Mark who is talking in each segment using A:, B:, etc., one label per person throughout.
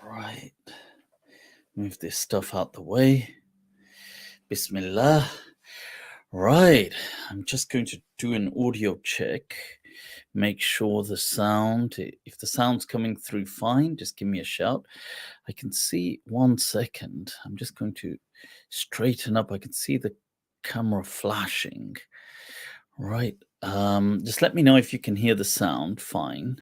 A: Right. Move this stuff out the way. Bismillah. Right. I'm just going to do an audio check. Make sure the sound, if the sound's coming through fine, just give me a shout. I can see 1 second. I'm just going to straighten up. I can see the camera flashing. Right. Just let me know if you can hear the sound fine.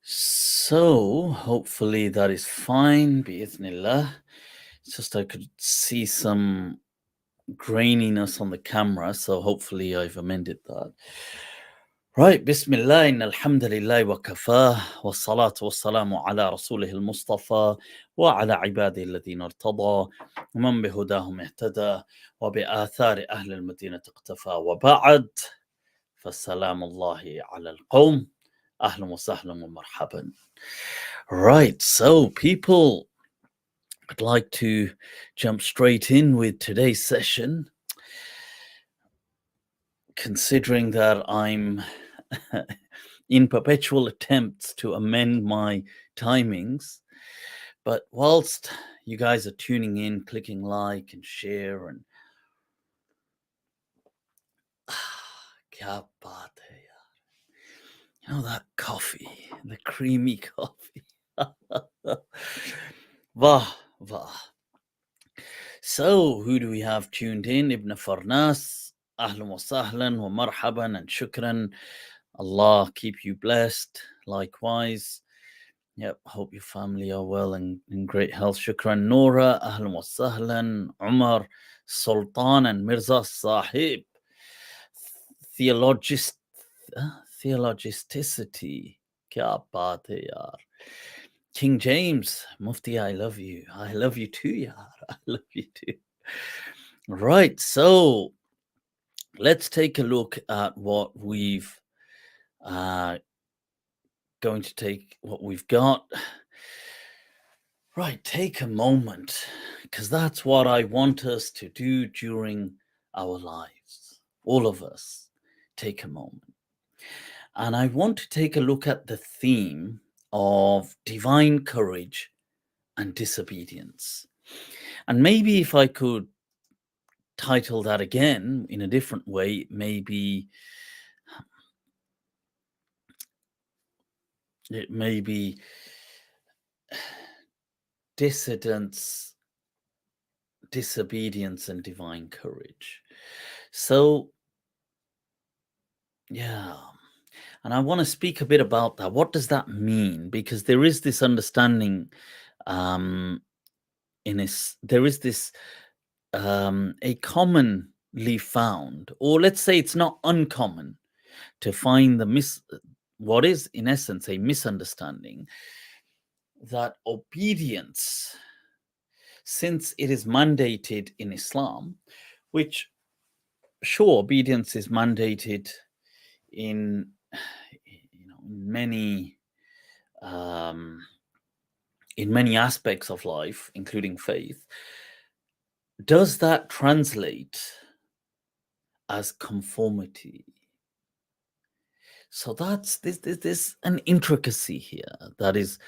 A: So hopefully that is fine, bi'ithnillah. It's just I could see some graininess on the camera, so hopefully I've amended that. Right, Bismillah, inna alhamdulillah wa kafah, wa salatu wa salamu ala rasulih al-Mustafa, wa ala ibadihi alladhina irtada, wa man bihudahum ihtada, wa bi athari ahli al-Madinah iqtafa, wa ba'd, فالسلام الله على القوم أهلا وسهلا ومرحبا. Right, so people, I'd like to jump straight in with today's session, considering that I'm in perpetual attempts to amend my timings. But whilst you guys are tuning in, clicking like and share, and kya baat hai yaar. You know that coffee, the creamy coffee. Wah, wah. So, who do we have tuned in? Ibn Farnas, Ahlan wa sahlan wa marhaban and shukran. Allah keep you blessed. Likewise. Yep, hope your family are well and in great health. Shukran. Nora, Ahlan wa sahlan. Umar, Sultan and Mirza Sahib. Theologisticity. Kya baat hai yaar. King James, Mufti, I love you. I love you too, yaar. I love you too. Right, so let's take a look at what we've going to take what we've got. Right, take a moment, because that's what I want us to do during our lives. All of us, take a moment. And I want to take a look at the theme of divine courage and disobedience. And maybe if I could title that again in a different way, maybe it may be dissidence, disobedience, and divine courage. So, yeah. And I want to speak a bit about that. What does that mean? Because there is this understanding there is this a commonly found, or let's say it's not uncommon to find what is in essence a misunderstanding that obedience, since it is mandated in Islam, which sure obedience is mandated in many aspects of life, including faith, does that translate as conformity? So that's there's an intricacy here that is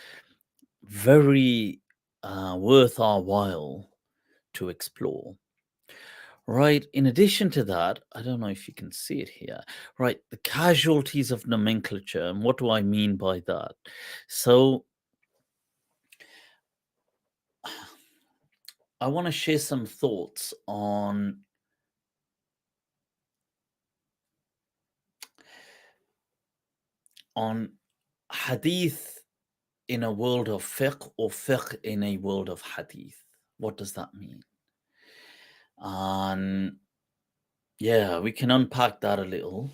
A: very worth our while to explore. Right. In addition to that, I don't know if you can see it here. Right. The casualties of nomenclature. And what do I mean by that? So I want to share some thoughts on hadith in a world of fiqh, or fiqh in a world of hadith. What does that mean? And yeah, we can unpack that a little.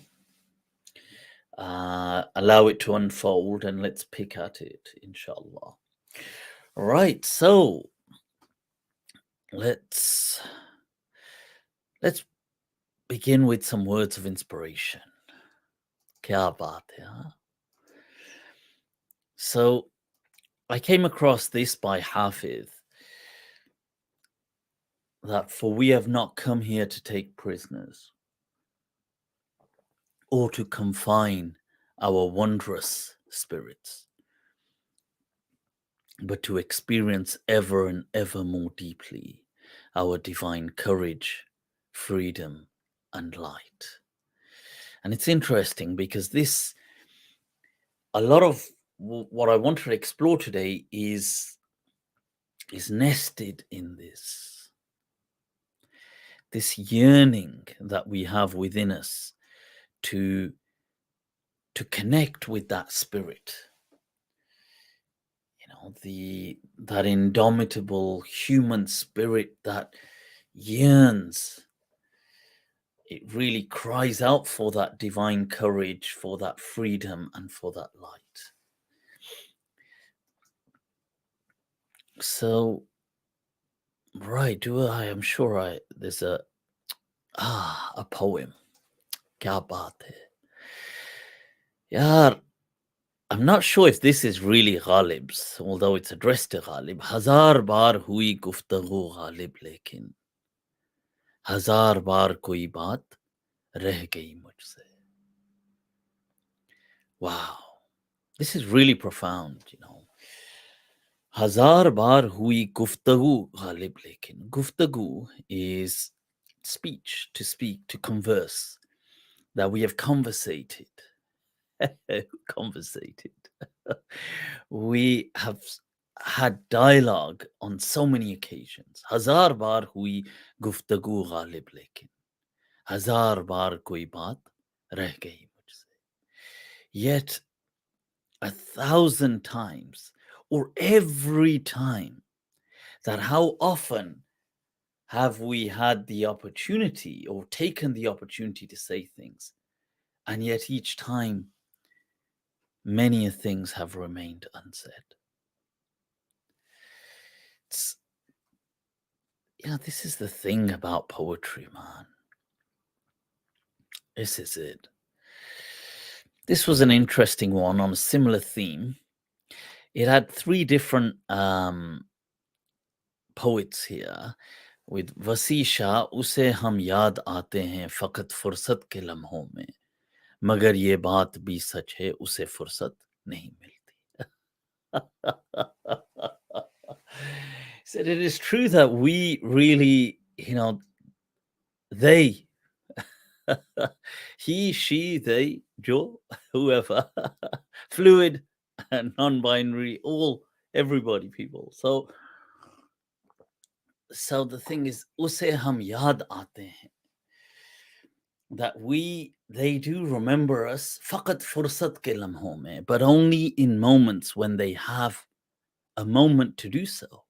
A: allow it to unfold, and let's pick at it, inshallah. Right, so let's begin with some words of inspiration. Kya baat hai, huh? So I came across this by Hafiz, that for we have not come here to take prisoners or to confine our wondrous spirits, but to experience ever and ever more deeply our divine courage, freedom, and light. And it's interesting because a lot of what I want to explore today is nested in this yearning that we have within us to connect with that spirit, that indomitable human spirit that yearns. It really cries out for that divine courage, for that freedom, and for that light. So, right, I'm sure there's a poem. Kya baat hai. Yaar, I'm not sure if this is really Ghalib's, although it's addressed to Ghalib. Hazar baar hui guftagoo Ghalib, lekin hazar baar koi baat reh gayi mujhse. Wow, this is really profound, Hazar baar hui guftagoo Ghalib, lekin guftagoo is speech, to speak, to converse, that we have conversated. We have had dialogue on so many occasions. Hazar baar hui guftagoo ghalib, lekin hazar baar koi baat reh gayi mujhse. Yet 1,000 times, or every time, that how often have we had the opportunity or taken the opportunity to say things, and yet each time many things have remained unsaid. This is the thing about poetry, man. This is it. This was an interesting one on a similar theme. It had three different poets here, with Vasisha, Use hum yaad aate hain faqat fursat ke lamhon mein, magar ye baat bhi sach hai, use fursat nahi milti. Said it is true that we really, they, he, she, they, Joe, whoever, fluid and non-binary, everybody, people. So the thing is, usse hum yaad aate hain, that they do remember us, faqat fursat ke lamhon mein, but only in moments when they have a moment to do so,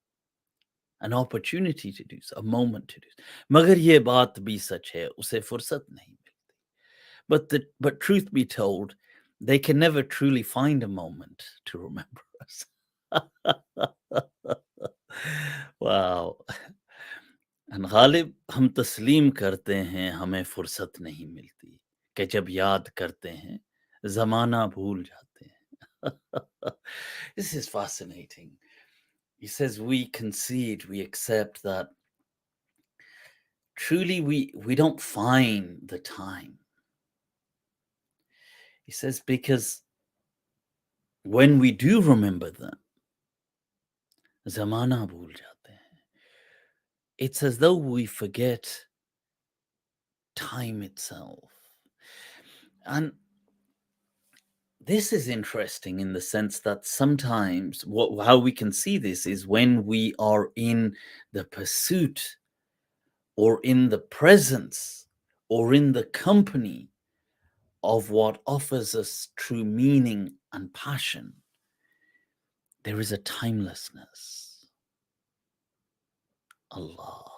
A: an opportunity to do so, a moment to do so. Magar ye baat bhi sach hai, use fursat nahi milti. But truth be told, they can never truly find a moment to remember us. Wow. And Ghalib, हम तस्लीम करते हैं, हमें फुर्सत नहीं मिलती, कि जब याद करते हैं, ज़माना भूल जाते हैं. This is fascinating. He says we concede, we accept that truly we don't find the time. He says because when we do remember them, zamana bhul jate hain. It's as though we forget time itself. And this is interesting in the sense that sometimes how we can see this is when we are in the pursuit or in the presence or in the company of what offers us true meaning and passion. There is a timelessness. Allah.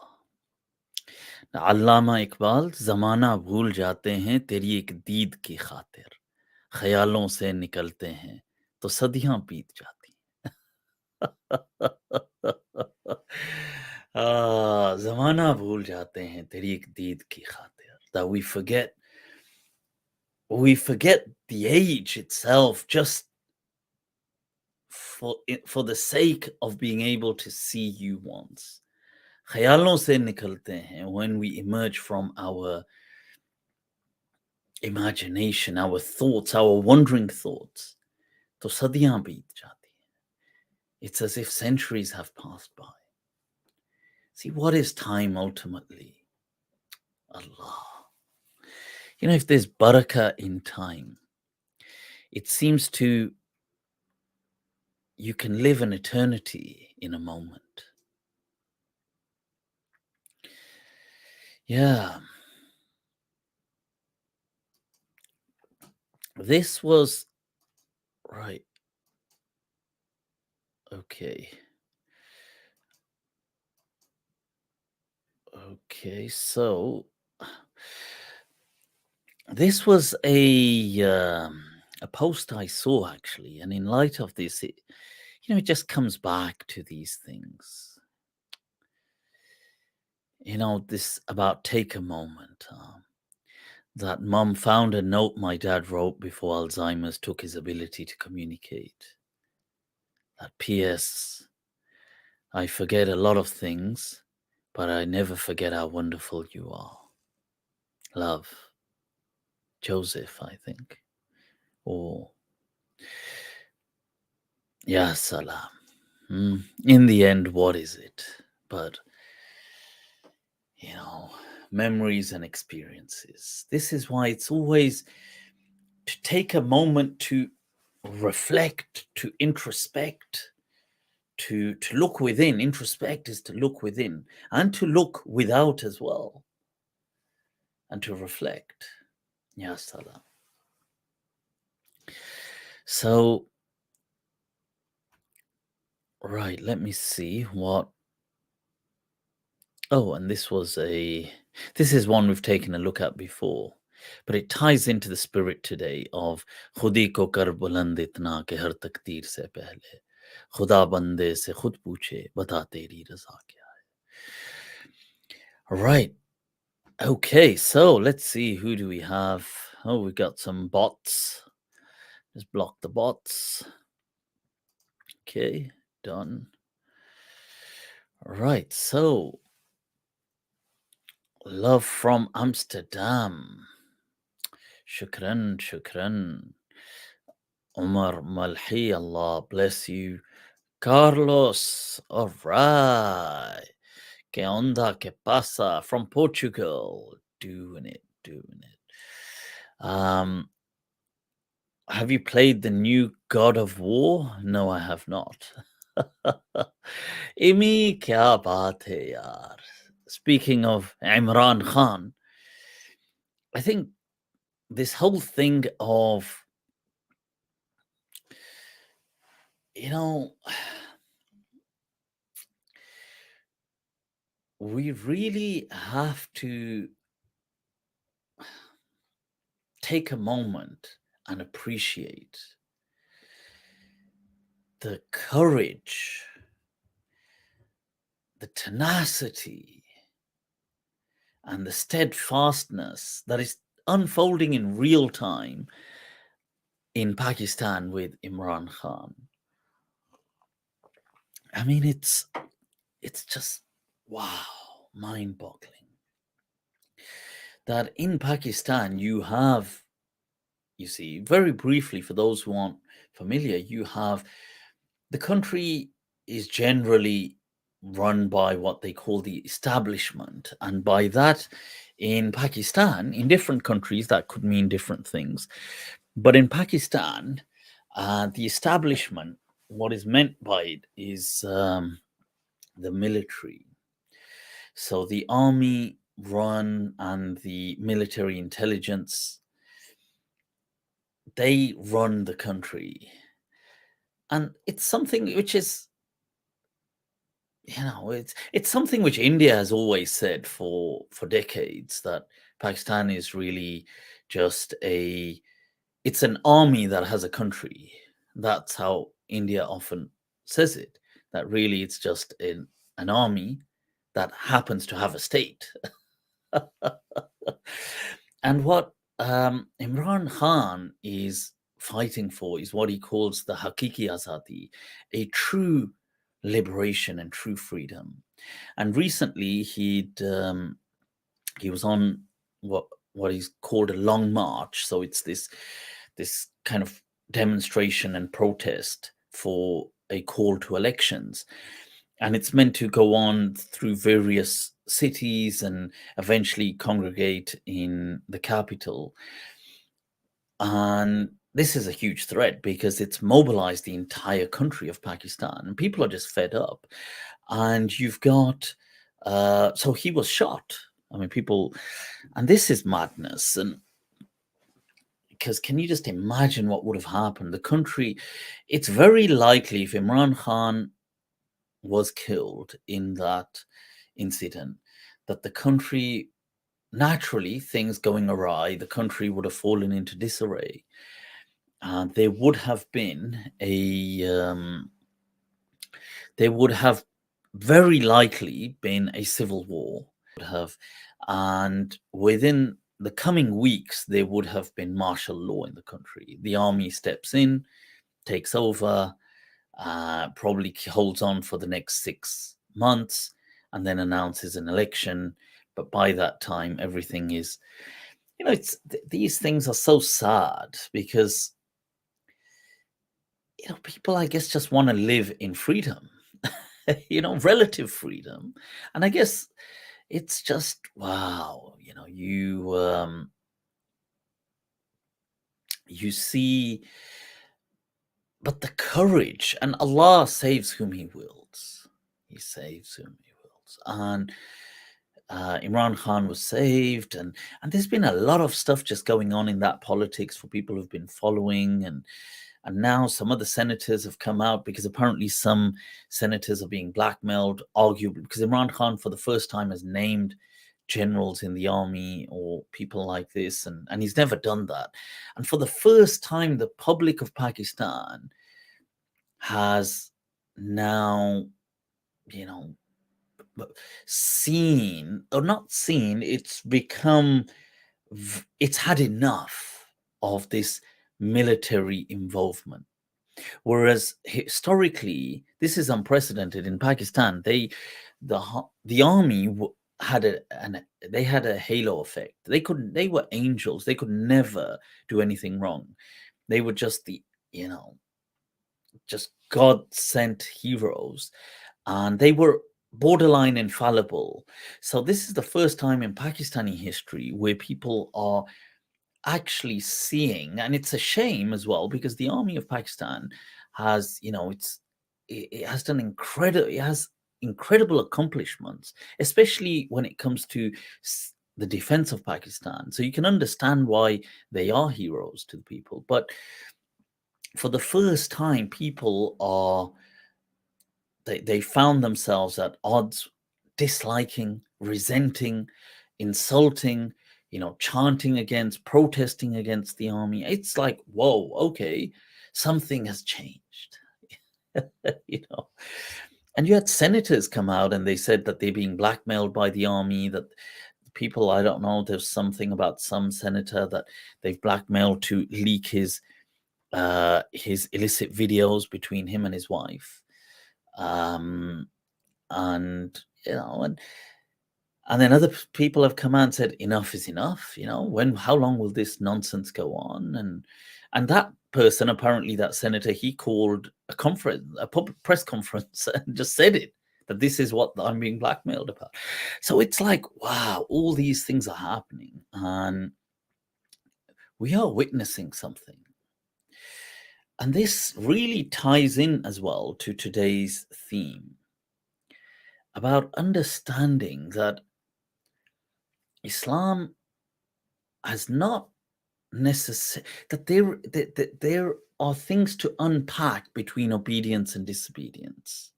A: अल्लामा इकबाल, ज़माना भूल जाते हैं तेरी एक दीद की खातिर, ख्यालों से निकलते हैं तो सदियां बीत जाती जमाना भूल जाते हैं तेरी एक दीद की खातिर that we forget the age itself just for the sake of being able to see you once. ख्यालों से निकलते हैं when we emerge from our imagination, our thoughts, our wandering thoughts. तो सदियां बीत जाती हैं. It's as if centuries have passed by. See, what is time ultimately? Allah. If there's barakah in time, it seems you can live an eternity in a moment. Yeah. This was right. Okay. Okay, so this was a post I saw actually, and in light of this, it just comes back to these things. This about take a moment. That mum found a note my dad wrote before Alzheimer's took his ability to communicate. That P.S. I forget a lot of things, but I never forget how wonderful you are. Love. Joseph, I think. Or Ya Salam. In the end, what is it? But, memories and experiences. This is why it's always to take a moment to reflect, to introspect, to look within. Introspect is to look within and to look without as well, and to reflect. Ya Salam. So, right, let me see what. Oh, and this is one we've taken a look at before, but it ties into the spirit today of खुदी को कर बुलंद इतना कि हर तकदीर से पहले खुदा बंदे से खुद पूछे बता तेरी रज़ा क्या है. Right. Okay, so let's see, who do we have? Oh, we got some bots. Just block the bots. Okay, done. Right, so love from Amsterdam. Shukran. Omar Malhi, Allah bless you. Carlos, all right. Que onda, que pasa? From Portugal. Doing it. Have you played the new God of War? No, I have not. Imi kya baat hai yaar. Speaking of Imran Khan, I think this whole thing of, we really have to take a moment and appreciate the courage, the tenacity, and the steadfastness that is unfolding in real time in Pakistan with Imran Khan. I mean, it's just, wow, mind-boggling. That in Pakistan you have, you see, very briefly, for those who aren't familiar, you have the country is generally run by what they call the establishment. And by that, in Pakistan, in different countries, that could mean different things. But in Pakistan, the establishment, what is meant by it is the military. So the army run and the military intelligence, they run the country. And it's something which is, it's something which India has always said for decades, that Pakistan is really just a it's an army that has a country. That's how India often says it, that really it's just an army that happens to have a state. And what Imran Khan is fighting for is what he calls the Hakiki Azadi, a true liberation and true freedom. And recently he was on what is called a long march. So it's this kind of demonstration and protest for a call to elections, and it's meant to go on through various cities and eventually congregate in the capital. And this is a huge threat because it's mobilized the entire country of Pakistan, and people are just fed up. And you've got so he was shot. I mean, people, and this is madness. And because can you just imagine what would have happened? The country, it's very likely if Imran Khan was killed in that incident, that the country, naturally, things going awry, the country would have fallen into disarray. There would have been there would have very likely been a civil war. And within the coming weeks, there would have been martial law in the country. The army steps in, takes over, probably holds on for the next 6 months, and then announces an election. But by that time, everything is, these things are so sad because, people, I guess, just want to live in freedom, relative freedom. And I guess it's just, wow, you see, but the courage, and Allah saves whom He wills. He saves whom He wills. And Imran Khan was saved, and there's been a lot of stuff just going on in that politics for people who've been following, and now some of the senators have come out because apparently some senators are being blackmailed, arguably because Imran Khan for the first time has named generals in the army or people like this, and he's never done that. And for the first time, the public of Pakistan has now, seen, or not seen, it's become, it's had enough of this military involvement. Whereas historically, this is unprecedented in Pakistan. The army they had a halo effect. They were angels. They could never do anything wrong. They were just just God sent heroes, and they were borderline infallible. So this is the first time in Pakistani history where people are actually seeing, and it's a shame as well because the army of Pakistan has, it has done incredible accomplishments, especially when it comes to the defense of Pakistan. So you can understand why they are heroes to the people. But for the first time, people are, they found themselves at odds, disliking, resenting, insulting, chanting against, protesting against the army. It's like, whoa, okay, something has changed. And you had senators come out and they said that they're being blackmailed by the army, that people, I don't know, there's something about some senator that they've blackmailed to leak his illicit videos between him and his wife. And then other people have come out and said enough is enough. How long will this nonsense go on? And that person, apparently that senator, he called a press conference and just said it, that this is what I'm being blackmailed about. So it's like, wow, all these things are happening and we are witnessing something. And this really ties in as well to today's theme about understanding that Islam has not necessarily, that there are things to unpack between obedience and disobedience.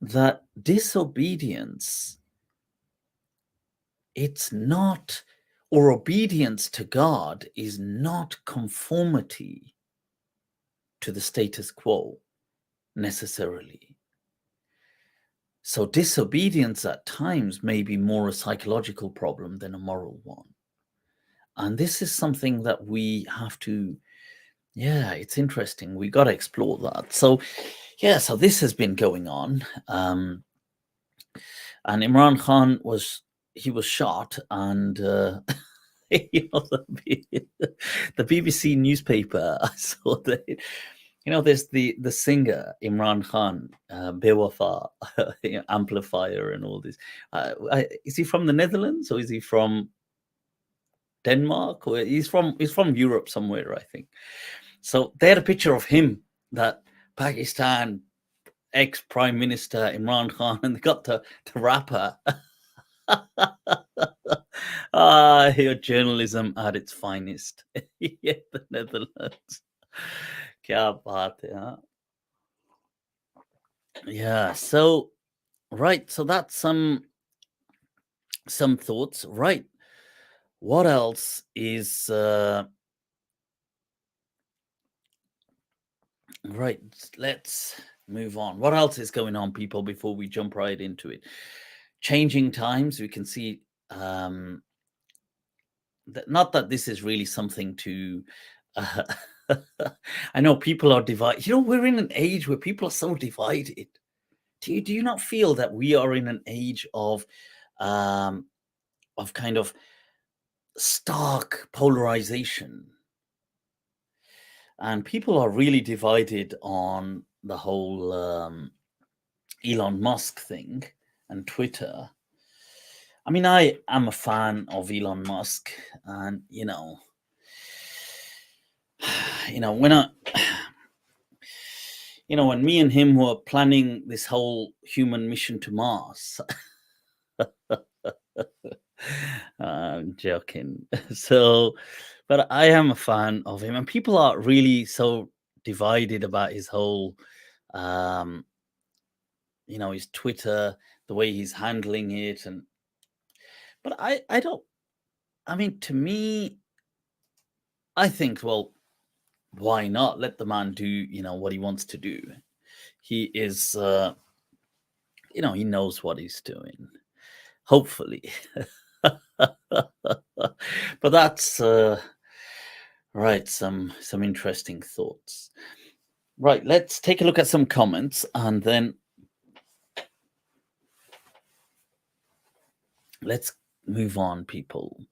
A: That disobedience, it's not or obedience to God is not conformity to the status quo necessarily. So disobedience at times may be more a psychological problem than a moral one. And this is something that we have to, it's interesting. We got to explore that. So, so this has been going on. And Imran Khan was shot, and the BBC newspaper, I saw that, there's the singer Imran Khan, Bewafa, Amplifier, and all this. Is he from the Netherlands, or is he from Denmark, or he's from Europe somewhere, I think. So they had a picture of him, that Pakistan ex-Prime Minister Imran Khan, and they got the rapper. Your journalism at its finest. Yeah, the Netherlands. Kya baat hai, huh? Yeah, so right, so that's some thoughts. Right. What else is right, let's move on. What else is going on, people, before we jump right into it? Changing times. We can see not that this is really something to I know people are divided. We're in an age where people are so divided. Do you not feel that we are in an age of kind of stark polarization? And people are really divided on the whole Elon Musk thing and Twitter. I mean, I am a fan of Elon Musk, and when when me and him were planning this whole human mission to Mars. I'm joking. So, but I am a fan of him, and people are really so divided about his whole, his Twitter, the way he's handling it, but I don't. I mean, to me, I think, well, why not let the man do, what he wants to do? He is, he knows what he's doing. Hopefully. But that's right, some interesting thoughts. Right, let's take a look at some comments, and then let's move on, people.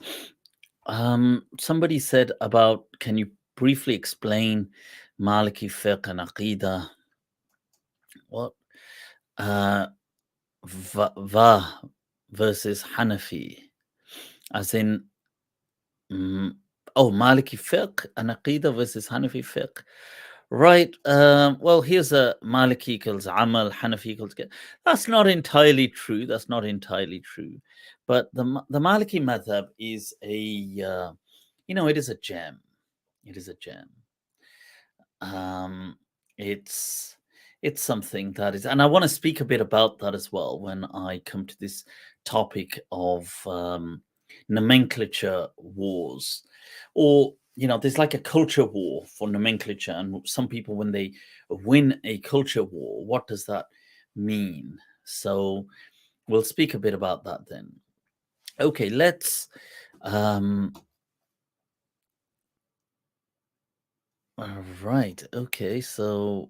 A: Somebody said about, can you briefly explain Maliki fiqh and Aqidah? What? Va versus Hanafi, as in, Maliki fiqh and Aqidah versus Hanafi fiqh. Right. Well, here's a Maliki equals Amal, Hanafi equals. That's not entirely true. That's not entirely true. But the Maliki madhab is it is a gem. It is a gem. It's something that is, and I want to speak a bit about that as well when I come to this topic of nomenclature wars, or there's like a culture war for nomenclature, and some people, when they win a culture war, what does that mean? So we'll speak a bit about that then. Okay, let's all right. Okay, so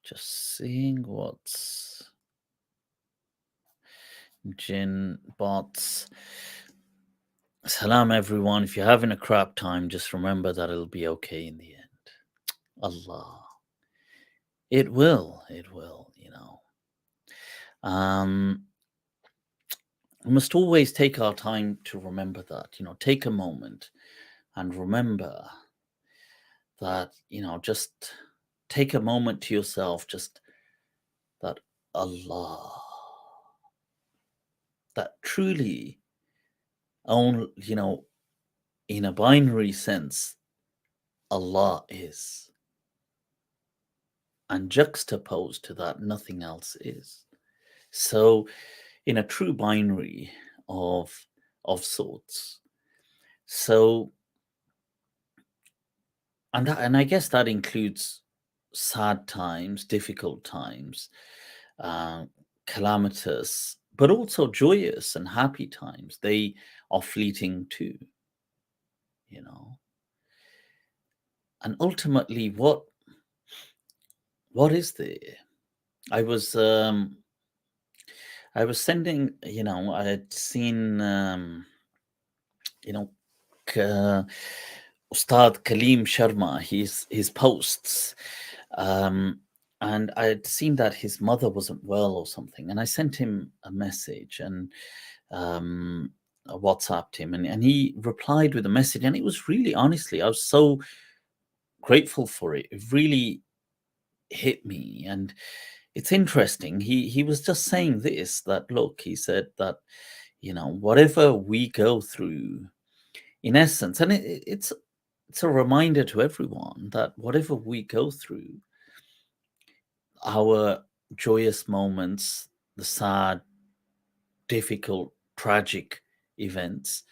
A: just seeing what's Jin bots. Salam, everyone. If you're having a crap time, just remember that it'll be okay in the end. Allah. It will. It will, We must always take our time to remember that, take a moment and remember that, just take a moment to yourself, just that Allah, that truly, only, in a binary sense, Allah is. And juxtaposed to that, nothing else is. So, in a true binary of of sorts. So, and I guess that includes sad times, difficult times, uh, calamitous, but also joyous and happy times. They are fleeting too, you know. And ultimately, what is there? I was um, I was sending, I had seen, you know, K- Ustad Kaleem Sharma, his posts, um, and I had seen that his mother wasn't well or something, and I sent him a message and um, WhatsApped him, and he replied with a message, and it was really, honestly, I was so grateful for it. It really hit me, and it's interesting. He was just saying this, that look, he said that whatever we go through, in essence, and it's a reminder to everyone that whatever we go through, our joyous moments, the sad, difficult, tragic events,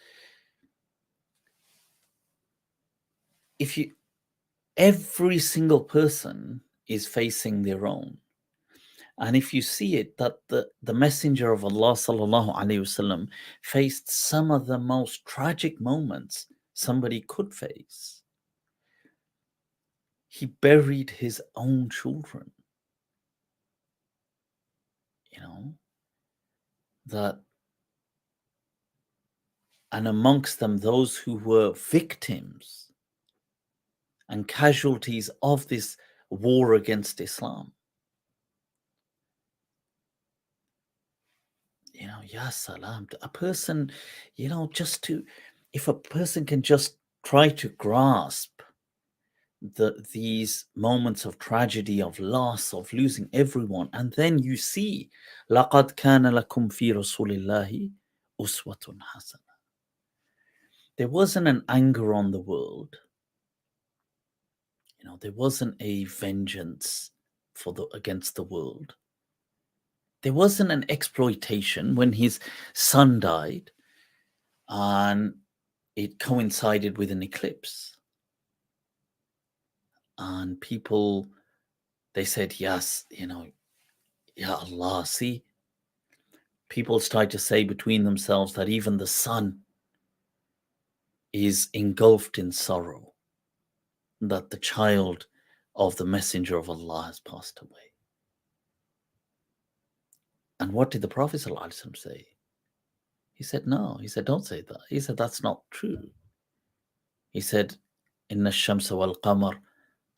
A: if you every single person is facing their own. And if you see it, that the Messenger of Allah sallallahu alaihi wasallam faced some of the most tragic moments somebody could face. He buried his own children, you know, that and amongst them those who were victims and casualties of this war against Islam. Ya salam, a person, just to, if a person can just try to grasp these moments of tragedy, of loss, of losing everyone, and then you see, لَقَدْ كَانَ لَكُمْ فِي رَسُولِ اللَّهِ أُسْوَةٌ حَسَنَةٌ. There wasn't an anger on the world. There wasn't a vengeance against the world. There wasn't an exploitation when his son died and it coincided with an eclipse. And people, they said, yes, Ya Allah, see, people start to say between themselves that even the sun is engulfed in sorrow, that the child of the Messenger of Allah has passed away. And what did the Prophet ﷺ say? He said, no. He said, don't say that. He said, that's not true. He said, Inna shamsa wal qamar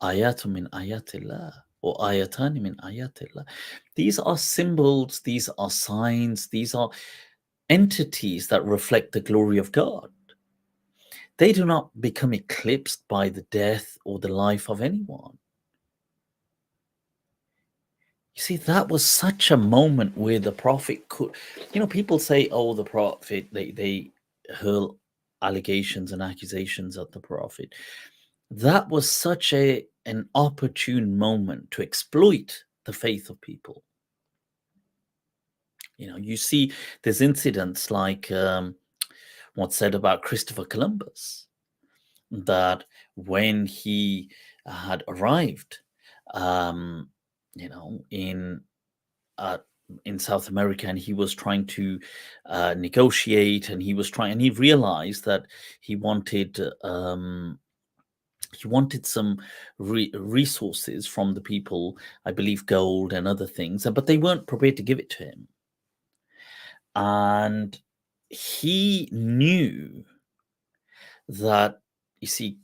A: ayatu min ayatillah, or ayatani min ayatillah. These are symbols, these are signs, these are entities that reflect the glory of God. They do not become eclipsed by the death or the life of anyone. You see, that was such a moment where the Prophet could, people say, oh, the Prophet, they hurl allegations and accusations at the Prophet. That was such an opportune moment to exploit the faith of people. You see, there's incidents like what's said about Christopher Columbus, that when he had arrived, um, in uh, in South America, and he was trying to negotiate, and he realized that he wanted some resources from the people, I believe gold and other things, but they weren't prepared to give it to him. And he knew that, you see,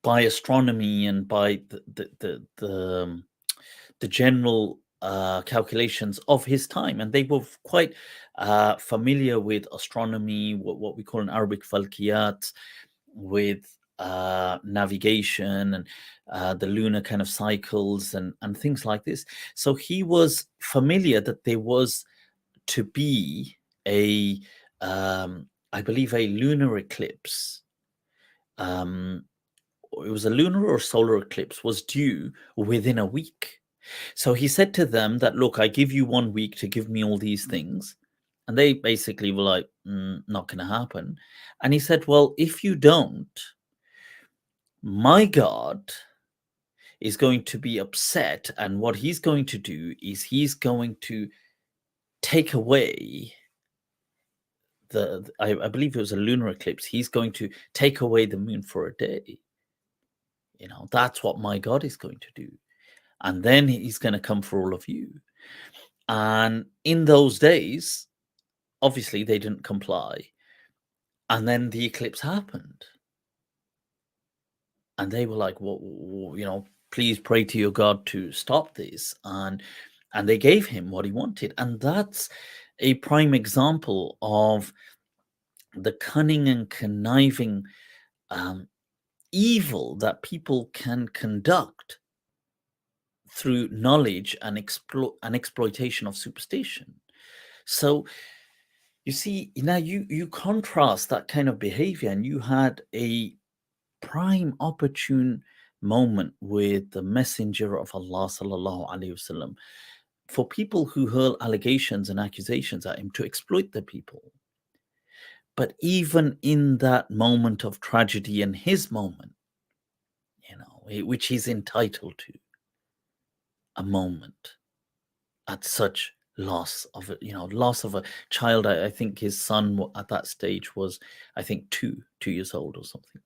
A: by astronomy and by the general calculations of his time, and they were quite familiar with astronomy, what we call in Arabic falkiyat, with navigation and the lunar kind of cycles and things like this. So he was familiar that there was to be I believe, a lunar eclipse. It was a lunar or solar eclipse was due within a week. So he said to them that, look, I give you 1 week to give me all these things. And they basically were like, not going to happen. And he said, well, if you don't, my God is going to be upset. And what he's going to do is he's going to take away I believe it was a lunar eclipse. He's going to take away the moon for a day. That's what my God is going to do. And then he's going to come for all of you. And in those days, obviously they didn't comply. And then the eclipse happened. And they were like, well, please pray to your God to stop this. And they gave him what he wanted. And that's a prime example of the cunning and conniving evil that people can conduct through knowledge and exploitation of superstition. So you see, now you contrast that kind of behavior, and you had a prime opportune moment with the messenger of Allah sallallahu alaihi wasallam for people who hurl allegations and accusations at him to exploit the people. But even in that moment of tragedy, in his moment, which he's entitled to, a moment at such loss of a child. I think his son at that stage was, I think, 2 years old or something.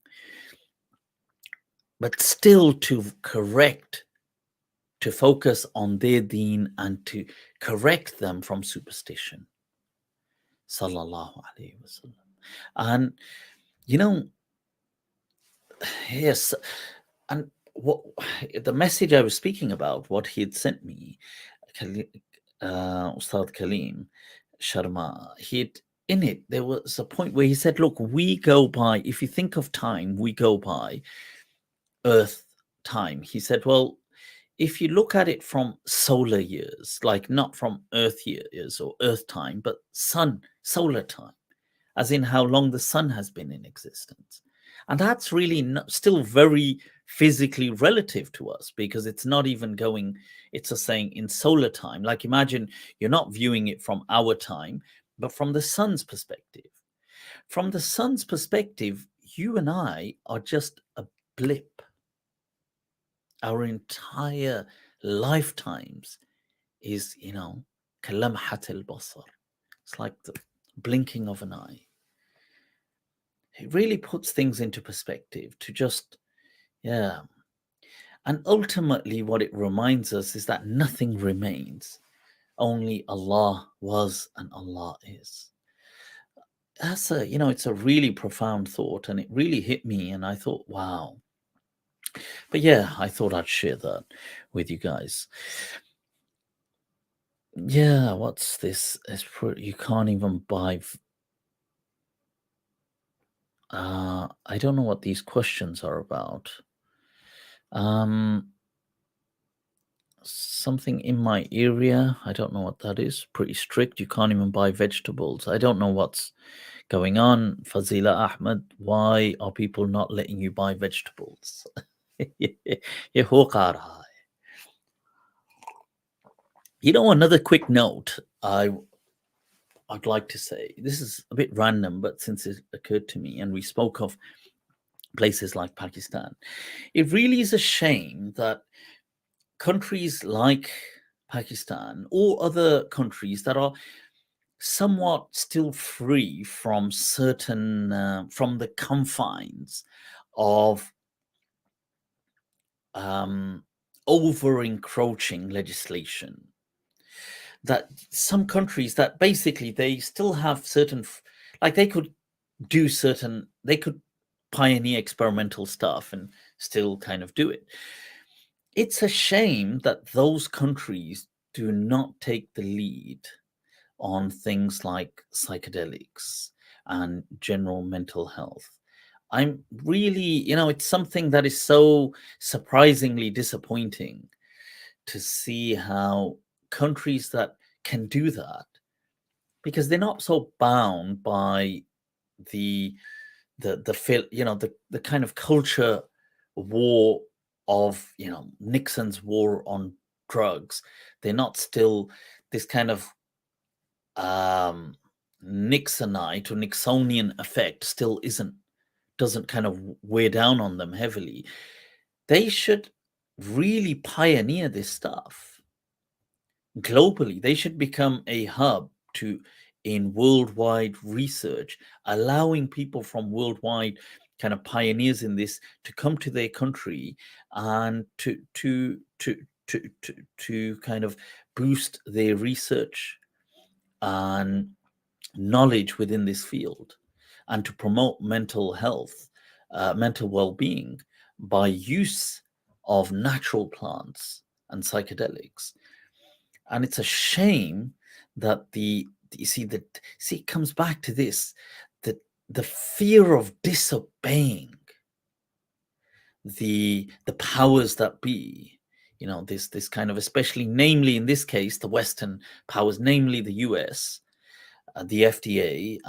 A: But still to focus on their deen and to correct them from superstition. Sallallahu Alaihi Wasallam. And, yes, and what the message I was speaking about, what he had sent me, Ustad Kaleem Sharma, in it, there was a point where he said, look, we go by, if you think of time, we go by Earth time. He said, well, if you look at it from solar years, like not from Earth years or Earth time, but solar time, as in how long the sun has been in existence. And that's really still very physically relative to us, because it's not even going, it's a saying in solar time. Like imagine you're not viewing it from our time, but from the sun's perspective. From the sun's perspective, you and I are just a blip. Our entire lifetimes is, kalamhat al-basar. It's like the blinking of an eye. It really puts things into perspective to just, yeah. And ultimately, what it reminds us is that nothing remains. Only Allah was and Allah is. That's it's a really profound thought, and it really hit me. And I thought, wow. But yeah, I thought I'd share that with you guys. Yeah, what's this? You can't even buy. I don't know what these questions are about. Something in my area. I don't know what that is. Pretty strict. You can't even buy vegetables. I don't know what's going on. Fazila Ahmed, why are people not letting you buy vegetables? Another quick note I'd like to say, this is a bit random, but since it occurred to me and we spoke of places like Pakistan, it really is a shame that countries like Pakistan or other countries that are somewhat still free from certain from the confines of over encroaching legislation, that some countries that basically they still have certain, like they could pioneer experimental stuff and still kind of do it. It's a shame that those countries do not take the lead on things like psychedelics and general mental health. I'm really, it's something that is so surprisingly disappointing to see how countries that can do that, because they're not so bound by the kind of culture war of Nixon's war on drugs. They're not still this kind of Nixonite or Nixonian effect still doesn't kind of wear down on them heavily. They should really pioneer this stuff globally. They should become a hub to in worldwide research, allowing people from worldwide kind of pioneers in this to come to their country and to kind of boost their research and knowledge within this field, and to promote mental health, mental well-being by use of natural plants and psychedelics. And it's a shame that the you see that see it comes back to this, that the fear of disobeying the powers that be, this kind of, especially namely in this case the Western powers, namely the US, the FDA,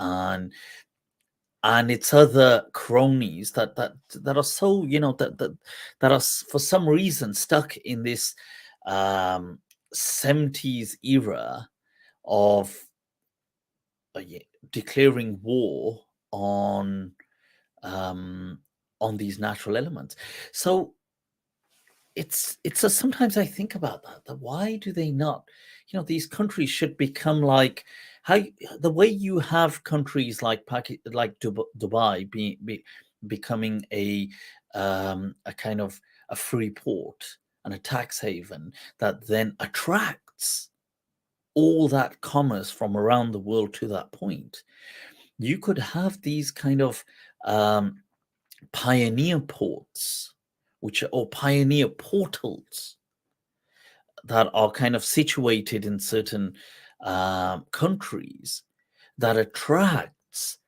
A: and its other cronies that are so, that are for some reason stuck in this um 70s era of declaring war um on these natural elements. So it's a, sometimes I think about that why do they not, these countries should become like how the way you have countries like like Dubai becoming a kind of a free port and a tax haven that then attracts all that commerce from around the world to that point. You could have these kind of um, pioneer ports, which are, or pioneer portals that are kind of situated in certain countries that attracts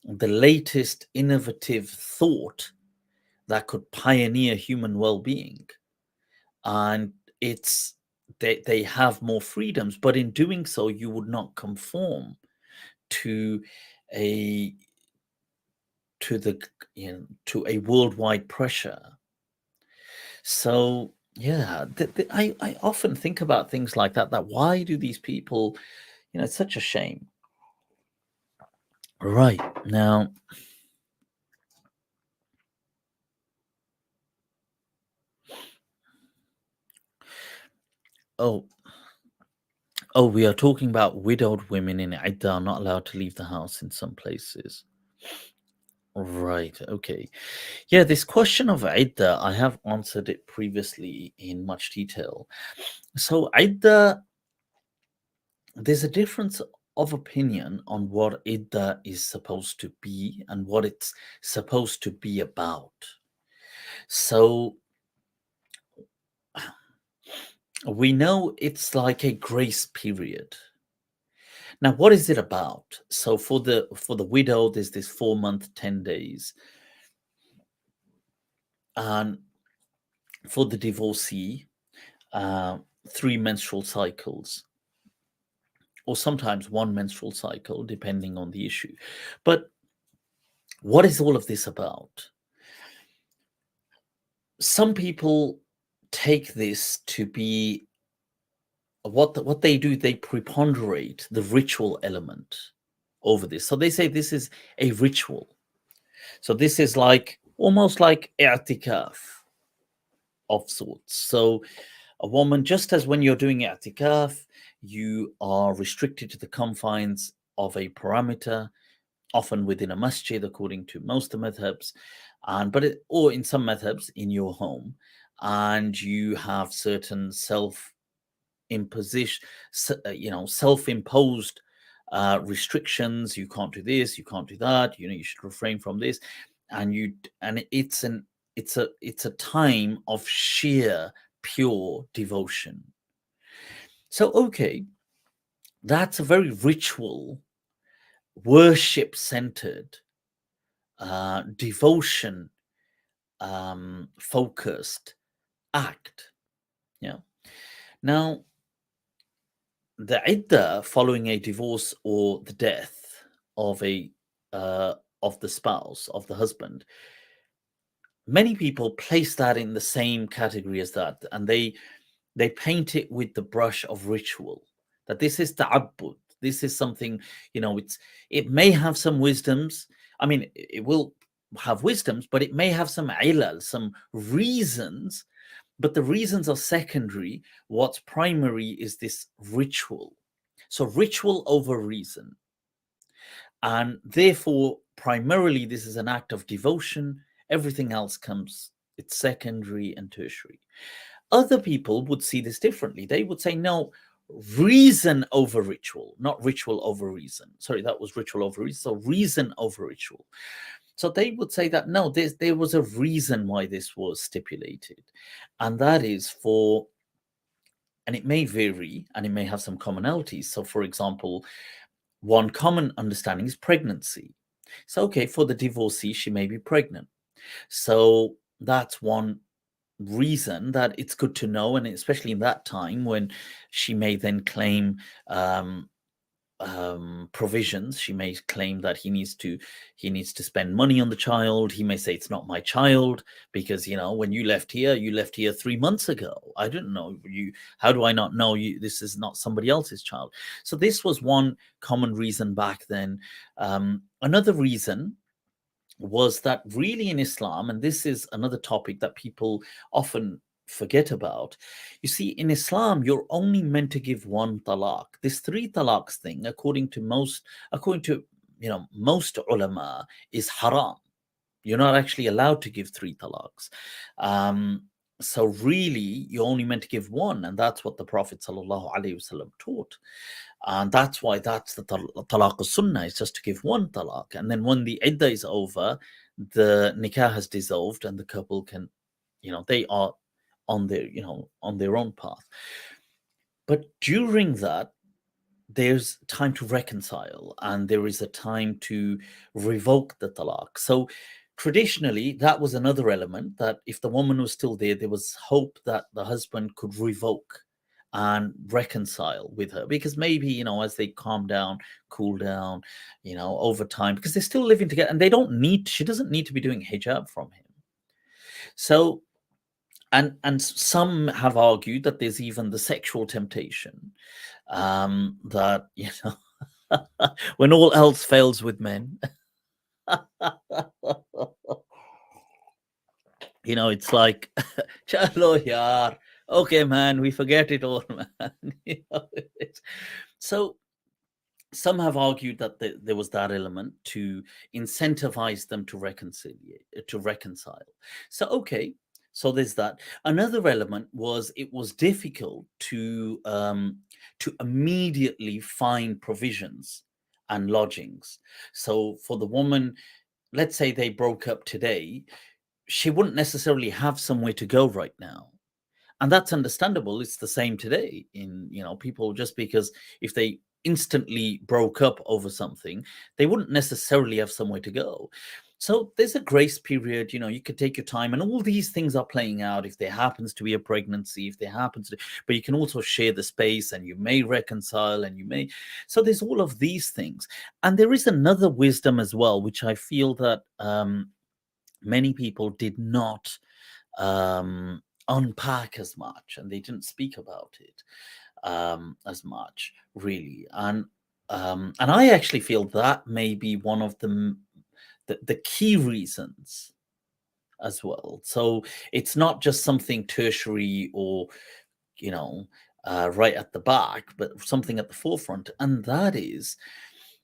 A: the latest innovative thought that could pioneer human well-being. And it's they have more freedoms, but in doing so you would not conform to a the to a worldwide pressure. So yeah, I often think about things like that why do these people, it's such a shame. Right now, oh we are talking about widowed women in Iddah are not allowed to leave the house in some places. Right, okay. Yeah, this question of Iddah, I have answered it previously in much detail. So Iddah, there's a difference of opinion on what Iddah is supposed to be and what it's supposed to be about. So we know it's like a grace period. Now, what is it about? So for the widow, there's this 4 month, 10 days, and for the divorcee, uh, 3 menstrual cycles, or sometimes one menstrual cycle, depending on the issue. But what is all of this about? Some people take this to be what they do. They preponderate the ritual element over this. So they say this is a ritual. So this is like almost like i'tikaf of sorts. So a woman, just as when you're doing i'tikaf, you are restricted to the confines of a parameter, often within a masjid, according to most of the madhabs, or in some madhabs in your home, and you have certain imposition, self-imposed restrictions. You can't do this, you can't do that. You should refrain from this, and it's a time of sheer pure devotion. So okay, that's a very ritual, worship centered, devotion focused act. Yeah. Now, the iddah following a divorce or the death of a of the spouse, of the husband, many people place that in the same category as that, and they paint it with the brush of ritual, that this is ta'abbud, This is something, it may have some wisdoms. I mean, it will have wisdoms, but it may have some ilal, some reasons, but the reasons are secondary. What's primary is this ritual. So ritual over reason. And therefore, primarily, this is an act of devotion. Everything else comes, it's secondary and tertiary. Other people would see this differently. They would say, no, reason over ritual, not ritual over reason. Sorry, that was ritual over reason. So reason over ritual. So they would say that, no, there was a reason why this was stipulated. And that is for, and it may vary and it may have some commonalities. So, for example, one common understanding is pregnancy. So, okay, for the divorcee, she may be pregnant. So that's one reason that it's good to know, and especially in that time when she may then claim provisions. She may claim that he needs to spend money on the child. He may say it's not my child because when you left here 3 months ago. I didn't know you. How do I not know you? This is not somebody else's child. So this was one common reason back then. Another reason was that really in Islam, and this is another topic that people often forget about. You see, in Islam, you're only meant to give one talaq. This three talaqs thing, according to most ulama, is haram. You're not actually allowed to give three talaqs. So really, you're only meant to give one, and that's what the Prophet ﷺ taught. And that's why that's the talaq sunnah, is just to give one talaq. And then when the iddah is over, the nikah has dissolved and the couple can, they are on their own path. But during that, there's time to reconcile and there is a time to revoke the talaq. So traditionally, that was another element, that if the woman was still there was hope that the husband could revoke and reconcile with her, because maybe as they calm down, cool down, over time, because they're still living together and she doesn't need to be doing hijab from him. So and some have argued that there's even the sexual temptation, that when all else fails with men, it's like, chalo yaar, okay man, we forget it all, man. So some have argued that there was that element to incentivize them to reconcile. So okay, so there's that. Another element was it was difficult to immediately find provisions and lodgings. So for the woman, let's say they broke up today, she wouldn't necessarily have somewhere to go right now. And that's understandable. It's the same today in, people, just because if they instantly broke up over something, they wouldn't necessarily have somewhere to go. So there's a grace period, you could take your time, and all these things are playing out. If there happens to be a pregnancy, if there happens to, but you can also share the space and you may reconcile and so there's all of these things. And there is another wisdom as well, which I feel that many people did not unpack as much, and they didn't speak about it as much, really. And I actually feel that may be one of the key reasons as well. So it's not just something tertiary or right at the back, but something at the forefront, and that is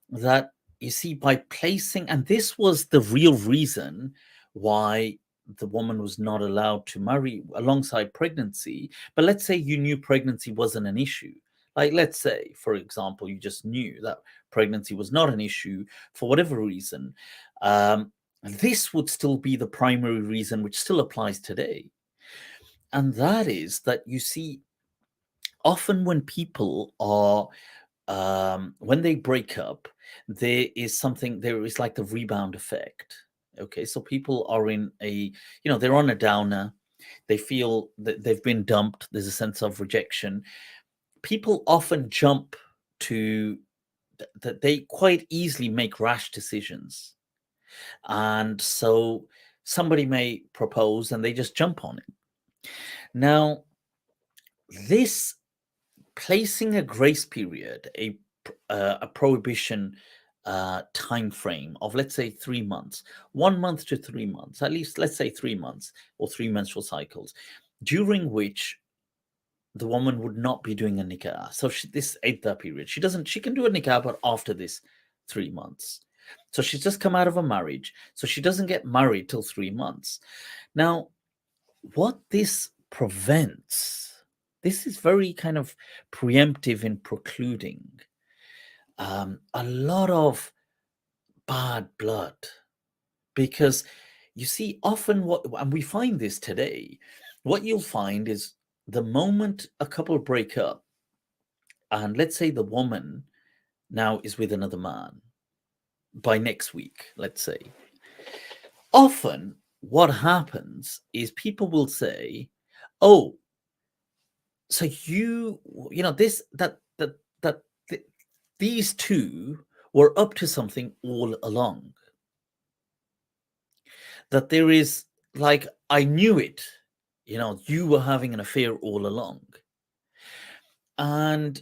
A: that, you see, by placing, and this was the real reason why the woman was not allowed to marry alongside pregnancy. But let's say you knew pregnancy wasn't an issue. Like, let's say, for example, you just knew that pregnancy was not an issue for whatever reason. This would still be the primary reason, which still applies today. And that is that, you see, often when people are when they break up, there is like the rebound effect. Okay, so people are in they're on a downer. They feel that they've been dumped. There's a sense of rejection. People often jump to that. They quite easily make rash decisions. And so somebody may propose and they just jump on it. Now, this placing a grace period, a a prohibition time frame of, let's say, 3 months, 1 month to 3 months, at least, let's say 3 months or three menstrual cycles, during which the woman would not be doing a nikah. So this Iddah period, she can do a nikah, but after this 3 months. So she's just come out of a marriage. So she doesn't get married till 3 months. Now, what this prevents, this is very kind of preemptive in precluding a lot of bad blood. Because you see, often and we find this today, what you'll find is the moment a couple break up, and let's say the woman now is with another man by next week, let's say, often what happens is people will say, oh, so you know this that these two were up to something all along, that there is, like, I knew it, you were having an affair all along. And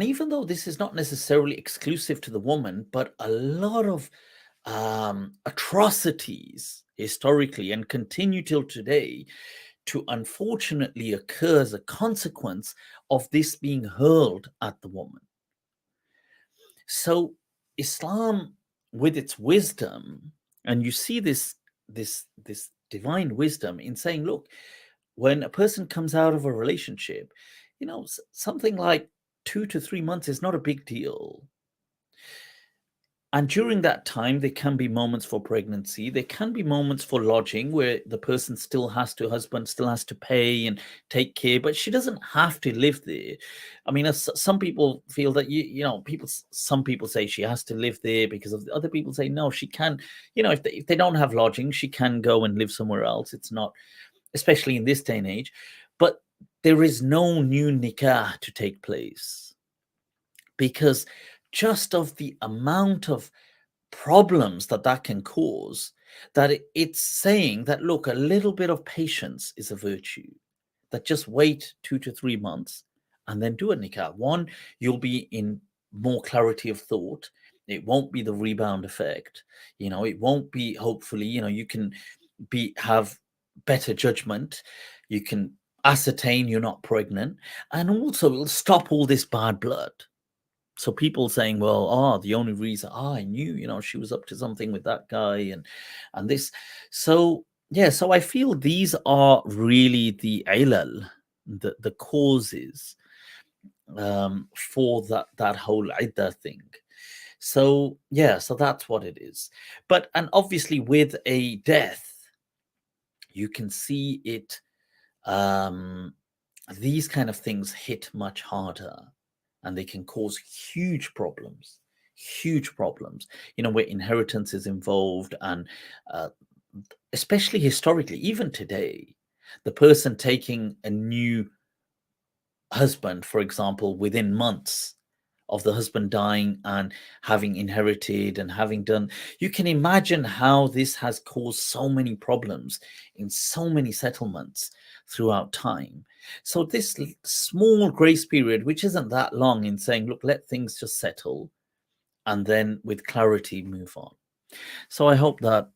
A: even though this is not necessarily exclusive to the woman, but a lot of atrocities historically and continue till today to unfortunately occur as a consequence of this being hurled at the woman. So Islam, with its wisdom, and you see this divine wisdom in saying, look, when a person comes out of a relationship, something like 2 to 3 months is not a big deal. And during that time, there can be moments for pregnancy. There can be moments for lodging where the husband still has to pay and take care, but she doesn't have to live there. I mean, some people feel that, some people say she has to live there because of other people say, no, she can, if they don't have lodging, she can go and live somewhere else. It's not, especially in this day and age, but there is no new nikah to take place, because just of the amount of problems that can cause, that it's saying that, look, a little bit of patience is a virtue, that just wait 2 to 3 months and then do a nikah. One, you'll be in more clarity of thought. It won't be the rebound effect. It won't be, hopefully, you can have better judgment. You can ascertain you're not pregnant, and also it'll stop all this bad blood. So people saying, well, the only reason, I knew, she was up to something with that guy and this. So, yeah, so I feel these are really the ilal, the causes for that whole iddah thing. So, yeah, so that's what it is. And obviously with a death, you can see it, these kind of things hit much harder, and they can cause huge problems, where inheritance is involved. And especially historically, even today, the person taking a new husband, for example, within months of the husband dying and having inherited and having done, you can imagine how this has caused so many problems in so many settlements throughout time. So this small grace period, which isn't that long, in saying, look, let things just settle and then with clarity move on. So I hope that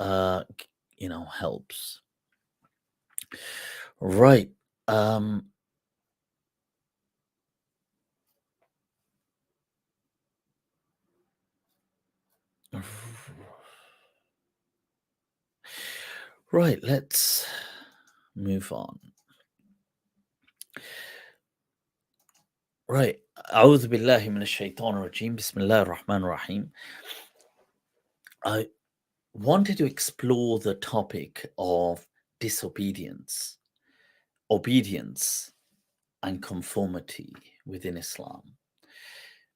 A: helps. Right. Right, let's move on. Right. أعوذ بالله من الشيطان الرجيم. بسم الله الرحمن الرحيم. I wanted to explore the topic of disobedience, obedience, and conformity within Islam,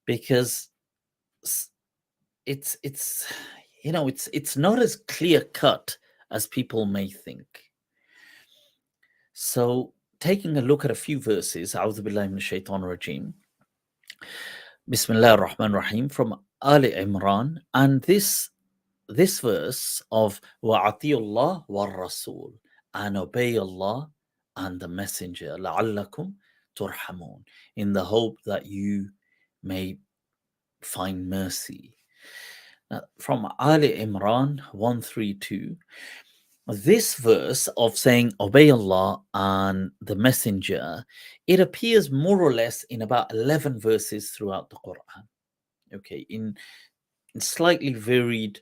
A: because it's it's not as clear cut as people may think. So, taking a look at a few verses, أعوذ بالله من الشيطان الرجيم, Bismillah ar-Rahman ar-Rahim, from Ali Imran, and this verse of wa'atiyullah wa rasul, and obey Allah and the messenger, la'allakum turhamun, in the hope that you may find mercy. Now, from Ali Imran 132, this verse of saying obey Allah and the Messenger, it appears more or less in about 11 verses throughout the Quran. Okay, in slightly varied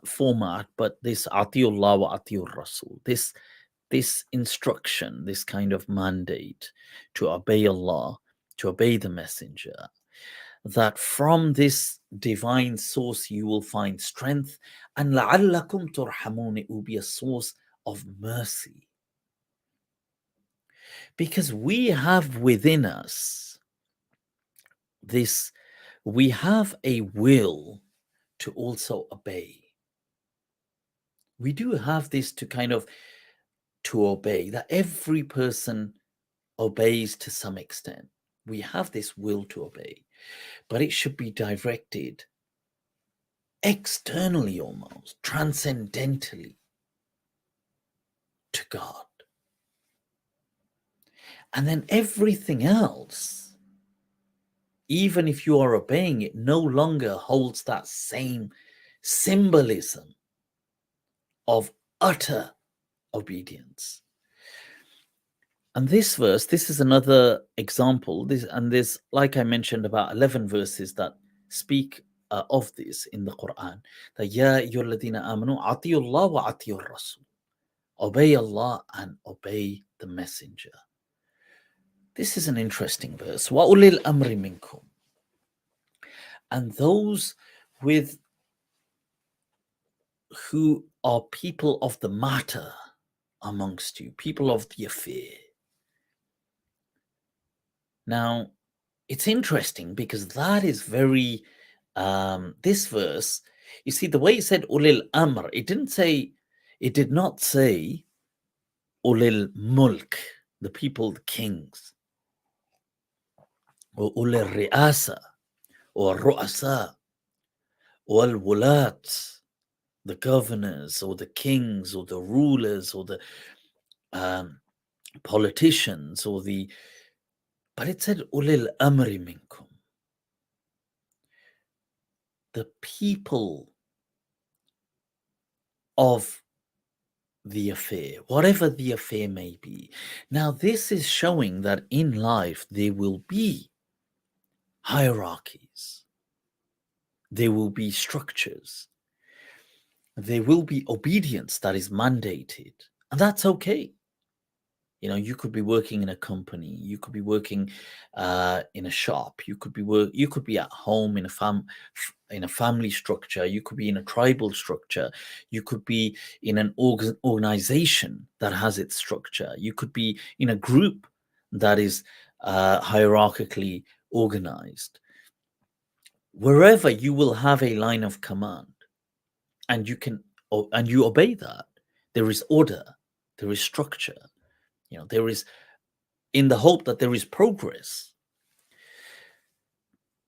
A: format, but this Atiullah wa Atiur Rasul, this instruction, this kind of mandate to obey Allah, to obey the Messenger, that from this divine source you will find strength, and لَعَلَّكُمْ تُرْحَمُونَ, it will be a source of mercy. Because we have within us this, we have a will to also obey. We do have this to kind of to obey, that every person obeys to some extent. We have this will to obey, but it should be directed externally, almost transcendentally, to God. And then everything else, even if you are obeying it, no longer holds that same symbolism of utter obedience. And this verse, this is another example. There's, like I mentioned, about 11 verses that speak of this in the Quran. That Ya ayyuhalladhina amanu atiyullah wa atiyur rasul. Obey Allah and obey the Messenger. This is an interesting verse. Wa ulil amri minkum. And those with who are people of the matter amongst you, people of the affair. Now, it's interesting because that is very, this verse, you see, the way it said ulil amr, it did not say ulil mulk, the people, the kings, or ulil ri'asa, or ru'asa, or al-wulat, the governors, or the kings, or the rulers, or the politicians, or but it said ulil amri minkum, the people of the affair, whatever the affair may be. Now, this is showing that in life there will be hierarchies, there will be structures, there will be obedience that is mandated, and that's okay. You know, you could be working in a company, you could be working in a shop, you could be at home in a family structure, you could be in a tribal structure, you could be in an organization that has its structure, you could be in a group that is hierarchically organized. Wherever you will have a line of command, and you obey that. There is order, there is structure. You know, there is, in the hope that there is progress.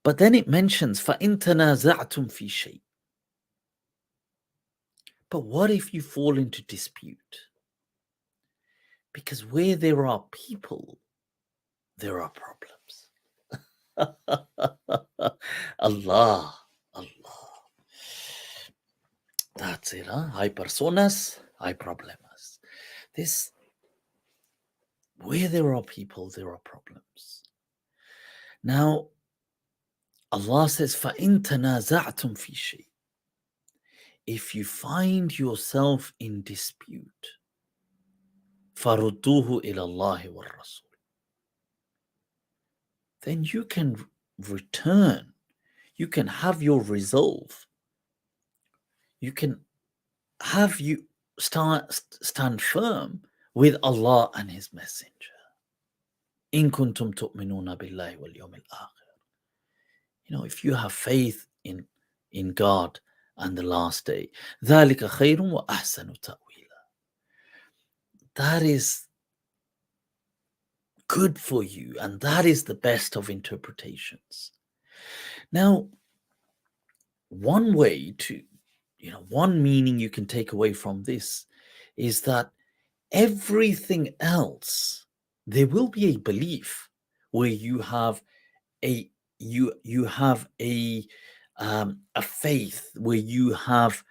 A: But then it mentions فَإِن تَنَازَعْتُمْ فِي شَيْءٍ. But what if you fall into dispute? Because where there are people, there are problems. Allah. That's it, huh? Hay personas, hay problemas. Where there are people, there are problems. Now, Allah says, فَإِن تَنَازَعْتُمْ فِي شَيْءٍ. If you find yourself in dispute, فَرُدُّوهُ إِلَى اللَّهِ وَالرَّسُولِ. Then you can return, you can have your resolve, you can have you stand firm with Allah and His Messenger. إِن كُنتُمْ تُؤْمِنُونَ بِاللَّهِ وَالْيَوْمِ الْآخِرِ. You know, if you have faith in God and the last day, ذَلِكَ خَيْرٌ وَأَحْسَنُ تَأْوِيلًا. That is good for you, and that is the best of interpretations. Now, one way to, one meaning you can take away from this is that everything else, there will be a belief where you have you have a faith where you have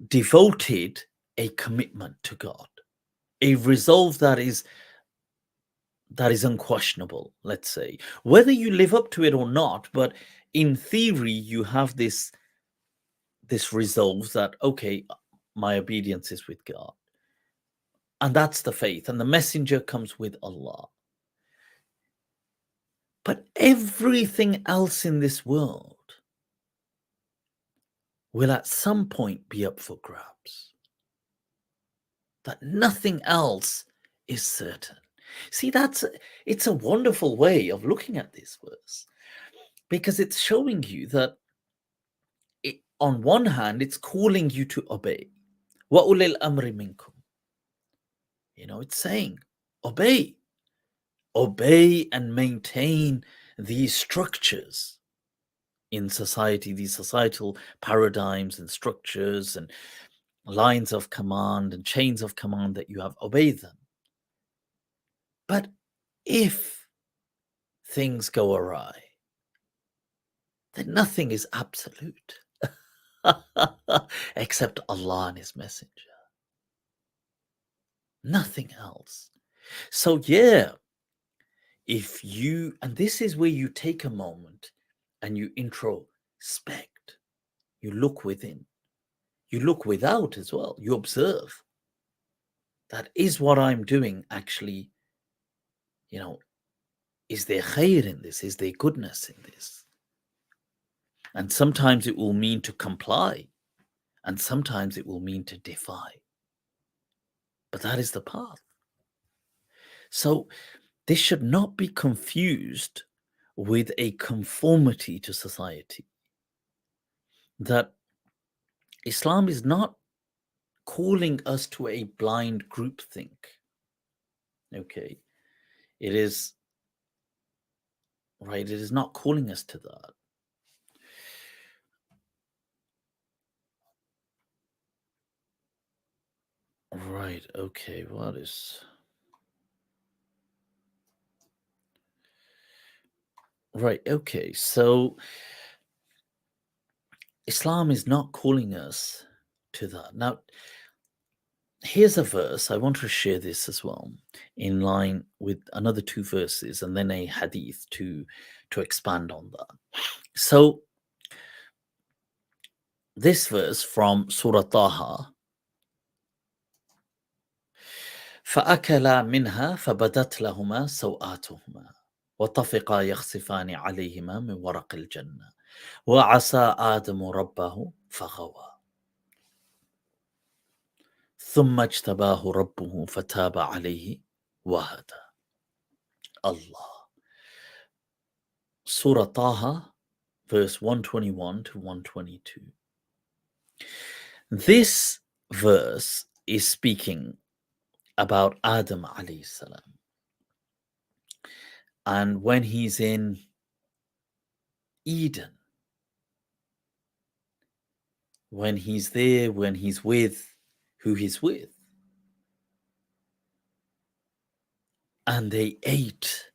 A: devoted a commitment to God, a resolve that is unquestionable, let's say, whether you live up to it or not. But in theory, you have this resolve that, okay, my obedience is with God, and that's the faith, and the messenger comes with Allah. But everything else in this world will at some point be up for grabs. That nothing else is certain. See, it's a wonderful way of looking at this verse, because it's showing you that on one hand, it's calling you to obey. Wa ulil amri minkum. It's saying, obey and maintain these structures in society, these societal paradigms and structures and lines of command and chains of command that you have, obey them. But if things go awry, then nothing is absolute except Allah and His Messenger. Nothing else. So yeah, and this is where you take a moment and you introspect, you look within, you look without as well, you observe, that is what I'm doing actually, is there khair in this? Is there goodness in this? And sometimes it will mean to comply, and sometimes it will mean to defy. But that is the path. So this should not be confused with a conformity to society. That Islam is not calling us to a blind groupthink. Okay. It is right. It is not calling us to that. Right. Okay. What is... Right. Okay. So Islam is not calling us to that. Now, here's a verse. I want to share this as well, in line with another two verses and then a hadith to expand on that. So this verse from Surah Taha, فَأَكَلَا مِنْهَا فَبَدَتْ لَهُمَا سَوْآتُهُمَا وَطَفِقَا يَخْصِفَانِ عَلَيْهِمَا مِنْ وَرَقِ الْجَنَّةِ وَعَصَى آدَمُ رَبَّهُ فَغَوَى ثُمَّ اجْتَبَاهُ رَبُّهُ فَتَابَ عَلَيْهِ وَهَدَى. Allah. Surah Taha, verse 121 to 122. This verse is speaking about Adam alayhi salam. And when he's in Eden, when he's there, when he's with who he's with, and they ate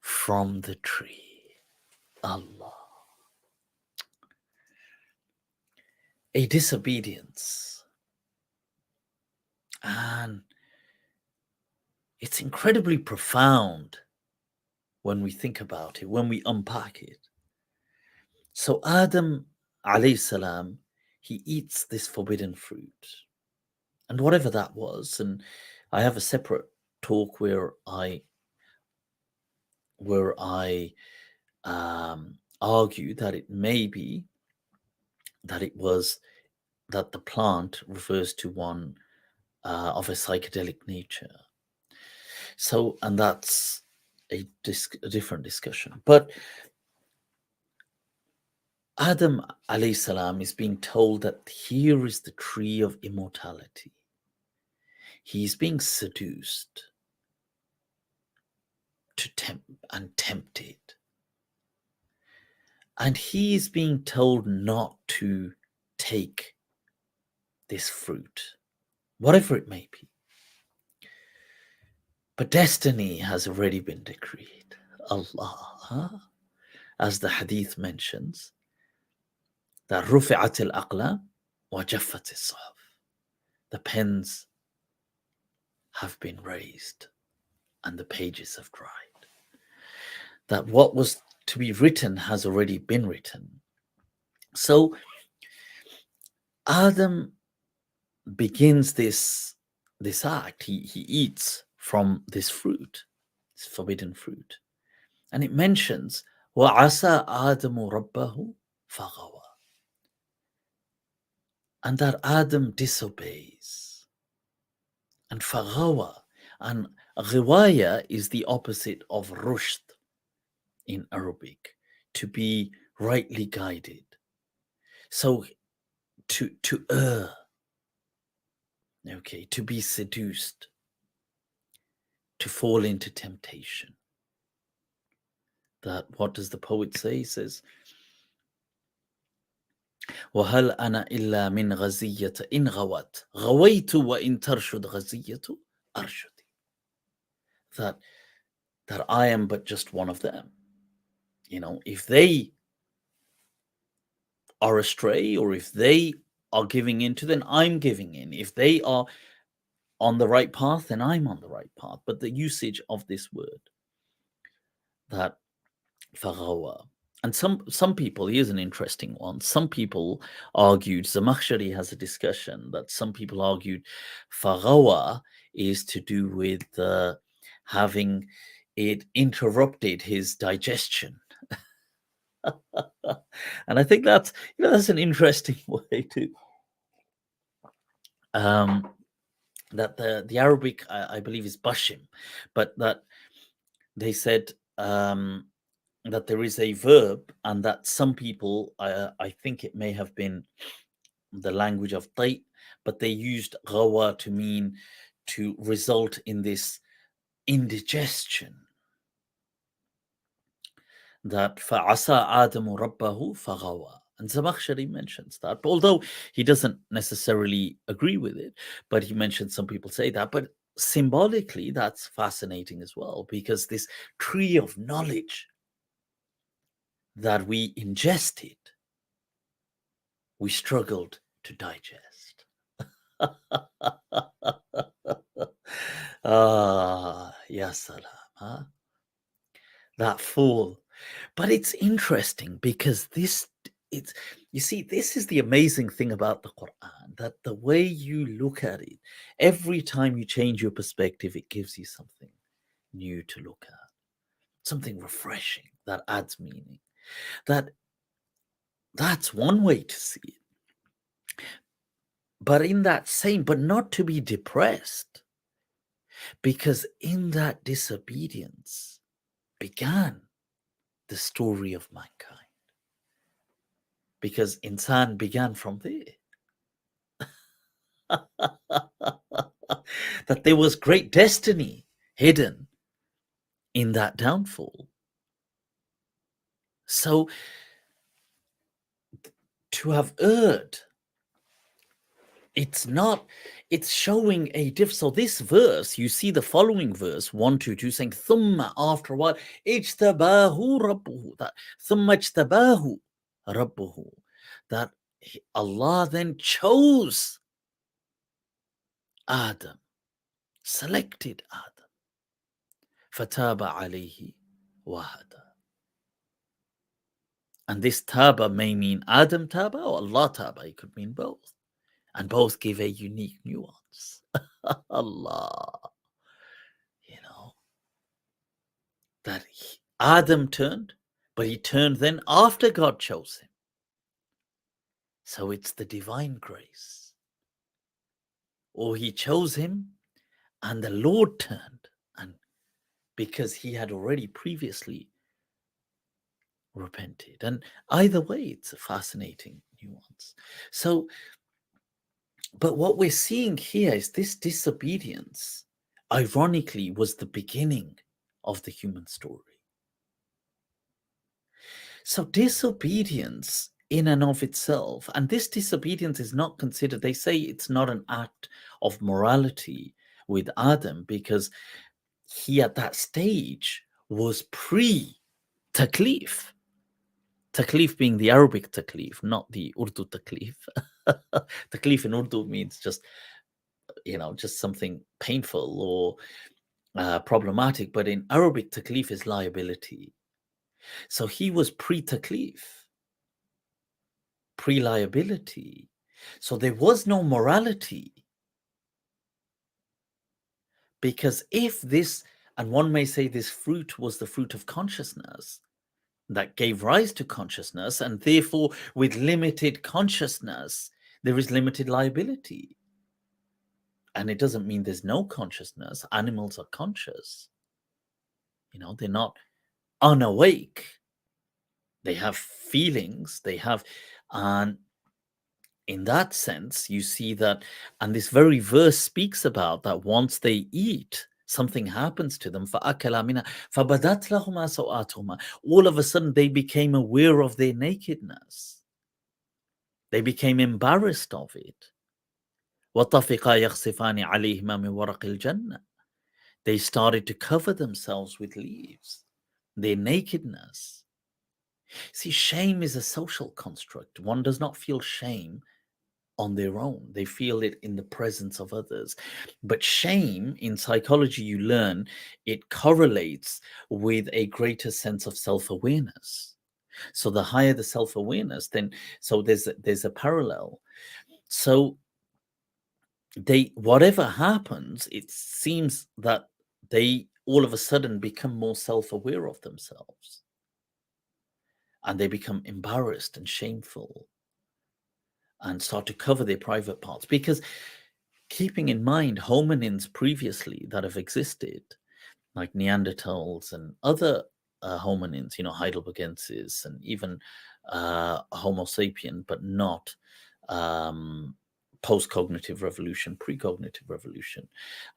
A: from the tree. Allah. A disobedience. And it's incredibly profound when we think about it, when we unpack it. So Adam alayhi salam, he eats this forbidden fruit, and whatever that was. And I have a separate talk where I argue that it may be that it was that the plant refers to one of a psychedelic nature. So, and that's a different discussion. But Adam alayhi salam is being told that here is the tree of immortality. He's being seduced to tempted. And he is being told not to take this fruit, whatever it may be. But destiny has already been decreed. Allah. as the Hadith mentions, that رُفِعَتِ الْأَقْلَامُ وَجَفَّتِ الصُّحُفُ. The pens have been raised and the pages have dried. That what was to be written has already been written. So Adam begins this act. He eats from this fruit, this forbidden fruit. And it mentions, وَعَسَى آدَمُ رَبَّهُ فَغَوَى. And that Adam disobeys. And فَغَوَى. And ghawaya is the opposite of rushd in Arabic, to be rightly guided. So to err, okay, to be seduced, to fall into temptation. That, what does the poet say? He says, وَهَلْ أَنَا إِلَّا مِنْ غَزِيَّةَ إِنْ غَوَتْ غَوَيْتُ وَإِنْ تَرْشُدْ غَزِيَّةُ أَرْشُدِ. That I am but just one of them. You know, if they are astray, or if they are giving in to, then I'm giving in. If they are on the right path, then I'm on the right path. But the usage of this word, that faghawa. And some people, here's an interesting one. Some people argued, Zamakhshari has a discussion that some people argued faghawa is to do with having it interrupted his digestion. And I think that's an interesting way to that the Arabic, I believe, is bashim, but that they said that there is a verb, and that some people, I think it may have been the language of Layth, but they used ghawa to mean to result in this indigestion. That فَعَسَى آدَمُ رَبَّهُ فَغَوَى. And Zamakhshari mentions that, although he doesn't necessarily agree with it, but he mentions some people say that. But symbolically, that's fascinating as well, because this tree of knowledge that we ingested, we struggled to digest. Ya salam, huh? That fall. But it's interesting because you see, this is the amazing thing about the Quran, that the way you look at it, every time you change your perspective, it gives you something new to look at, something refreshing that adds meaning. That's one way to see it. But in that same, but not to be depressed, because in that disobedience began the story of mankind. Because insan began from there. That there was great destiny hidden in that downfall. So to have erred, it's showing a difference. So this verse, you see the following verse, 122, saying, Thumma, after a while, ijtabahu rabbuhu, that Thumma ijtabahu rabbuhu, that Allah then chose Adam, selected Adam, fataba alayhi wahada. And this taba may mean Adam taba or Allah taba. It could mean both. And both give a unique nuance. Allah. You know, that Adam turned, but he turned then after God chose him. So it's the divine grace. Or he chose him and the Lord turned, and because he had already previously repented. And either way, it's a fascinating nuance. So, but what we're seeing here is this disobedience, ironically, was the beginning of the human story. So disobedience in and of itself, and this disobedience is not considered, they say it's not an act of morality with Adam, because he at that stage was pre-taklif. Taklif being the Arabic taklif, not the Urdu taklif. Taklif in Urdu means just, just something painful or problematic. But in Arabic, taklif is liability. So he was pre-taklif, pre-liability. So there was no morality. Because if this, and one may say this fruit was the fruit of consciousness that gave rise to consciousness, and therefore with limited consciousness, there is limited liability. And it doesn't mean there's no consciousness. Animals are conscious. They're not unawake. They have feelings. And in that sense, you see that, and this very verse speaks about that once they eat, something happens to them. فَأَكَلَا مِنْهَا فَبَدَتْ لَهُمَا سَوْآتُهُمَا. All of a sudden, they became aware of their nakedness. They became embarrassed of it. وَطَفِقَا يَخْصِفَانِ عَلَيْهِمَا مِنْ وَرَقِ الْجَنَّةِ. They started to cover themselves with leaves, their nakedness. See, shame is a social construct. One does not feel shame on their own. They feel it in the presence of others. But shame, in psychology, you learn, it correlates with a greater sense of self-awareness. So the higher the self-awareness, then so there's a parallel. So whatever happens, it seems that they all of a sudden become more self-aware of themselves. And they become embarrassed and shameful and start to cover their private parts. Because keeping in mind hominins previously that have existed, like Neanderthals and other hominins, Heidelbergensis and even Homo sapien, but not post-cognitive revolution, pre-cognitive revolution,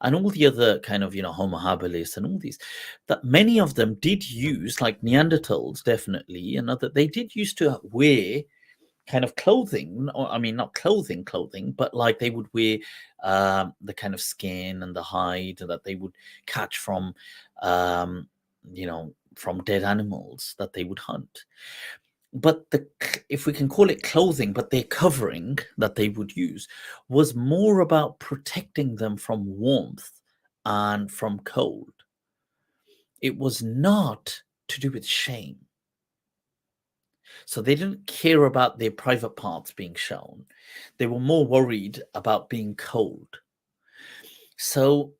A: and all the other kind of, Homo habilis and all these, that many of them did use, like Neanderthals definitely, and other, they did used to wear kind of clothing, or I mean, not clothing, but like they would wear the kind of skin and the hide that they would catch from, from dead animals that they would hunt. But if we can call it clothing, but their covering that they would use was more about protecting them from warmth and from cold. It was not to do with shame. So they didn't care about their private parts being shown. They were more worried about being cold. So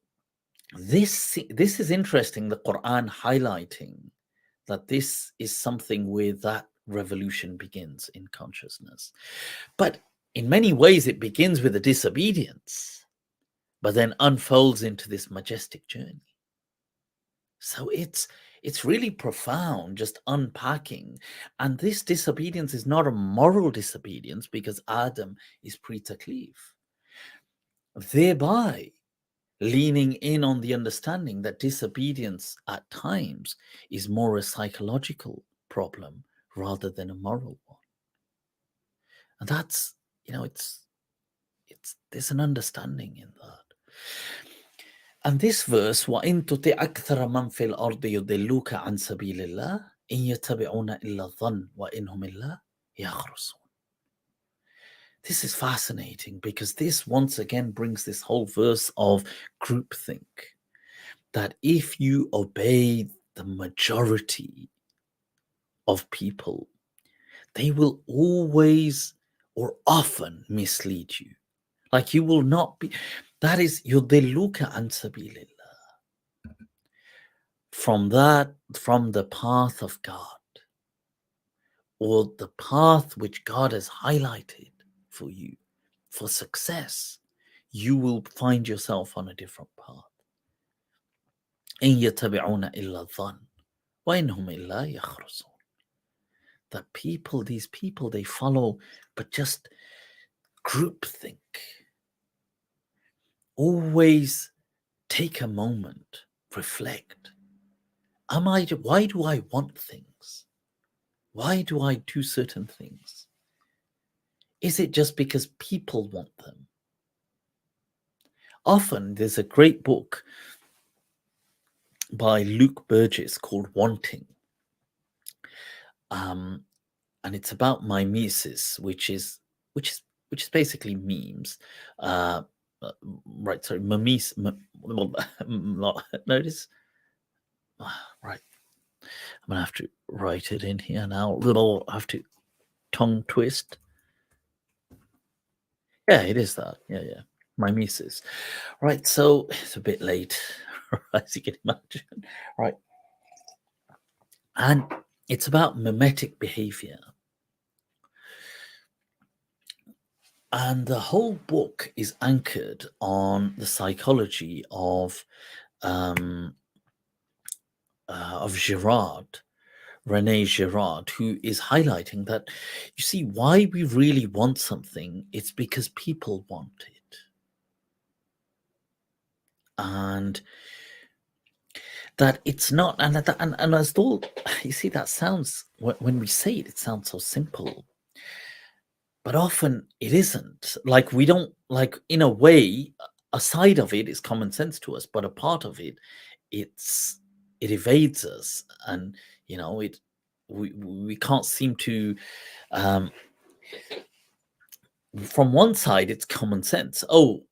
A: this is interesting, the Quran highlighting that this is something where that revolution begins in consciousness. But in many ways, it begins with a disobedience, but then unfolds into this majestic journey. So it's really profound, just unpacking. And this disobedience is not a moral disobedience because Adam is pre-taklif. Thereby leaning in on the understanding that disobedience at times is more a psychological problem rather than a moral one. And that's, there's an understanding in that. And this verse, وَإِن تُطِعْ أَكْثَرَ مَنْ فِي الْأَرْضِ يُضِلُّوكَ عَنْ سَبِيلِ اللَّهِ إِنْ يَتَّبِعُونَ إِلَّا الظَّنَّ وَإِنْهُمْ إِلَّا يَخْرُصُونَ. This is fascinating because this once again brings this whole verse of groupthink, that if you obey the majority of people, they will always or often mislead you. Like you will not be, that is يُضِلُّوكَ عَنْ سَبِيلِ اللَّهِ. From the path of God, or the path which God has highlighted for you for success, you will find yourself on a different path. إِن يَتَّبِعُونَ إِلَّا الظَّنَّ وَإِنْهُمْ إِلَّا يَخْرُصُونَ. These people, they follow, but just groupthink. Always take a moment, reflect. Why do I want things? Why do I do certain things? Is it just because people want them? Often there's a great book by Luke Burgess called Wanting. and it's about mimesis, which is which is basically memes. Uh, right, sorry, memes. Notice, right. I'm gonna have to write it in here now. Little, I have to tongue twist. Yeah, it is that. Yeah, yeah. Mimesis. Right, so it's a bit late, as you can imagine. Right, and it's about mimetic behavior. And the whole book is anchored on the psychology um, of Girard, Rene Girard, who is highlighting that you see why we really want something. It's because people want it, and that it's not. And as though you see, that sounds when we say it, it sounds so simple, but often it isn't. Like we don't like in a way. A side of it is common sense to us, but a part of it it's it evades us, and it we can't seem to um from one side it's common sense. Oh,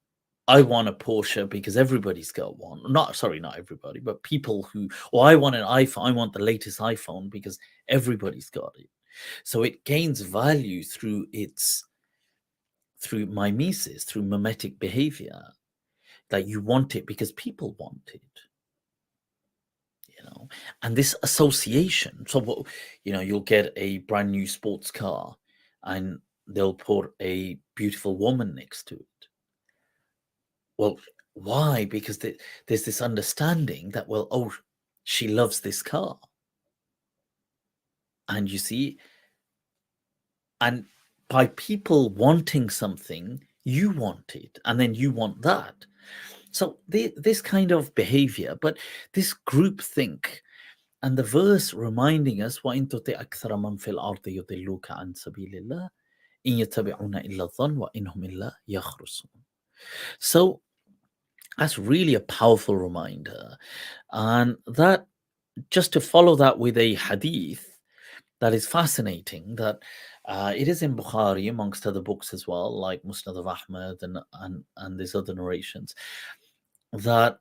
A: I want a Porsche because everybody's got one. Not sorry, not everybody, but people who, or I want an iPhone, I want the latest iPhone because everybody's got it. So it gains value through mimesis, through mimetic behavior, that you want it because people want it. And this association. So what, you'll get a brand new sports car and they'll put a beautiful woman next to it. Well, why? Because there's this understanding that, well, oh, she loves this car. And you see, and by people wanting something, you want it, and then you want that. So this kind of behavior, but this group think. And the verse reminding us, وَإِن تُطِعْ أَكْثَرَ مَنْ فِي الْأَرْضِ يُضِلُّوكَ عَنْ سَبِيلِ اللَّهِ إِنْ يَتَّبِعُونَ إِلَّا الظَّنَّ وَإِنْهُمْ إِلَّا يَخْرُصُونَ. So that's really a powerful reminder. And that, just to follow that with a hadith that is fascinating, that it is in Bukhari amongst other books as well, like Musnad of Ahmad and these other narrations, that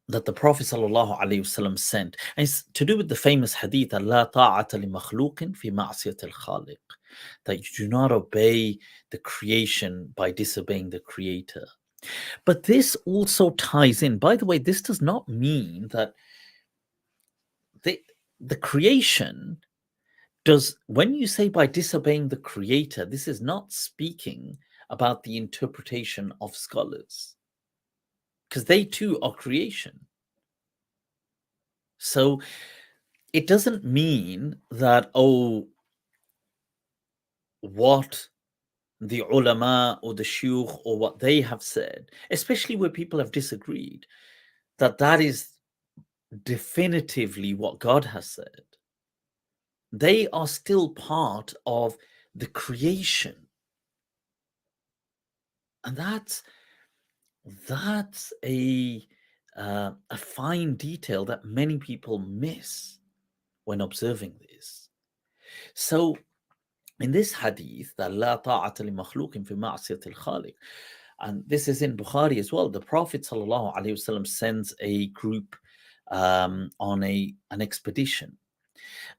A: that the Prophet sallallahu alaihi wasallam sent. And it's to do with the famous hadith, لا طاعة لمخلوق في معصية الخالق, that you do not obey the creation by disobeying the creator. But this also ties in, by the way, this does not mean that the, the creation does, when you say by disobeying the creator, this is not speaking about the interpretation of scholars, because they too are creation. So it doesn't mean that, oh, what the ulama or the shuyukh or what they have said, especially where people have disagreed, that is definitively what God has said. They are still part of the creation. And that's a fine detail that many people miss when observing this. So in this hadith, that لا طاعة لمخلوق في معصية الخالق, and this is in Bukhari as well, the Prophet sallallahu alaihi wasallam sends a group on an expedition,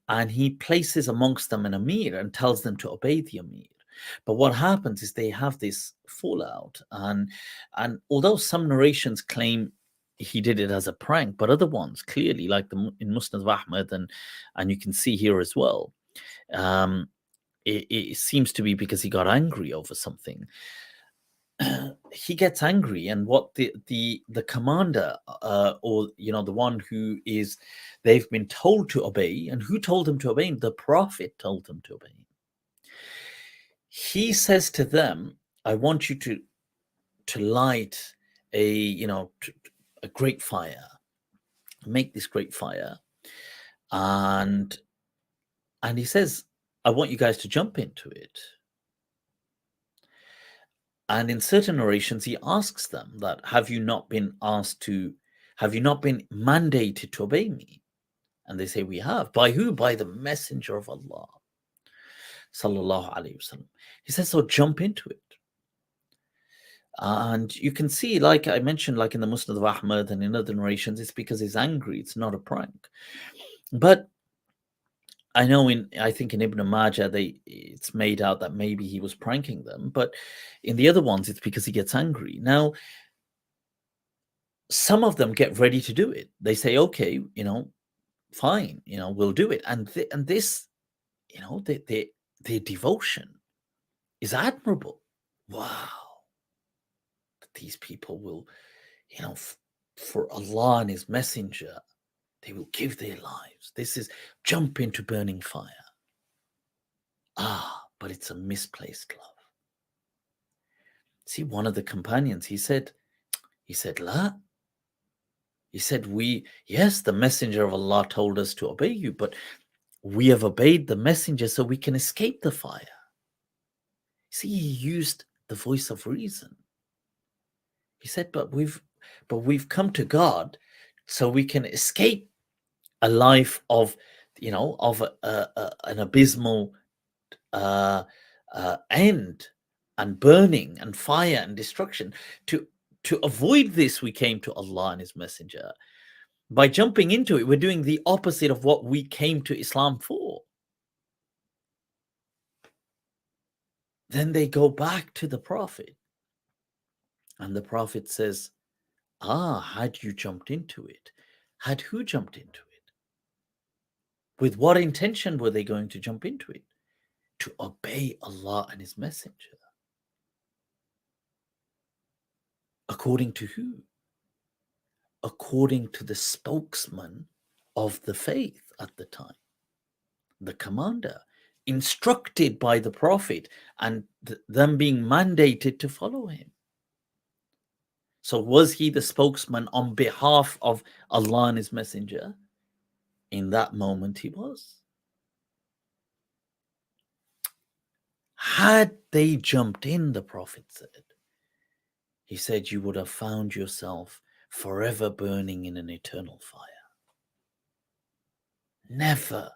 A: and he places amongst them an emir and tells them to obey the emir. But what happens is they have this fallout, and although some narrations claim he did it as a prank, but other ones clearly, like in Musnad of Ahmad, and you can see here as well, um, it seems to be because he got angry over something. He gets angry, and what the commander, or the one who is, they've been told to obey, and who told them to obey him? The Prophet told them to obey him. He says to them, I want you to light a great fire, make this great fire, and he says, I want you guys to jump into it. And in certain narrations, he asks them that, have you not been mandated to obey me? And they say, we have. By who? By the Messenger of Allah. Sallallahu Alaihi Wasallam. He says, so jump into it. And you can see, like I mentioned, like in the Musnad of Ahmad and in other narrations, it's because he's angry. It's not a prank. But I know I think in Ibn Majah, it's made out that maybe he was pranking them. But in the other ones, it's because he gets angry. Now, some of them get ready to do it. They say, okay, fine, we'll do it. And this, their devotion is admirable. Wow. These people will, for Allah and His Messenger, they will give their lives. This is jump into burning fire. But it's a misplaced love. See, one of the companions, he said, La. He said, yes, the Messenger of Allah told us to obey you, but we have obeyed the Messenger so we can escape the fire. See, he used the voice of reason. He said, but we've come to God so we can escape a life of, an abysmal end and burning and fire and destruction. To avoid this, we came to Allah and His Messenger. By jumping into it, we're doing the opposite of what we came to Islam for. Then they go back to the Prophet. And the Prophet says, had you jumped into it? Had who jumped into it? With what intention were they going to jump into it? To obey Allah and His Messenger. According to who? According to the spokesman of the faith at the time, the commander, instructed by the Prophet and them being mandated to follow him. So was he the spokesman on behalf of Allah and His Messenger? In that moment, he was. Had they jumped in, the Prophet said, he said, you would have found yourself forever burning in an eternal fire. Never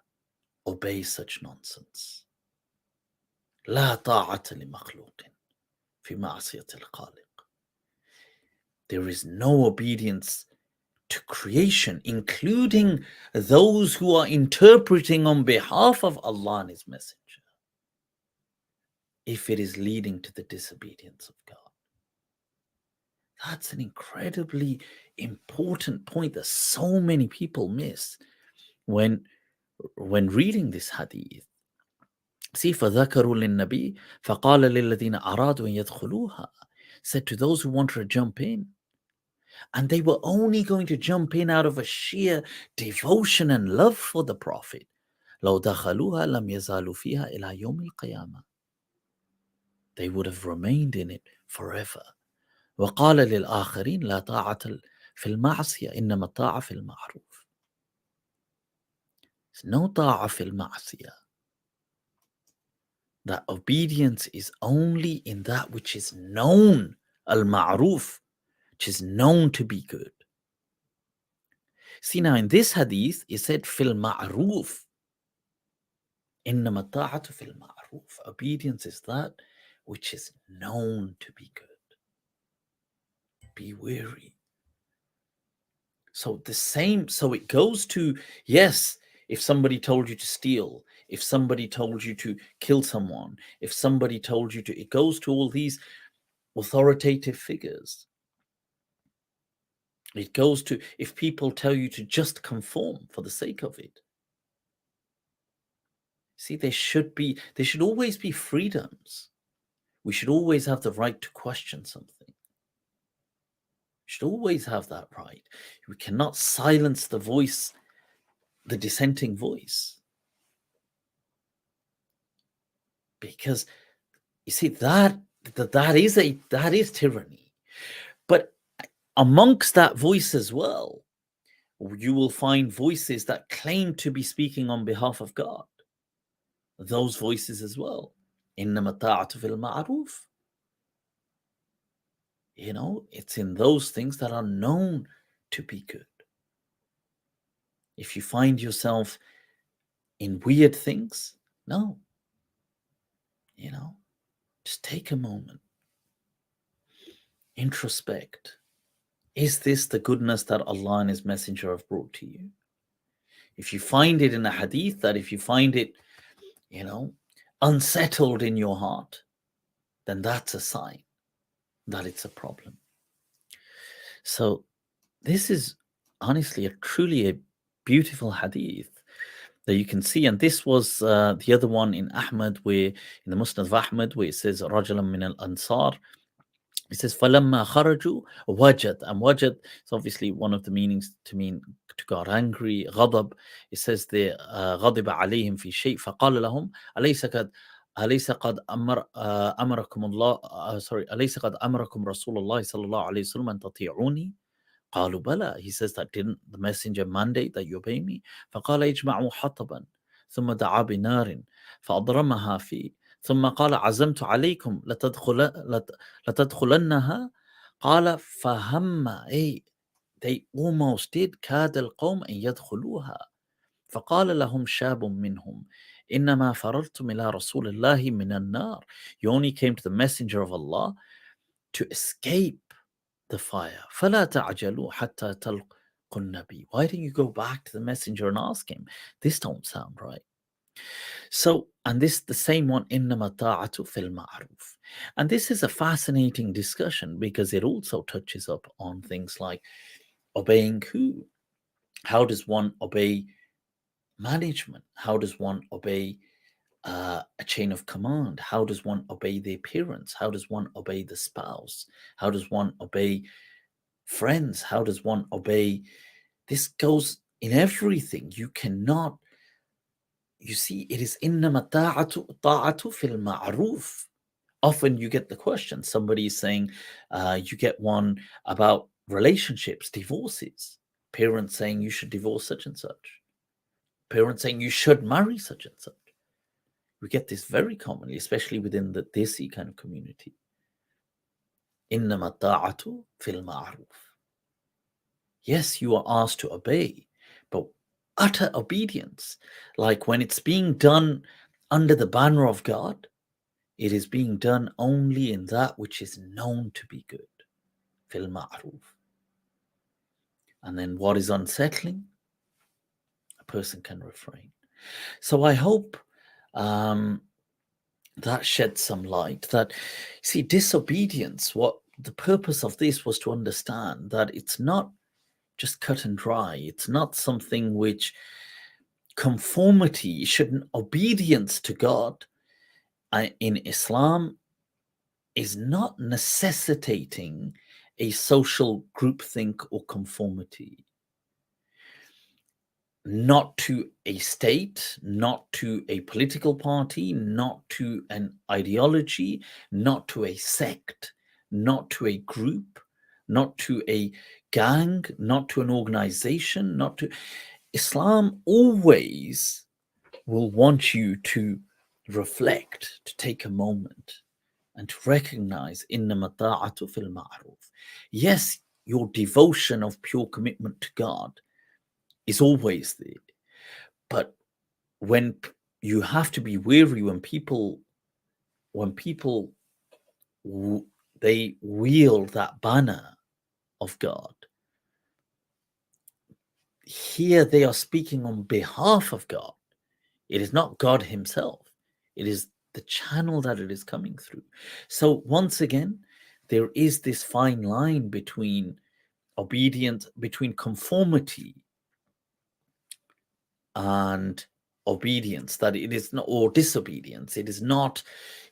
A: obey such nonsense. لا طاعة لمخلوق في معصية الخالق. There is no obedience to creation, including those who are interpreting on behalf of Allah and His Messenger, if it is leading to the disobedience of God. That's an incredibly important point that so many people miss when reading this hadith. See, فَذَكَرُوا لِلنَّبِي فَقَالَ لِلَّذِينَ أَرَادُوا أَن يَدْخُلُوهَا, said to those who wanted to jump in, and they were only going to jump in out of a sheer devotion and love for the Prophet. لَوْ دَخَلُوهَا لَمْ يَزَالُوا فِيهَا إِلَى يَوْمِ الْقِيَامَةِ. They would have remained in it forever. وقال للآخرين لا طاعة في المعصية إنما الطاعة في المعروف. There's no طاعة في المعصية. That obedience is only in that which is known, al-ma'ruf, which is known to be good. See, now in this hadith, it said fil ma'ruf. إنما الطاعة في المعروف. Obedience is that which is known to be good. Be wary. So it goes to, yes, if somebody told you to steal, if somebody told you to kill someone, if somebody told you to, it goes to all these authoritative figures. It goes to, if people tell you to just conform for the sake of it. See, there should always be freedoms. We should always have the right to question something. We should always have that right. We cannot silence the voice, the dissenting voice. Because you see, that is tyranny. But amongst that voice as well, you will find voices that claim to be speaking on behalf of God. Those voices as well. إنما الطاعة في المعروف. It's in those things that are known to be good. If you find yourself in weird things, no, just take a moment, introspect. Is this the goodness that Allah and His Messenger have brought to you? If you find it in a hadith, that if you find it, unsettled in your heart, then that's a sign that it's a problem. So this is honestly truly a beautiful hadith that you can see. And this was the other one in Ahmad, where in the Musnad of Ahmad, where it says, Rajulan min al-Ansar. It says, فَلَمَّا خَرَجُوا وَجَدْ. And wajad is obviously one of the meanings to mean to got angry. غضب. It says there, غضب عليهم في شيء فقال لهم أليس قد أمركم الله أليس قد أمركم رسول الله صلى الله عليه وسلم أن تطيعوني. قالوا بلى. He says that didn't the messenger mandate that you obey me? فقال اجمعوا حطبا ثم دعا بنار فأضرمها فيه ثم قال عزمت عليكم لتدخلنها. قال فهم they almost did كاد القوم أن يدخلوها. فقال لهم شاب منهم إنما فررتم إلى رسول الله من النار. You only came to the messenger of Allah to escape the fire. فلا تعجلوا حتى تلقوا النبي. Why don't you go back to the messenger and ask him? This don't sound right. So, and this the same one, إنما طاعة في المعروف. And this is a fascinating discussion because it also touches up on things like obeying who? How does one obey management? How does one obey a chain of command? How does one obey the parents? How does one obey the spouse? How does one obey friends? How does one obey? This goes in everything. You cannot. You see, it is إنما طاعة في المعروف. Often you get the question, somebody is saying, you get one about relationships, divorces, parents saying you should divorce such and such, parents saying you should marry such and such. We get this very commonly, especially within the Desi kind of community. إنما الطاعة في المعروف. Yes, you are asked to obey, but utter obedience, like when it's being done under the banner of God, it is being done only in that which is known to be good. Fil ma'ruf. And then what is unsettling, a person can refrain. So I hope that sheds some light that, see, disobedience, what the purpose of this was to understand that it's not just cut and dry. It's not something which conformity, shouldn't obedience to God in Islam is not necessitating a social groupthink or conformity. Not to a state, not to a political party, not to an ideology, not to a sect, not to a group, not to a gang, not to an organization, not to. Islam always will want you to reflect, to take a moment, and to recognize إِنَّمَا الطَّاعَةُ فِي الْمَعْرُوفِ. Yes, your devotion of pure commitment to God is always there. But when you have to be wary when people they wield that banner of God, here they are speaking on behalf of God. It is not God himself. It is the channel that it is coming through. So once again, there is this fine line between obedience, between conformity and obedience, that it is not, or disobedience. It is not,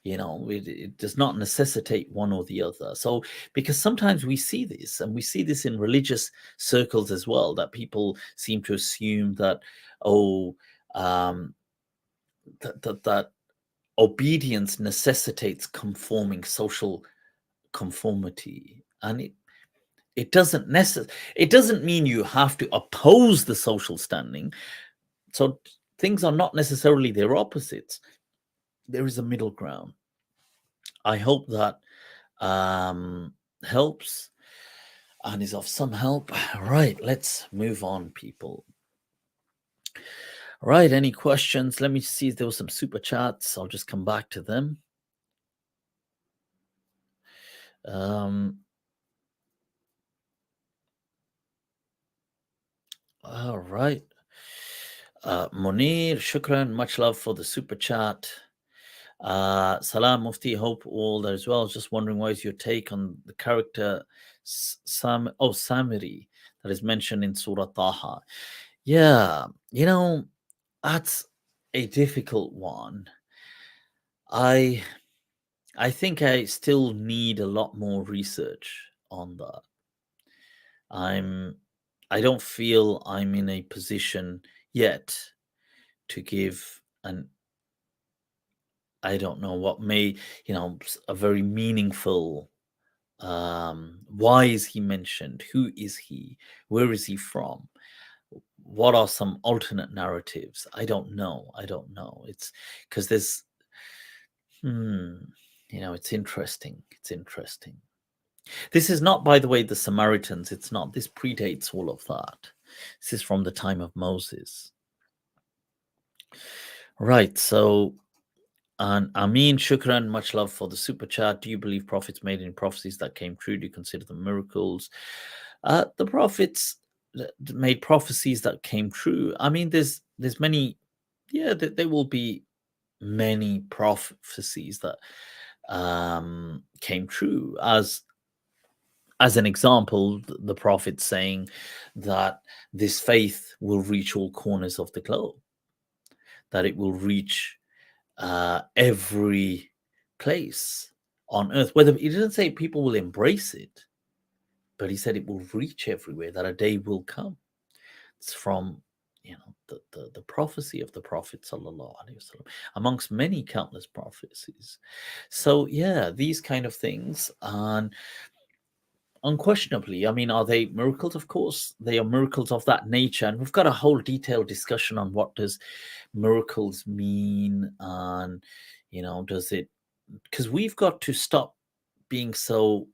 A: it does not necessitate one or the other. So, because sometimes we see this, and we see this in religious circles as well, that people seem to assume that, that obedience necessitates conforming, social conformity, and it doesn't it doesn't mean you have to oppose the social standing. So things are not necessarily their opposites. There is a middle ground. I hope that helps and is of some help. Right, let's move on, people. Right, any questions? Let me see if there was some super chats. I'll just come back to them. Um, all right. Munir, shukran, much love for the super chat. Salam Mufti, hope all that is well. Just wondering what is your take on the character Samiri that is mentioned in Surah Taha. Yeah, that's a difficult one. I I think I still need a lot more research on that. I'm I don't feel I'm in a position yet to give an I don't know what may, a very meaningful why is he mentioned? Who is he? Where is he from? What are some alternate narratives? I don't know. I don't know. It's because there's hmm, it's interesting. It's interesting. This is not, by the way, the Samaritans. It's not. This predates all of that. This is from the time of Moses. Right. So, and Amin Shukran, much love for the super chat. Do you believe prophets made any prophecies that came true? Do you consider them miracles? The prophets made prophecies that came true. I mean, there's many. Yeah, there will be many prophecies that came true. As an example, the prophet saying that this faith will reach all corners of the globe, that it will reach every place on earth. Whether he didn't say people will embrace it, but he said it will reach everywhere, that a day will come. It's from the prophecy of the Prophet sallallahu alaihi wasallam, amongst many countless prophecies. So yeah, these kind of things, and unquestionably, I mean, are they miracles? Of course, they are miracles of that nature, and we've got a whole detailed discussion on what does miracles mean, and does it, because we've got to stop being so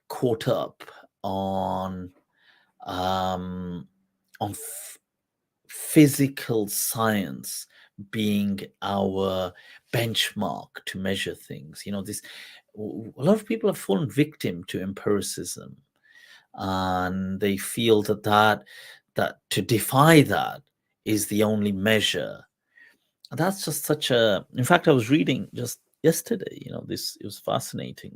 A: caught up on um on physical science being our benchmark to measure things. This a lot of people have fallen victim to empiricism, and they feel that to defy that is the only measure. And that's just such a. In fact, I was reading just yesterday. This it was fascinating.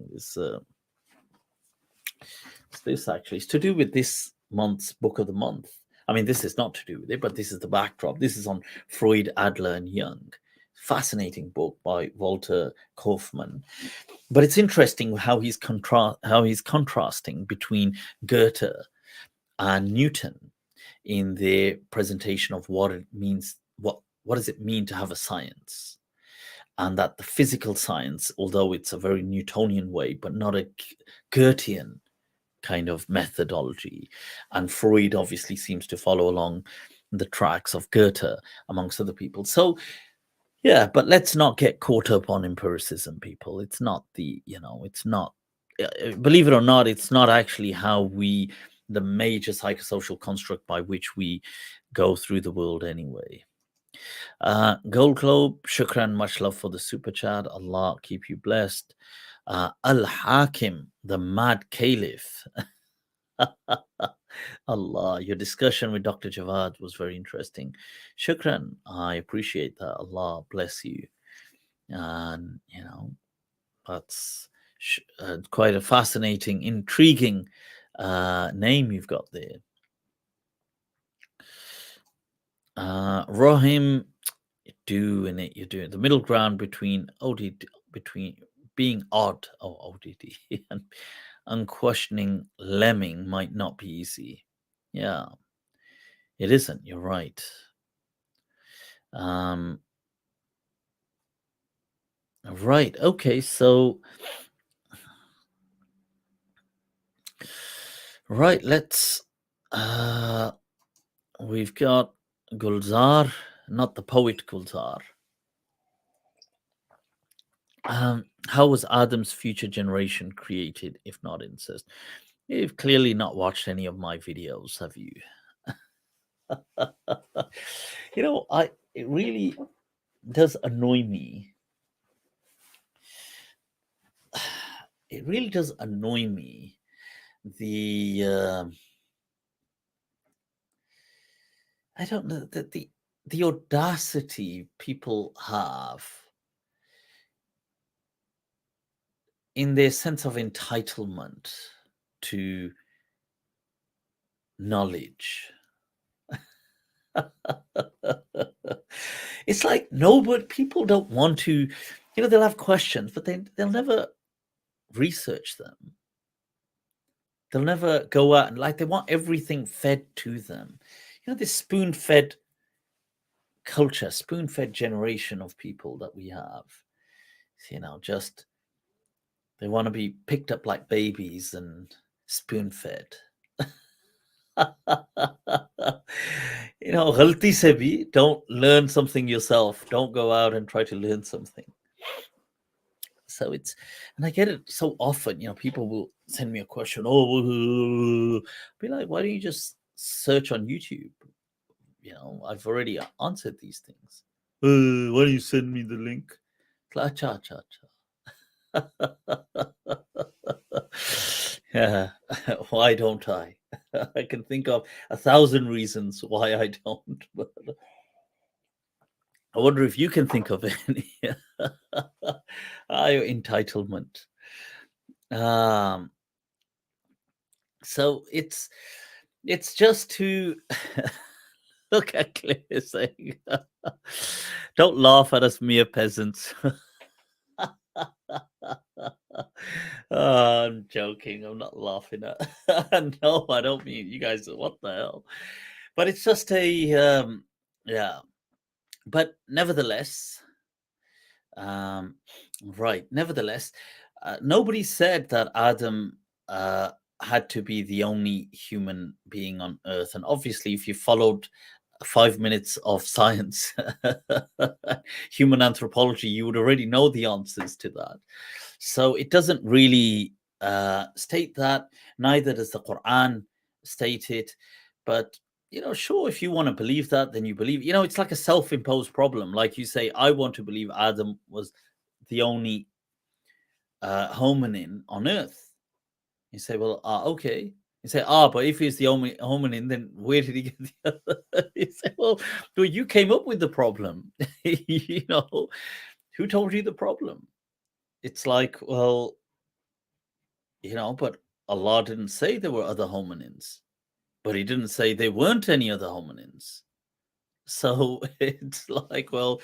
A: This actually is to do with this month's book of the month. I mean, this is not to do with it, but this is the backdrop. This is on Freud, Adler, and Jung. Fascinating book by Walter Kaufmann. But it's interesting how he's contrasting between Goethe and Newton in their presentation of what it means. What does it mean to have a science? And that the physical science, although it's a very Newtonian way, but not a Goethean kind of methodology. And Freud obviously seems to follow along the tracks of Goethe, amongst other people. So, yeah, but let's not get caught up on empiricism, people. It's not it's not, believe it or not, it's not actually the major psychosocial construct by which we go through the world anyway. Gold Globe, shukran, much love for the super chat. Allah keep you blessed. Al Hakim, the mad caliph. Allah, your discussion with Dr. Javad was very interesting. Shukran, I appreciate that. Allah bless you. And, that's quite a fascinating, intriguing name you've got there. Rohim, you're doing the middle ground between between being odd, ODD, and unquestioning lemming might not be easy. Yeah, it isn't. You're right. Right. Okay. So, right. Let's. We've got Gulzar, not the poet Gulzar. How was Adam's future generation created, if not incest? You've clearly not watched any of my videos, have you? it really does annoy me. It really does annoy me the I don't know that the audacity people have in their sense of entitlement to knowledge. It's like no, but people don't want to, they'll have questions, but they'll never research them. They'll never go out and like they want everything fed to them. This spoon-fed culture, spoon-fed generation of people that we have. Just they want to be picked up like babies and spoon-fed. Ghalti se bhi, don't learn something yourself. Don't go out and try to learn something. So and I get it so often, people will send me a question. Oh, be like, why don't you just search on YouTube? I've already answered these things. Why don't you send me the link? Cha, cha, cha. Yeah, why don't I? I can think of 1,000 reasons why I don't, but I wonder if you can think of any. Your entitlement. So it's just to look at Claire saying, "Don't laugh at us mere peasants." I'm joking. I'm not laughing at. No, I don't mean you guys. What the hell? But it's just yeah. But nevertheless, right. Nevertheless, nobody said that Adam had to be the only human being on Earth, and obviously, if you followed 5 minutes of science, human anthropology, you would already know the answers to that. So it doesn't really state that. Neither does the Quran state it. But sure, if you want to believe that, then you believe. It's like a self-imposed problem. Like you say, I want to believe Adam was the only hominin on Earth. You say, well, okay. You say, but if he's the only hominin, then where did he get the other? You say, well, you came up with the problem. Who told you the problem? It's like, well, but Allah didn't say there were other hominins, but he didn't say there weren't any other hominins. So it's like, well,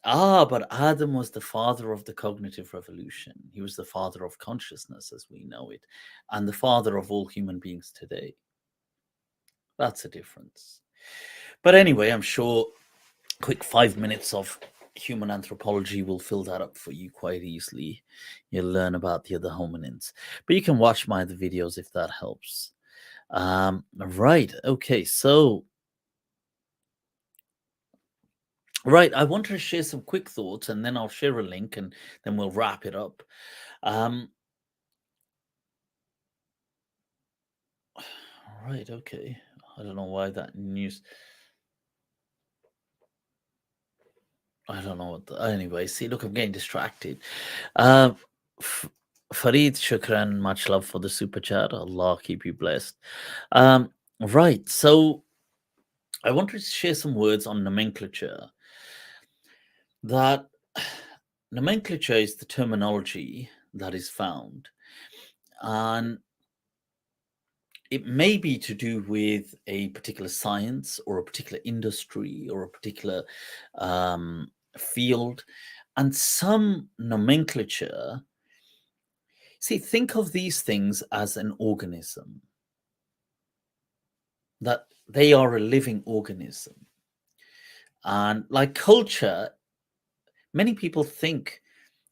A: but Adam was the father of the cognitive revolution. He was the father of consciousness as we know it, and the father of all human beings today. That's a difference. But anyway, I'm sure quick 5 minutes of human anthropology will fill that up for you quite easily. You'll learn about the other hominins. But you can watch my other videos if that helps. Right. Okay. So, right. I want to share some quick thoughts and then I'll share a link and then we'll wrap it up. Right. Okay. I don't know why that news. I don't know what. Anyway, see, look, I'm getting distracted. Fareed, shukran, much love for the super chat. Allah keep you blessed. Right. So, I wanted to share some words on nomenclature. That nomenclature is the terminology that is found, and it may be to do with a particular science or a particular industry or a particular field, and some nomenclature. See, think of these things as an organism, that they are a living organism. And like culture, many people think,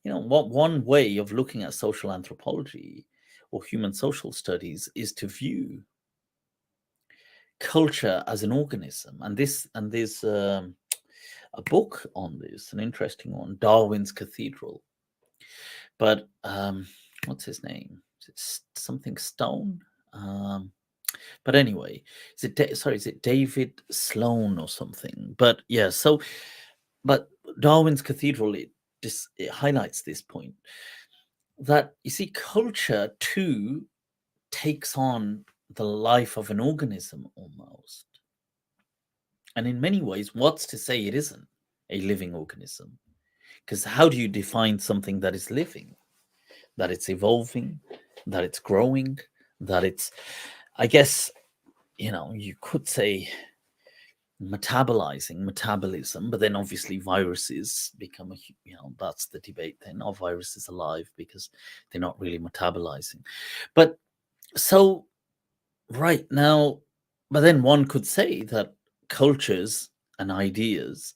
A: what one way of looking at social anthropology or human social studies is to view culture as an organism. And there's a book on this, an interesting one, Darwin's Cathedral. But what's his name? Is it something Stone? But anyway, is it David Sloan or something? But yeah, but Darwin's Cathedral, it highlights this point that you see, culture too takes on the life of an organism almost. And in many ways, what's to say it isn't a living organism? Because how do you define something that is living? That it's evolving, that it's growing, that it's, I guess, you could say metabolism, but then obviously viruses become that's the debate then. Are viruses alive because they're not really metabolizing? But so right now, but then one could say that cultures and ideas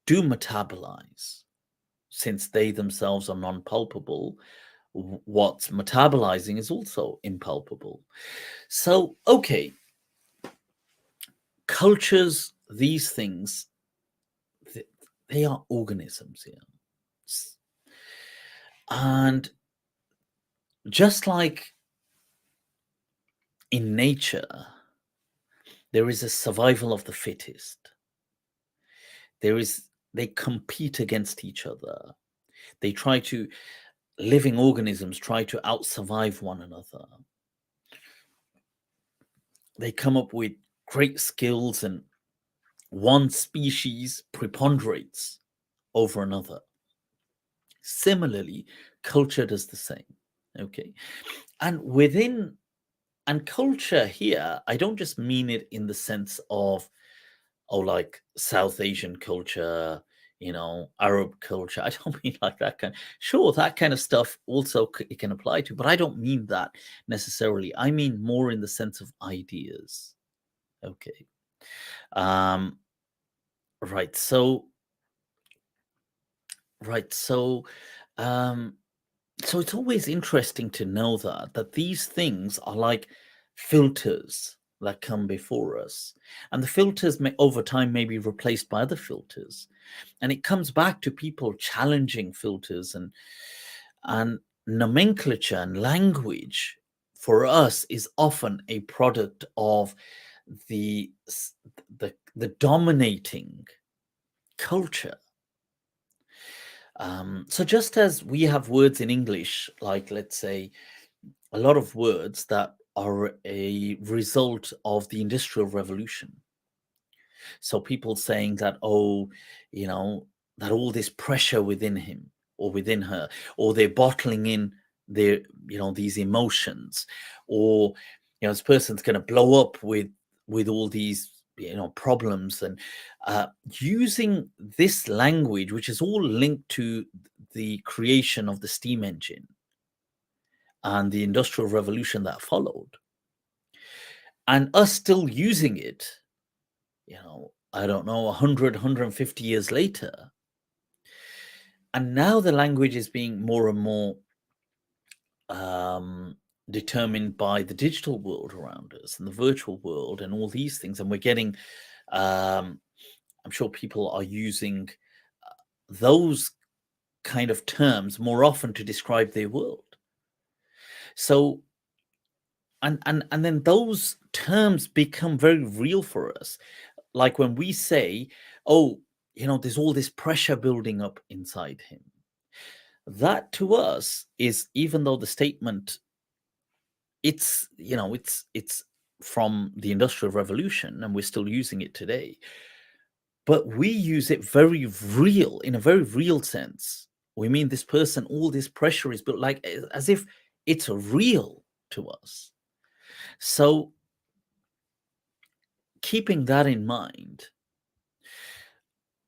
A: do metabolize since they themselves are non-palpable. What's metabolizing is also impalpable. So okay, cultures, these things, they are organisms here. And just like in nature, there is a survival of the fittest. They compete against each other. Living organisms try to outsurvive one another. They come up with great skills, and one species preponderates over another. Similarly, culture does the same. Okay. And culture here, I don't just mean it in the sense of, like South Asian culture, Arab culture. I don't mean like that kind. Sure, that kind of stuff also it can apply to, but I don't mean that necessarily. I mean more in the sense of ideas. Okay. Um, right. Right. Um, so it's always interesting to know that these things are like filters that come before us, and the filters may over time may be replaced by other filters, and it comes back to people challenging filters, and nomenclature and language for us is often a product of the the dominating culture. So just as we have words in English, like let's say a lot of words that are a result of the Industrial Revolution. So people saying that, you know, that all this pressure within him or within her, or they're bottling in their, these emotions, or, this person's going to blow up with all these, problems, and using this language, which is all linked to the creation of the steam engine and the Industrial Revolution that followed, and us still using it, I don't know, 100, 150 years later. And now the language is being more and more determined by the digital world around us and the virtual world and all these things. And we're getting, I'm sure people are using those kind of terms more often to describe their world. So, and then those terms become very real for us. Like when we say, there's all this pressure building up inside him. That to us is, even though the statement, it's from the Industrial Revolution and we're still using it today, but we use it very real, in a very real sense. We mean this person, all this pressure is built, like as if it's real to us. So keeping that in mind,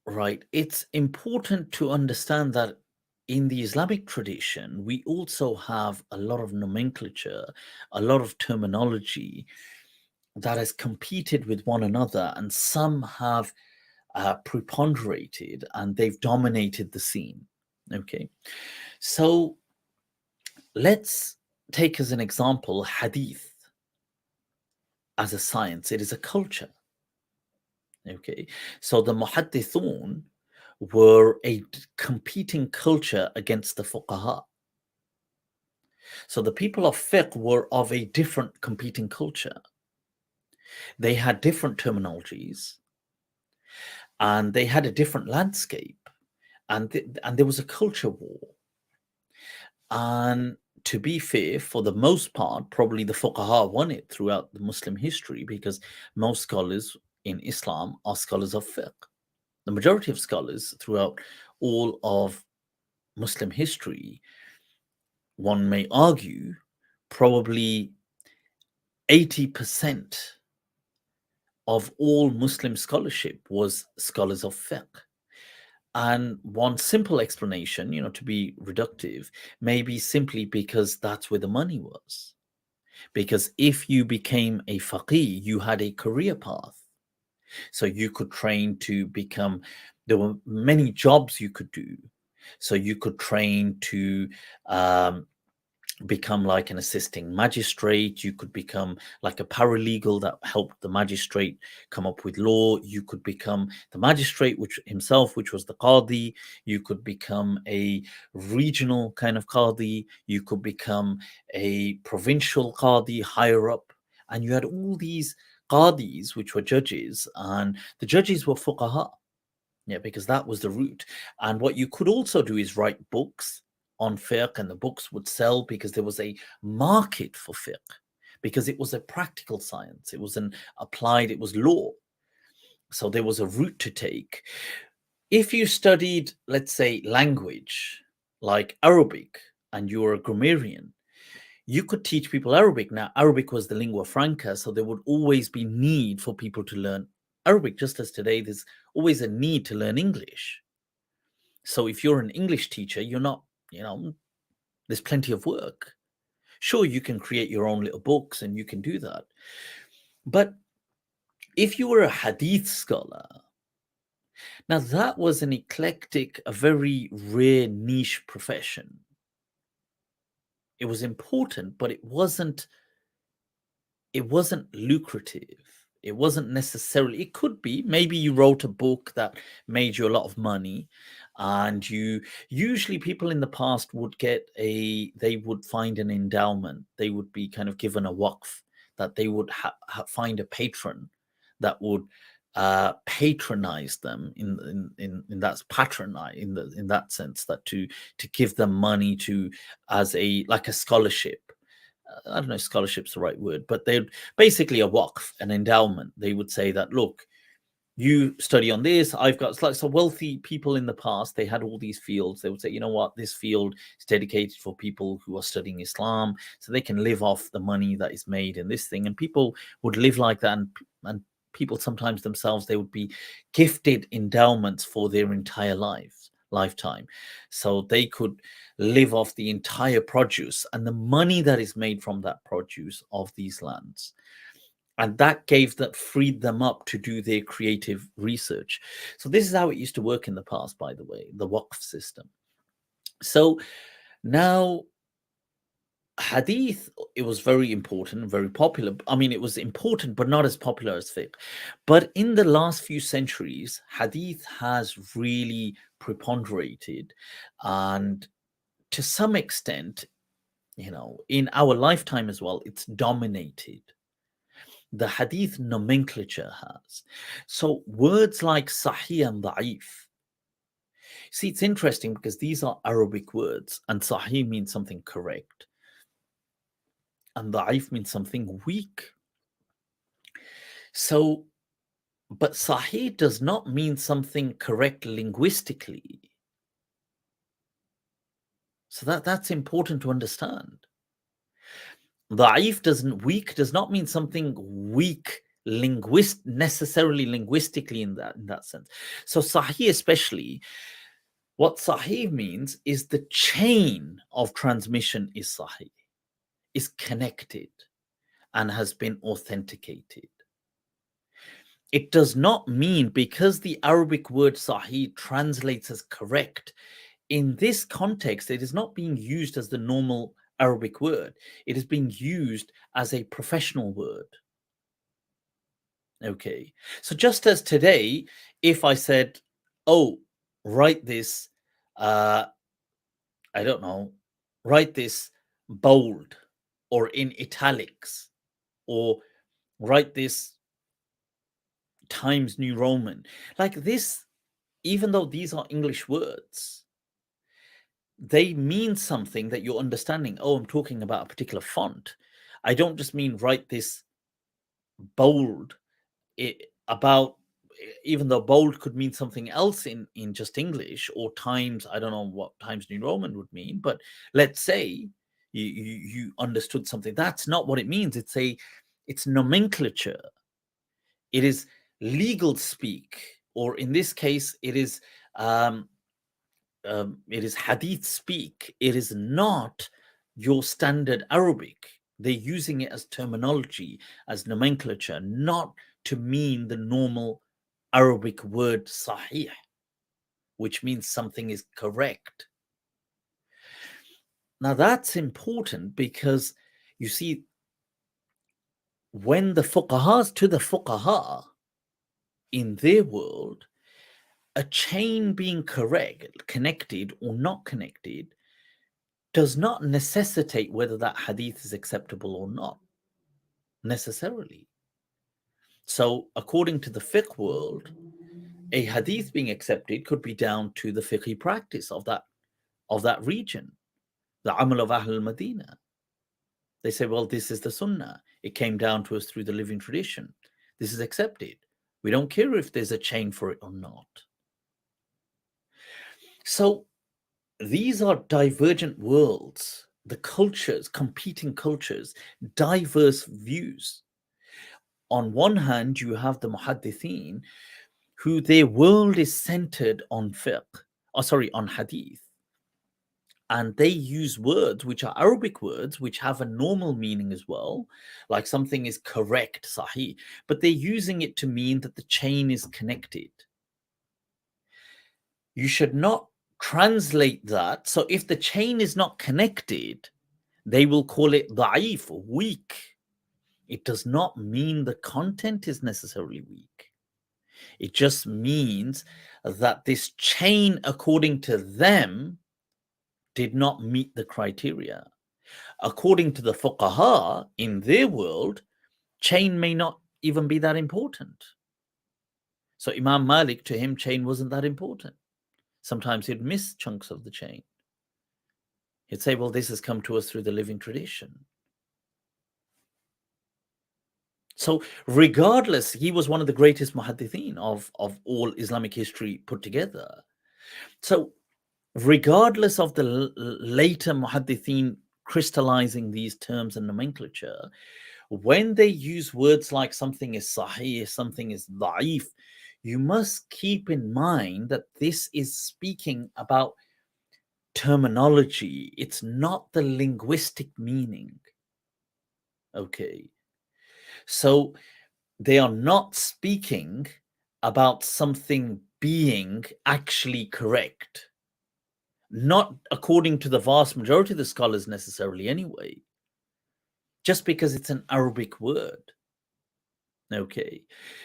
A: right, it's important to understand that in the Islamic tradition, we also have a lot of nomenclature, a lot of terminology that has competed with one another, and some have preponderated and they've dominated the scene. Okay, so let's take as an example Hadith as a science. It is a culture. Okay, so the Muhaddithun were a competing culture against the Fuqaha. So the people of fiqh were of a different competing culture. They had different terminologies, and they had a different landscape, and there was a culture war. And to be fair, for the most part, probably the fuqaha won it throughout the Muslim history, because most scholars in Islam are scholars of fiqh. The majority of scholars throughout all of Muslim history, one may argue, probably 80% of all Muslim scholarship was scholars of fiqh. And one simple explanation, to be reductive, may be simply because that's where the money was. Because if you became a faqih, you had a career path. So you could train to become, there were many jobs you could do. So you could train to become like an assisting magistrate. You could become like a paralegal that helped the magistrate come up with law. You could become the magistrate which was the qadi. You could become a regional kind of qadi. You could become a provincial qadi higher up. And you had all these qadis, which were judges, and the judges were fuqaha. Yeah, because that was the route. And what you could also do is write books on fiqh, and the books would sell because there was a market for fiqh, because it was a practical science. It was an applied, it was law. So there was a route to take. If you studied, let's say, language like Arabic, and you were a grammarian, you could teach people Arabic. Now, Arabic was the lingua franca, so there would always be need for people to learn Arabic, just as today there's always a need to learn English. So if you're an English teacher, you're not, there's plenty of work. Sure, you can create your own little books and you can do that. But if you were a Hadith scholar, now that was an eclectic, a very rare niche profession. It was important, but it wasn't lucrative. It wasn't necessarily, it could be, maybe you wrote a book that made you a lot of money, and usually people in the past would they would find an endowment. They would be kind of given a waqf, that they would find a patron that would patronize them in that's patronize in that sense, that to give them money to, as a like a scholarship. I don't know if scholarship's the right word, but they'd basically a waqf, an endowment. They would say that, look, you study on this. I've got, it's like, so wealthy people in the past, they had all these fields. They would say, you know what, this field is dedicated for people who are studying Islam, so they can live off the money that is made in this thing. And people would live like that. And people sometimes themselves, they would be gifted endowments for their entire lifetime. So they could live off the entire produce and the money that is made from that produce of these lands. And that freed them up to do their creative research. So this is how it used to work in the past, by the way, the waqf system. So now Hadith, it was very important, very popular. I mean, it was important, but not as popular as fiqh. But in the last few centuries, Hadith has really preponderated, and to some extent, in our lifetime as well, it's dominated. The Hadith nomenclature has. So words like Sahih and Da'if. See, it's interesting because these are Arabic words, and Sahih means something correct, and Da'if means something weak. So, but Sahih does not mean something correct linguistically. So that's important to understand. Da'if weak does not mean something weak necessarily linguistically in that sense. So Sahih, especially, what Sahih means is the chain of transmission is Sahih, is connected and has been authenticated. It does not mean, because the Arabic word Sahih translates as correct, in this context, it is not being used as the normal Arabic word. It is being used as a professional word. Okay. So just as today, if I said, oh, write this, I don't know, write this bold or in italics, or write this Times New Roman. Like this, even though these are English words, they mean something that you're understanding. Oh, I'm talking about a particular font. I don't just mean write this bold about, even though bold could mean something else in just English, or times, I don't know what Times New Roman would mean, but let's say you understood something. That's not what it means. It's nomenclature. It is legal speak, or in this case, um, it is Hadith speak. It is not your standard Arabic. They're using it as terminology, as nomenclature, not to mean the normal Arabic word sahih, which means something is correct. Now that's important because you see, when the fuqaha in their world, a chain being correct, connected or not connected, does not necessitate whether that hadith is acceptable or not, necessarily. So, according to the fiqh world, a hadith being accepted could be down to the fiqhi practice of that region, the amal of Ahl al-Madinah. They say, well, this is the sunnah. It came down to us through the living tradition. This is accepted. We don't care if there's a chain for it or not. So these are divergent worlds, the cultures, competing cultures, diverse views. On one hand, you have the muhaddithin, who their world is centered on on hadith. And they use words which are Arabic words, which have a normal meaning as well, like something is correct, sahih, but they're using it to mean that the chain is connected. You should not translate that. So if the chain is not connected, they will call it da'if, weak. It does not mean the content is necessarily weak. It just means that this chain, according to them, did not meet the criteria. According to the fuqaha, in their world, chain may not even be that important. So Imam Malik, to him, chain wasn't that important. Sometimes he'd miss chunks of the chain. He'd say, well, this has come to us through the living tradition. So regardless, he was one of the greatest muhaddithin of all Islamic history put together. So regardless of the later muhaddithin crystallizing these terms and nomenclature, when they use words like something is sahih, something is da'if, you must keep in mind that this is speaking about terminology. It's not the linguistic meaning. Okay. So they are not speaking about something being actually correct. Not according to the vast majority of the scholars necessarily anyway. Just because it's an Arabic word. Okay.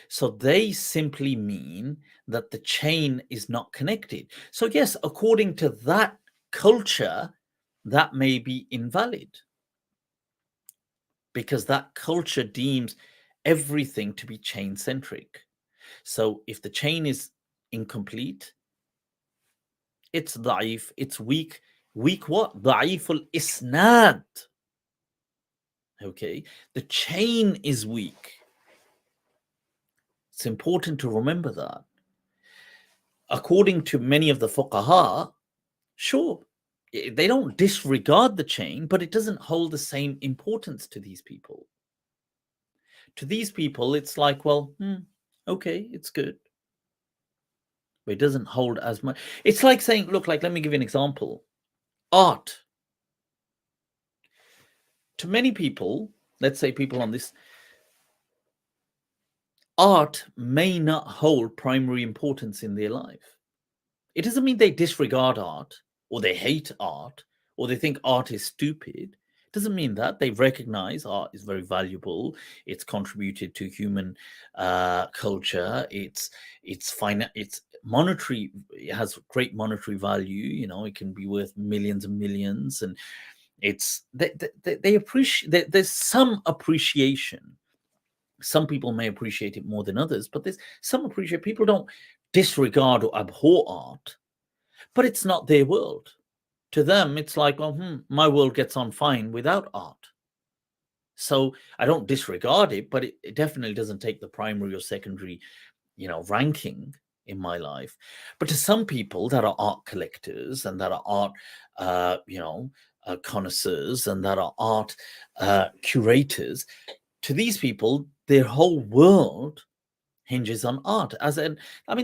A: So they simply mean that the chain is not connected. So yes, according to that culture, that may be invalid. Because that culture deems everything to be chain-centric. So if the chain is incomplete, it's da'if, it's weak. Weak what? Da'iful isnad. Okay, the chain is weak. It's important to remember that. According to many of the fuqaha, sure, they don't disregard the chain, but it doesn't hold the same importance to these people. To these people, it's like, well, okay, it's good. But it doesn't hold as much. It's like saying, look, like, let me give you an example. Art. To many people, let's say people on this, art may not hold primary importance in their life. It doesn't mean they disregard art or they hate art or they think art is stupid. It doesn't mean that. They recognize art is very valuable. It's contributed to human culture. It's monetary. It has great monetary value. You know, it can be worth millions and millions, and it's they appreciate. There's some appreciation Some people may appreciate it more than others, but there's some appreciate. People don't disregard or abhor art, but it's not their world. To them, it's like, well, my world gets on fine without art. So I don't disregard it, but it definitely doesn't take the primary or secondary, ranking in my life. But to some people that are art collectors and that are art, connoisseurs and that are art curators, to these people, their whole world hinges on art.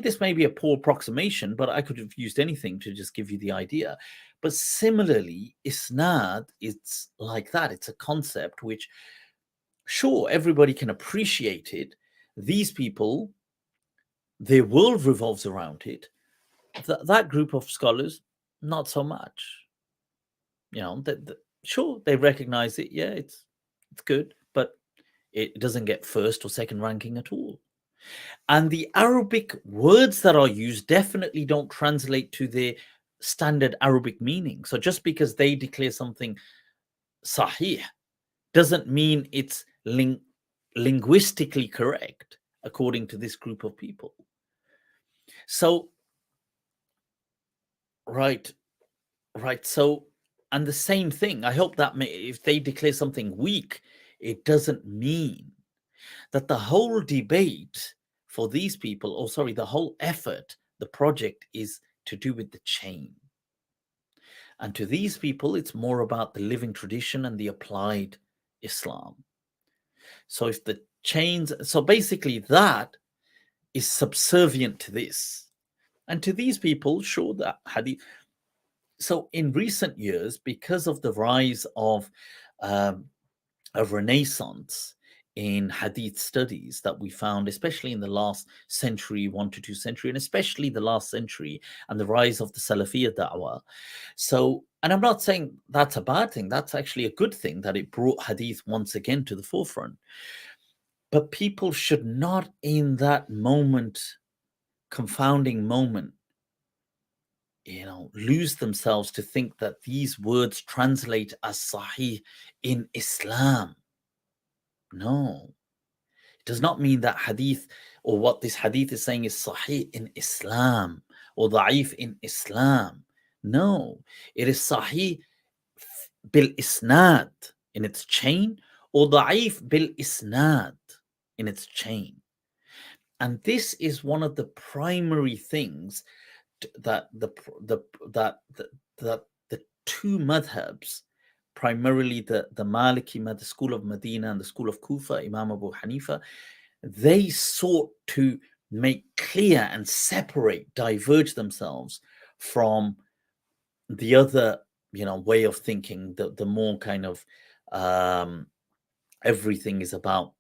A: This may be a poor approximation, but I could have used anything to just give you the idea. But similarly, isnad, it's like that. It's a concept which, sure, everybody can appreciate it. These people, their world revolves around it. That group of scholars, not so much. Sure, they recognize it. Yeah, it's good, but it doesn't get first or second ranking at all. And the Arabic words that are used definitely don't translate to the standard Arabic meaning. So just because they declare something sahih doesn't mean it's linguistically correct according to this group of people. So, right. So, and the same thing, I hope that if they declare something weak, it doesn't mean that the whole debate for these people, the whole effort, the project is to do with the chain. And to these people, it's more about the living tradition and the applied Islam. So if the chains, so basically that is subservient to this. And to these people, sure, that Hadith. So in recent years, because of the rise of a renaissance in Hadith studies that we found, especially in the last century, 1 to 2 century, and especially the last century, and the rise of the Salafiyya da'wah. So, and I'm not saying that's a bad thing. That's actually a good thing that it brought Hadith once again to the forefront. But people should not, in that moment, confounding moment, lose themselves to think that these words translate as sahih in Islam. No, it does not mean that hadith or what this hadith is saying is sahih in Islam or da'if in Islam. No, it is sahih bil isnad in its chain or da'if bil isnad in its chain. And this is one of the primary things that the two madhabs, primarily the Maliki madhab, the school of Medina and the school of Kufa, Imam Abu Hanifa, they sought to make clear and separate, diverge themselves from the other, way of thinking, the more kind of everything is about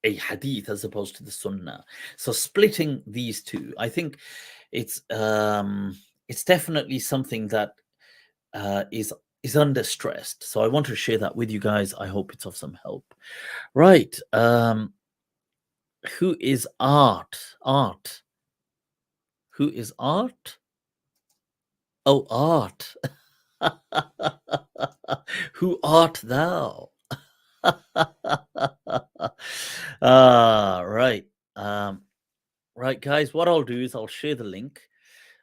A: a hadith as opposed to the sunnah. So splitting these two, I think it's definitely something that is under stressed. So I want to share that with you guys. I hope it's of some help. Right. Who is art? Art. Who is art? Oh, art. Who art thou? Right. Right, guys, what I'll do is I'll share the link.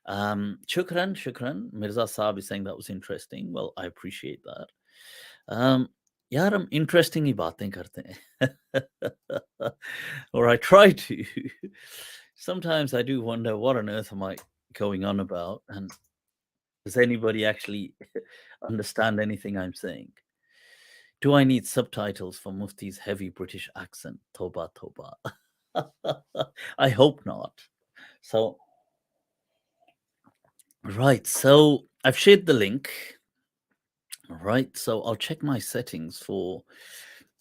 A: Shukran. Mirza Saab is saying that was interesting. Well, I appreciate that. यार हम interesting ही बातें करते हैं. Or I try to. Sometimes I do wonder what on earth am I going on about, and does anybody actually understand anything I'm saying? Do I need subtitles for Mufti's heavy British accent? Toba, toba. I hope not. So, right. So I've shared the link. Right. So I'll check my settings for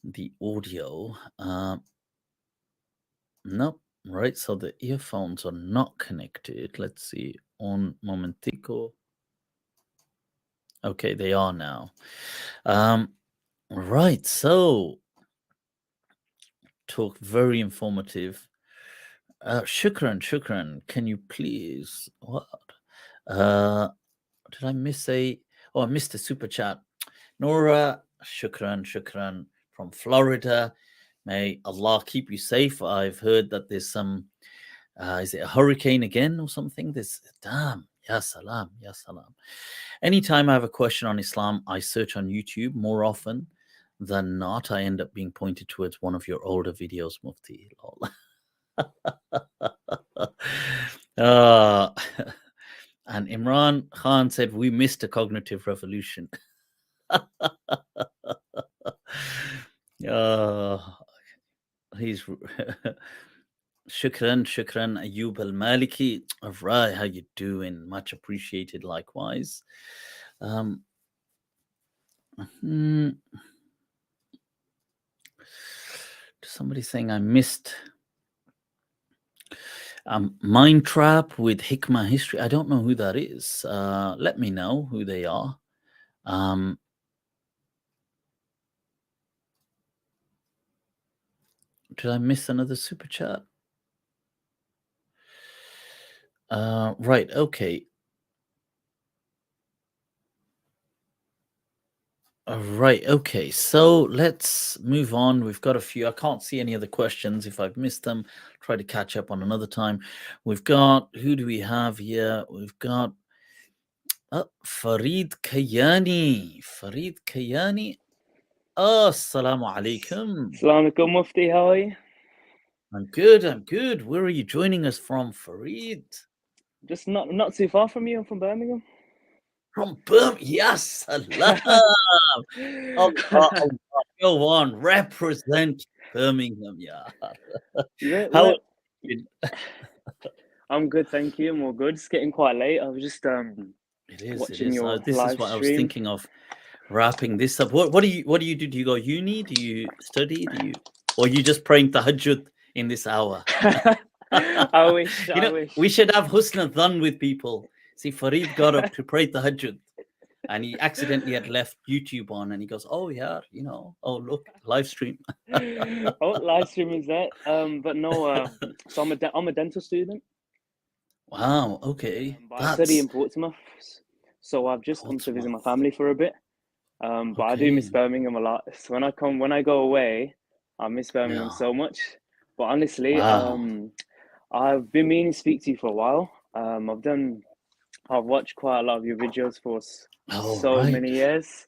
A: the audio. No. Right. So the earphones are not connected. Let's see. Un momentico. Okay, they are now. Right. So talk very informative. Shukran. Can you please what? Did I miss a? Oh, I missed a super chat. Nora, shukran from Florida. May Allah keep you safe. I've heard that there's some, is it a hurricane again or something? There's, damn, ya salam, ya salam. Anytime I have a question on Islam, I search on YouTube. More often than not, I end up being pointed towards one of your older videos, Mufti. Lol. And Imran Khan said, we missed a cognitive revolution. He's shukran Ayub al-Maliki. All right, how you doing? Much appreciated. Likewise. Somebody saying I missed Mind Trap with Hikmah History. I don't know who that is. Let me know who they are. Did I miss another super chat? Right, okay. Right, okay. So let's move on. We've got a few. I can't see any other questions. If I've missed them, try to catch up on another time. We've got, who do we have here? We've got Farid Kayani. Farid Kayani. Assalamu alaikum.
B: Assalamu alaikum, Mufti. How are you?
A: I'm good. Where are you joining us from, Farid?
B: Just not too far from you. I'm from Birmingham.
A: From Birmingham? Yes, salam. Allah, go on, represent Birmingham, yeah. How are you?
B: I'm good, thank you. I'm all good. It's getting quite late. I was just watching your
A: This
B: live
A: is what
B: stream.
A: I was thinking of wrapping this up. What do you do? Do you go uni? Do you study? Or you just praying tahajjud in this hour?
B: I wish. I wish.
A: We should have husna dhan with people. See, Farid got up to pray tahajjud, and he accidentally had left YouTube on, and he goes, "Oh yeah, oh look, live stream."
B: Oh, live stream is that? But no. So I'm a dental student.
A: Wow. Okay.
B: But I study in Portsmouth, so I've just come to visit my family for a bit. But I do miss Birmingham a lot. So when I go away, I miss Birmingham so much. But honestly, I've been meaning to speak to you for a while. I've watched quite a lot of your videos for many years.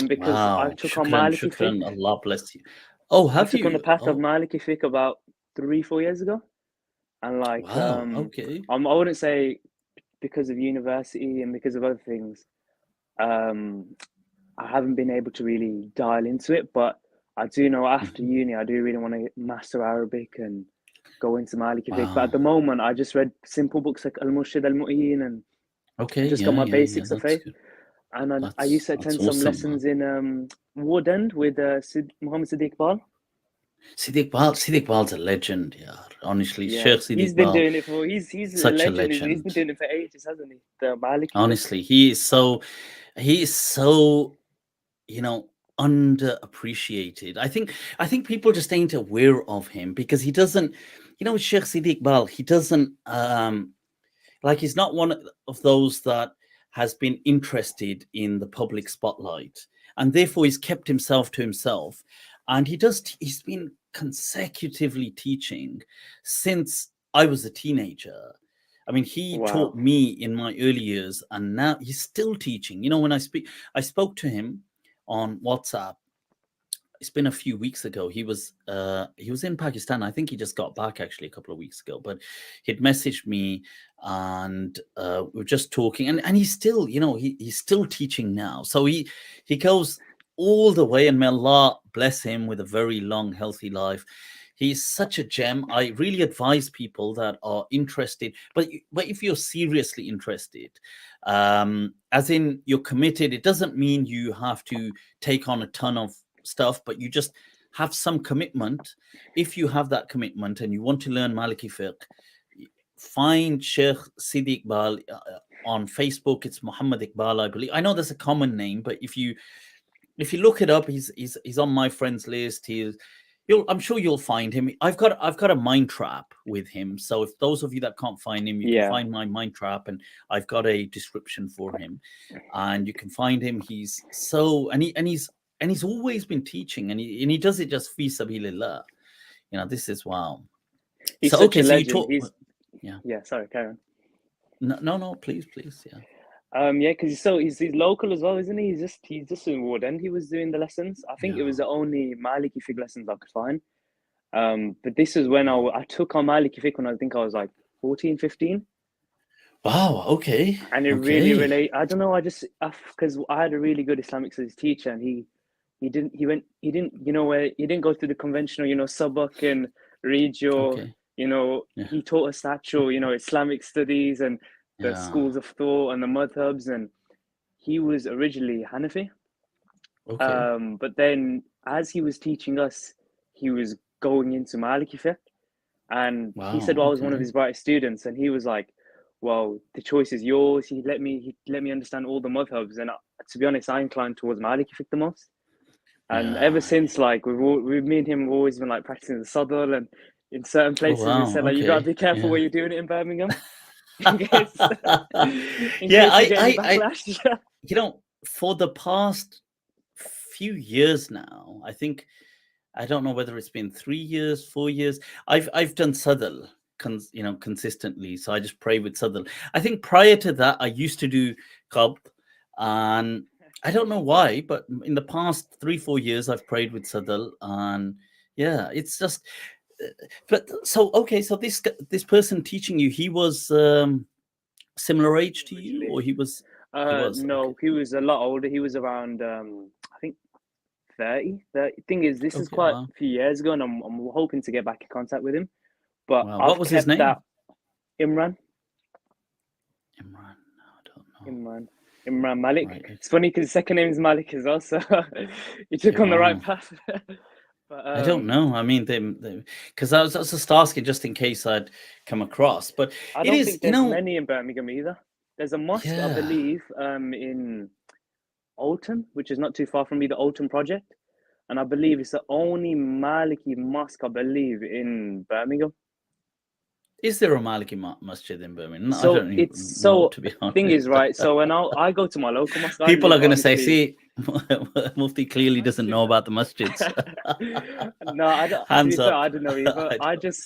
B: Because I took on Maliki fiqh.
A: Allah bless you. Oh, have you?
B: I took on the path of Maliki fiqh about 3-4 years ago. And like,
A: okay.
B: I wouldn't say because of university and because of other things, I haven't been able to really dial into it. But I do know after uni, I do really want to master Arabic and go into Maliki fiqh. But at the moment, I just read simple books like Al-Murshid Al-Mu'in and just got my basics of faith. And I used to attend some lessons in Ward End with Muhammad Siddiq Bal.
A: Siddiq Bal's a legend, yeah. Honestly,
B: Yeah.
A: Sheikh Siddiq
B: He's been
A: Bal,
B: doing it for he's a legend. He's been doing it for ages, hasn't he? The Maliki.
A: Honestly, he is so underappreciated. I think people just ain't aware of him because he doesn't, Sheikh Siddiq Bal, he doesn't he's not one of those that has been interested in the public spotlight, and therefore he's kept himself to himself. And he's been consecutively teaching since I was a teenager. I mean, he taught me in my early years, and now he's still teaching. When I spoke to him on WhatsApp. It's been a few weeks ago. He was in Pakistan. I think he just got back actually a couple of weeks ago. But he'd messaged me, and we were just talking. And he's still, he's still teaching now. So he goes all the way, and may Allah bless him with a very long, healthy life. He's such a gem. I really advise people that are interested, but if you're seriously interested, as in you're committed, it doesn't mean you have to take on a ton of stuff, but you just have some commitment. If you have that commitment and you want to learn Maliki fiqh, find Sheikh Siddiq Bal on Facebook. It's Muhammad Iqbal, I believe. I know that's a common name, but if you look it up, he's on my friends list. I'm sure you'll find him. I've got a mind trap with him. So if those of you that can't find him, you can find my mind trap, and I've got a description for him, and you can find him. He's and he's always been teaching, and he does it just fi sabilillah. This is wow.
B: He's
A: So
B: such
A: okay,
B: a
A: so you
B: legend.
A: talk. Yeah.
B: Yeah. Sorry, Karen.
A: No, please, yeah.
B: Yeah, because he's local as well, isn't he? He's just in Ward End. He was doing the lessons. I think it was
A: Yeah.
B: the only Maliki fig lessons I could find. But this is when
A: Wow.
B: I took on Maliki fig when I think I was like 14, 15.
A: Wow. Okay.
B: And it really
A: Okay.
B: relate. I don't know. Because I had a really good Islamic studies teacher, and he didn't where he didn't go through the conventional sabak and read your
A: Okay. Yeah.
B: he taught us actual Islamic studies and the
A: Yeah.
B: schools of thought and the madhabs, and he was originally Hanafi.
A: Okay.
B: But then as he was teaching us, he was going into Maliki fiqh, and he said,
A: Wow.
B: well, I was one of
A: Okay.
B: his brightest students, and he was like, well, the choice is yours. He let me understand all the madhabs, and to be honest, I inclined towards Maliki fiqh the most. And ever
A: Yeah.
B: since, like me and him have always been like practicing the sadr, and in certain
A: Oh
B: places he
A: wow.
B: said like you gotta
A: Okay.
B: be careful
A: Yeah.
B: where you're doing it in Birmingham, in case in
A: Yeah.
B: case you get any backlash.
A: For the past few years now, I don't know whether it's been 3 years, 4 years. I've done sadal, consistently. So I just pray with sadal. I think prior to that, I used to do qabd, and I don't know why, but in the past 3-4 years, I've prayed with sadal, and yeah, it's just. But so okay, so this person teaching you, he was similar age to you,
B: Originally,
A: or he was? He was okay.
B: no, he was a lot older. He was around I think 30. The thing is, this is
A: Okay,
B: quite
A: wow,
B: a few years ago, and I'm hoping to get back in contact with him. But
A: wow. What
B: I've
A: was his
B: kept that
A: name?
B: Imran.
A: Imran. No, I don't know.
B: Imran Malik.
A: Right.
B: It's funny because his second name is Malik as well, so he
A: Okay,
B: took on the right
A: wow.
B: path. But
A: I don't know. I mean, because I was just asking just in case I'd come across. But
B: I
A: it
B: don't
A: is,
B: think there's many in Birmingham either. There's a mosque, I
A: yeah.
B: believe, in Alton, which is not too far from me, the Alton Project. And I believe it's the only Maliki mosque, I believe, in Birmingham.
A: Is there a Maliki masjid in Birmingham? No, I
B: So
A: don't
B: it's
A: even know,
B: so
A: to be
B: thing is,
A: honest.
B: right. So when I go to my local mosque, I
A: People are
B: live
A: going to say,
B: obviously.
A: see, Mufti clearly doesn't know about the masjids.
B: No, I don't. To be
A: Hands
B: fair,
A: up.
B: I don't know either.
A: I don't.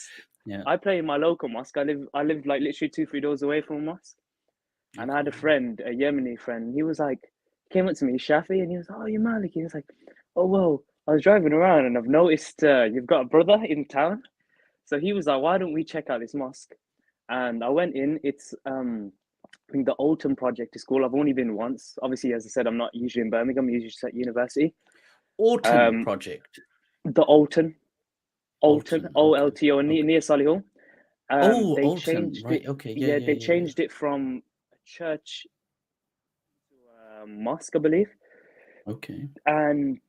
A: Yeah.
B: I play in my local mosque. I live like literally 2-3 doors away from a mosque. And I
A: Okay.
B: had a friend, a Yemeni friend. He was like, came up to me, Shafi, and he was, oh, you're Maliki. He was like, oh well, I was driving around and I've noticed you've got a brother in town. So he was like, why don't we check out this mosque? And I went in. It's I think the Alton Project is cool. I've only been once. Obviously, as I said, I'm not usually in Birmingham. I'm usually just at university.
A: Autumn
B: Um,
A: project.
B: the Alton,
A: Alton. Okay.
B: OLTO,
A: Okay.
B: near Solihull.
A: Oh,
B: They
A: Alton.
B: changed
A: Right.
B: it.
A: Okay. Yeah.
B: Yeah,
A: Yeah.
B: they
A: Yeah. Yeah.
B: changed it from a church to a mosque, I believe.
A: Okay.
B: And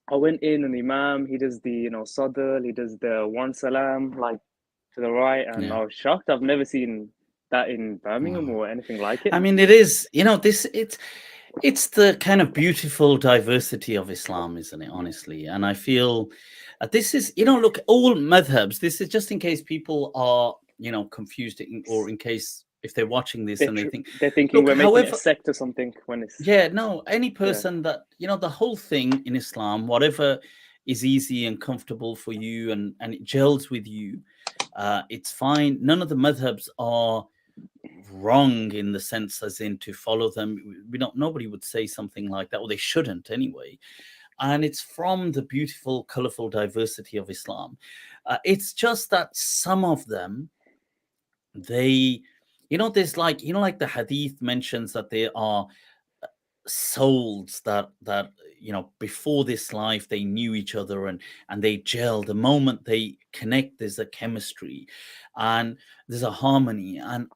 B: I went in, and the Imam, he does the Sadr, he does the one salam like to the right, and
A: Yeah.
B: I was shocked. I've never seen that in Birmingham
A: Wow.
B: or anything like it.
A: I mean, it is. It's the kind of beautiful diversity of Islam, isn't it? Honestly, and I feel this is, look, all madhabs. This is just in case people are, confused, or in case if they're watching this
B: They're
A: and they
B: tr-
A: think,
B: they're thinking
A: look,
B: we're making it a
A: however,
B: sect or something when it's
A: yeah, no, any
B: yeah.
A: person that, the whole thing in Islam, whatever is easy and comfortable for you, and it gels with you, it's fine. None of the madhabs are wrong in the sense as in to follow them. Nobody would say something like that, or they shouldn't anyway. And it's from the beautiful, colorful diversity of Islam. It's just that some of them, they, there's like the Hadith mentions that there are souls that before this life they knew each other, and they gel. The moment they connect, there's a chemistry and there's a harmony, and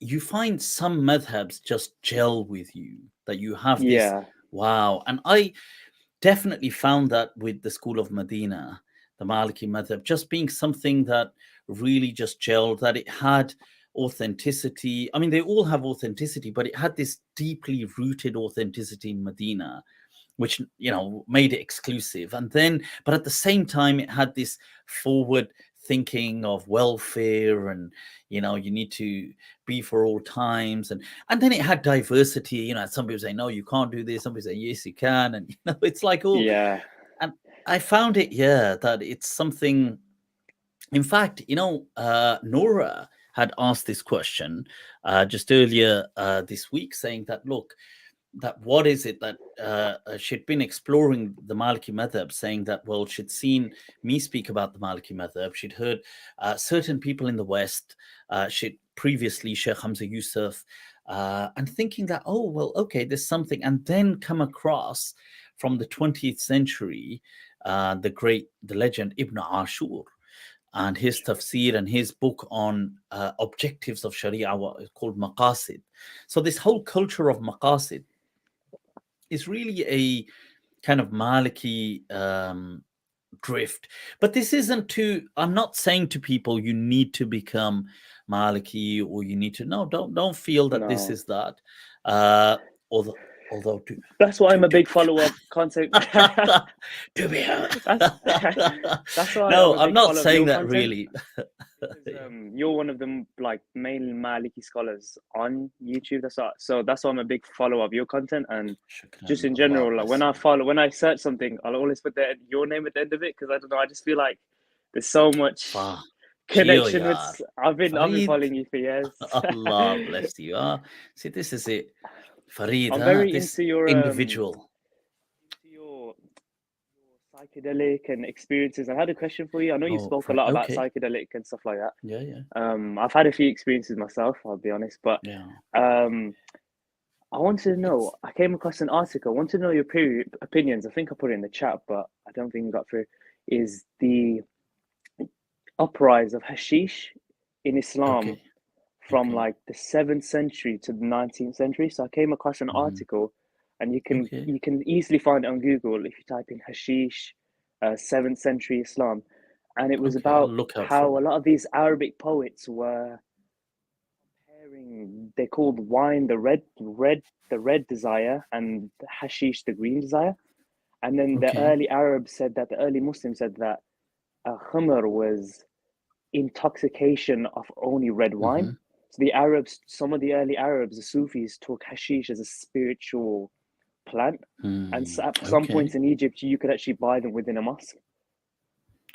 A: you find some madhabs just gel with you, that you have this
B: Yeah.
A: wow. And I definitely found that with the school of Medina, the Maliki madhab, just being something that really just gelled, that it had authenticity. I mean, they all have authenticity, but it had this deeply rooted authenticity in Medina, which made it exclusive. And then, but at the same time, it had this forward thinking of welfare, and you need to be for all times, and then it had diversity. Some people say no, you can't do this. Some people say yes, you can, and it's like all.
B: Yeah.
A: And I found it, that it's something. In fact, Nora had asked this question just earlier this week, saying that, look, that what is it that she'd been exploring the Maliki madhab, saying that, well, she'd seen me speak about the Maliki madhab. She'd heard certain people in the West, she'd previously Sheikh Hamza Yusuf, and thinking that, oh, well, okay, there's something, and then come across from the 20th century, the legend Ibn Ashur, and his tafsir and his book on objectives of Sharia, what is called Maqasid. So this whole culture of Maqasid is really a kind of Maliki drift. But this isn't I'm not saying to people you need to become Maliki, or you need to, no, don't feel that this
B: No.
A: is that. Although
B: That's why I'm a big follower of content.
A: to be
B: That's why I'm
A: no,
B: a
A: I'm
B: big
A: not
B: follower of
A: saying
B: your
A: that
B: content,
A: really.
B: because you're one of the like main Maliki scholars on YouTube. That's why I'm a big follower of your content, and just in
A: Allah
B: general, like
A: bless you.
B: when I search something, I'll always put your name at the end of it, because I don't know, I just feel like there's so much
A: Far. Geo
B: connection with.
A: yar.
B: I've been
A: Farid,
B: following you for years.
A: Allah bless you. See, this is it. Farid,
B: I'm very
A: this
B: into your
A: individual.
B: psychedelic and experiences. I had a question for you. I know you spoke a lot about
A: Okay.
B: psychedelic and stuff like that.
A: Yeah.
B: I've had a few experiences myself, I'll be honest, but
A: Yeah.
B: I wanted to know. I came across an article. I wanted to know your opinions. I think I put it in the chat, but I don't think it got through. Is the uprise of hashish in Islam
A: Okay.
B: from like the 7th century to the 19th century. So I came across an article, and you can easily find it on Google if you type in hashish, 7th century Islam, and it was
A: Okay, I'll
B: about
A: look out
B: how
A: for
B: a
A: it.
B: lot of these Arabic poets were comparing. They called wine the red desire, and hashish the green desire. And then the
A: Okay.
B: early Muslims said that khamr was intoxication of only red wine. So some of the early Arabs, the Sufis, took hashish as a spiritual plant. And so at some
A: Okay.
B: points in Egypt, you could actually buy them within a mosque.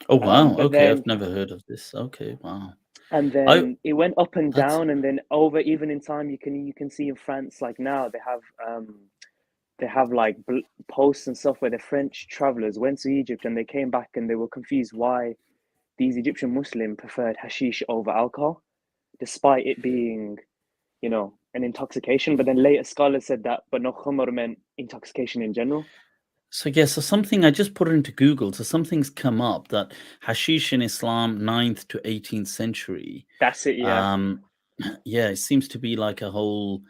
A: Oh wow.
B: But
A: Okay,
B: then
A: I've never heard of this. Okay, wow.
B: and
A: I
B: then it went up and
A: that's
B: down, and then over even in time, you can see in France, like now they have like posts and stuff where the French travelers went to Egypt and they came back and they were confused why these Egyptian Muslims preferred hashish over alcohol, despite it being, an intoxication. But then later scholars said that, but no, khumr meant intoxication in general.
A: so something I just put it into Google. So something's come up that hashish in Islam, 9th to 18th century.
B: That's it, yeah.
A: Yeah, it seems to be like a whole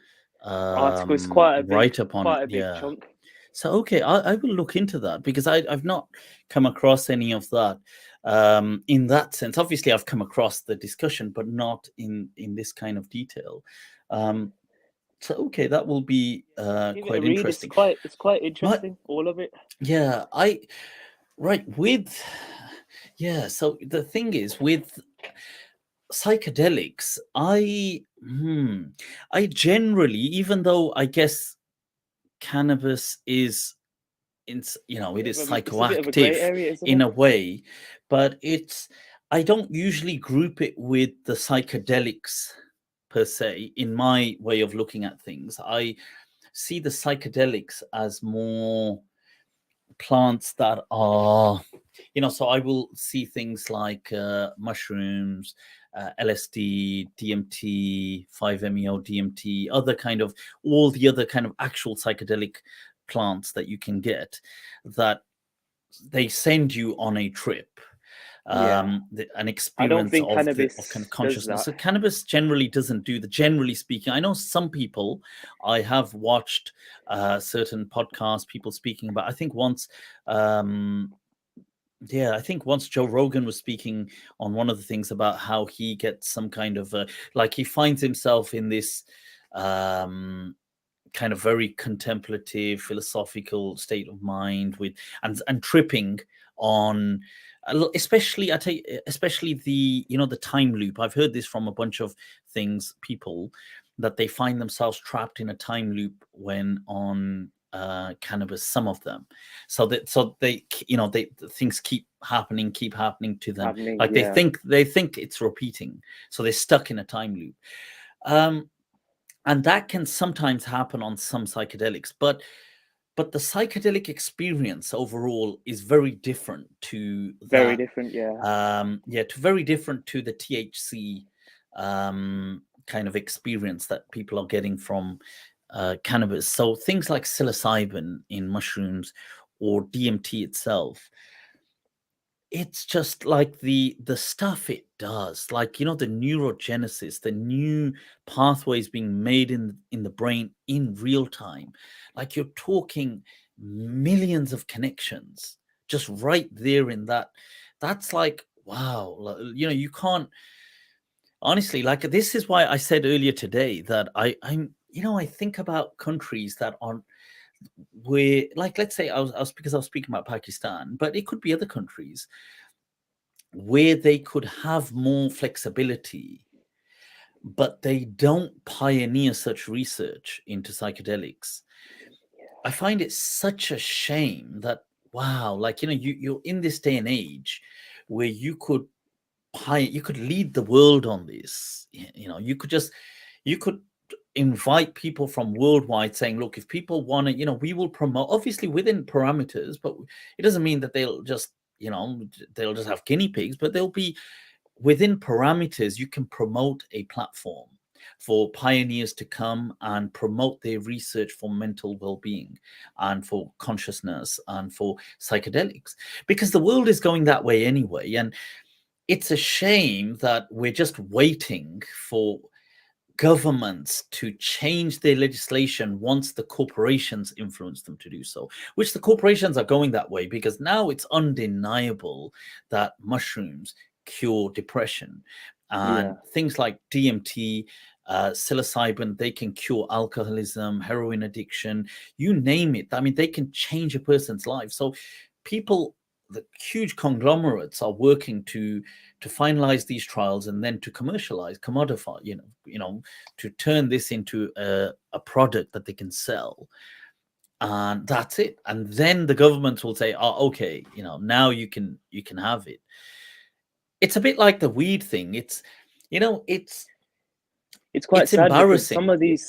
B: Article is
A: write up on it.
B: quite a big
A: Yeah.
B: chunk.
A: So okay, I will look into that, because I've not come across any of that in that sense. Obviously, I've come across the discussion, but not in this kind of detail. So okay, that will be
B: Give it a
A: quite
B: read.
A: interesting.
B: It's quite
A: My
B: interesting, all of it.
A: yeah, so the thing is with psychedelics, I generally, even though I guess cannabis is it is
B: It's a bit of a grey
A: psychoactive
B: area, isn't
A: in
B: it?
A: a way, but I don't usually group it with the psychedelics per se. In my way of looking at things, I see the psychedelics as more plants that are, so I will see things like mushrooms, LSD, DMT, 5-MeO DMT, other kind of, all the other kind of actual psychedelic plants that you can get, that they send you on a trip,
B: Yeah.
A: an
B: I don't
A: experience
B: think
A: of kind
B: cannabis
A: of
B: does
A: consciousness.
B: that.
A: So cannabis generally doesn't do the, generally speaking. I know some people, I have watched certain podcasts, people speaking about, I think once Joe Rogan was speaking on one of the things about how he gets some kind of like he finds himself in this kind of very contemplative, philosophical state of mind with and tripping on especially I tell you, especially the the time loop. I've heard this from a bunch of people, that they find themselves trapped in a time loop when on cannabis, some of them, so they things keep happening to them,
B: happening.
A: like
B: Yeah,
A: they think it's repeating, so they're stuck in a time loop. And that can sometimes happen on some psychedelics, but the psychedelic experience overall is very different to
B: very
A: that.
B: different. Yeah,
A: Very different to the THC kind of experience that people are getting from cannabis. So things like psilocybin in mushrooms or DMT itself, it's just like the stuff it does, like the neurogenesis, the new pathways being made in the brain in real time, like you're talking millions of connections just right there in that. That's like, wow. You can't, honestly, like, this is why I said earlier today that I'm I think about countries that aren't, where, like, let's say because I was speaking about Pakistan, but it could be other countries where they could have more flexibility, but they don't pioneer such research into psychedelics. I find it such a shame that, wow, like, you're in this day and age where you could lead the world on this. You could invite people from worldwide, saying, look, if people want to, we will promote, obviously within parameters, but it doesn't mean that they'll just have guinea pigs, but they'll be within parameters. You can promote a platform for pioneers to come and promote their research for mental well-being and for consciousness and for psychedelics, because the world is going that way anyway. And it's a shame that we're just waiting for governments to change their legislation once the corporations influence them to do so, which the corporations are going that way, because now it's undeniable that mushrooms cure depression,
B: yeah,
A: and things like DMT, psilocybin, they can cure alcoholism, heroin addiction, you name it. I mean, they can change a person's life. So people, the huge conglomerates, are working to finalize these trials and then to commercialize, commodify, to turn this into a product that they can sell. And that's it. And then the government will say, oh, okay, now you can have it. It's a bit like the weed thing. It's, you know, it's
B: it's quite sad because
A: embarrassing.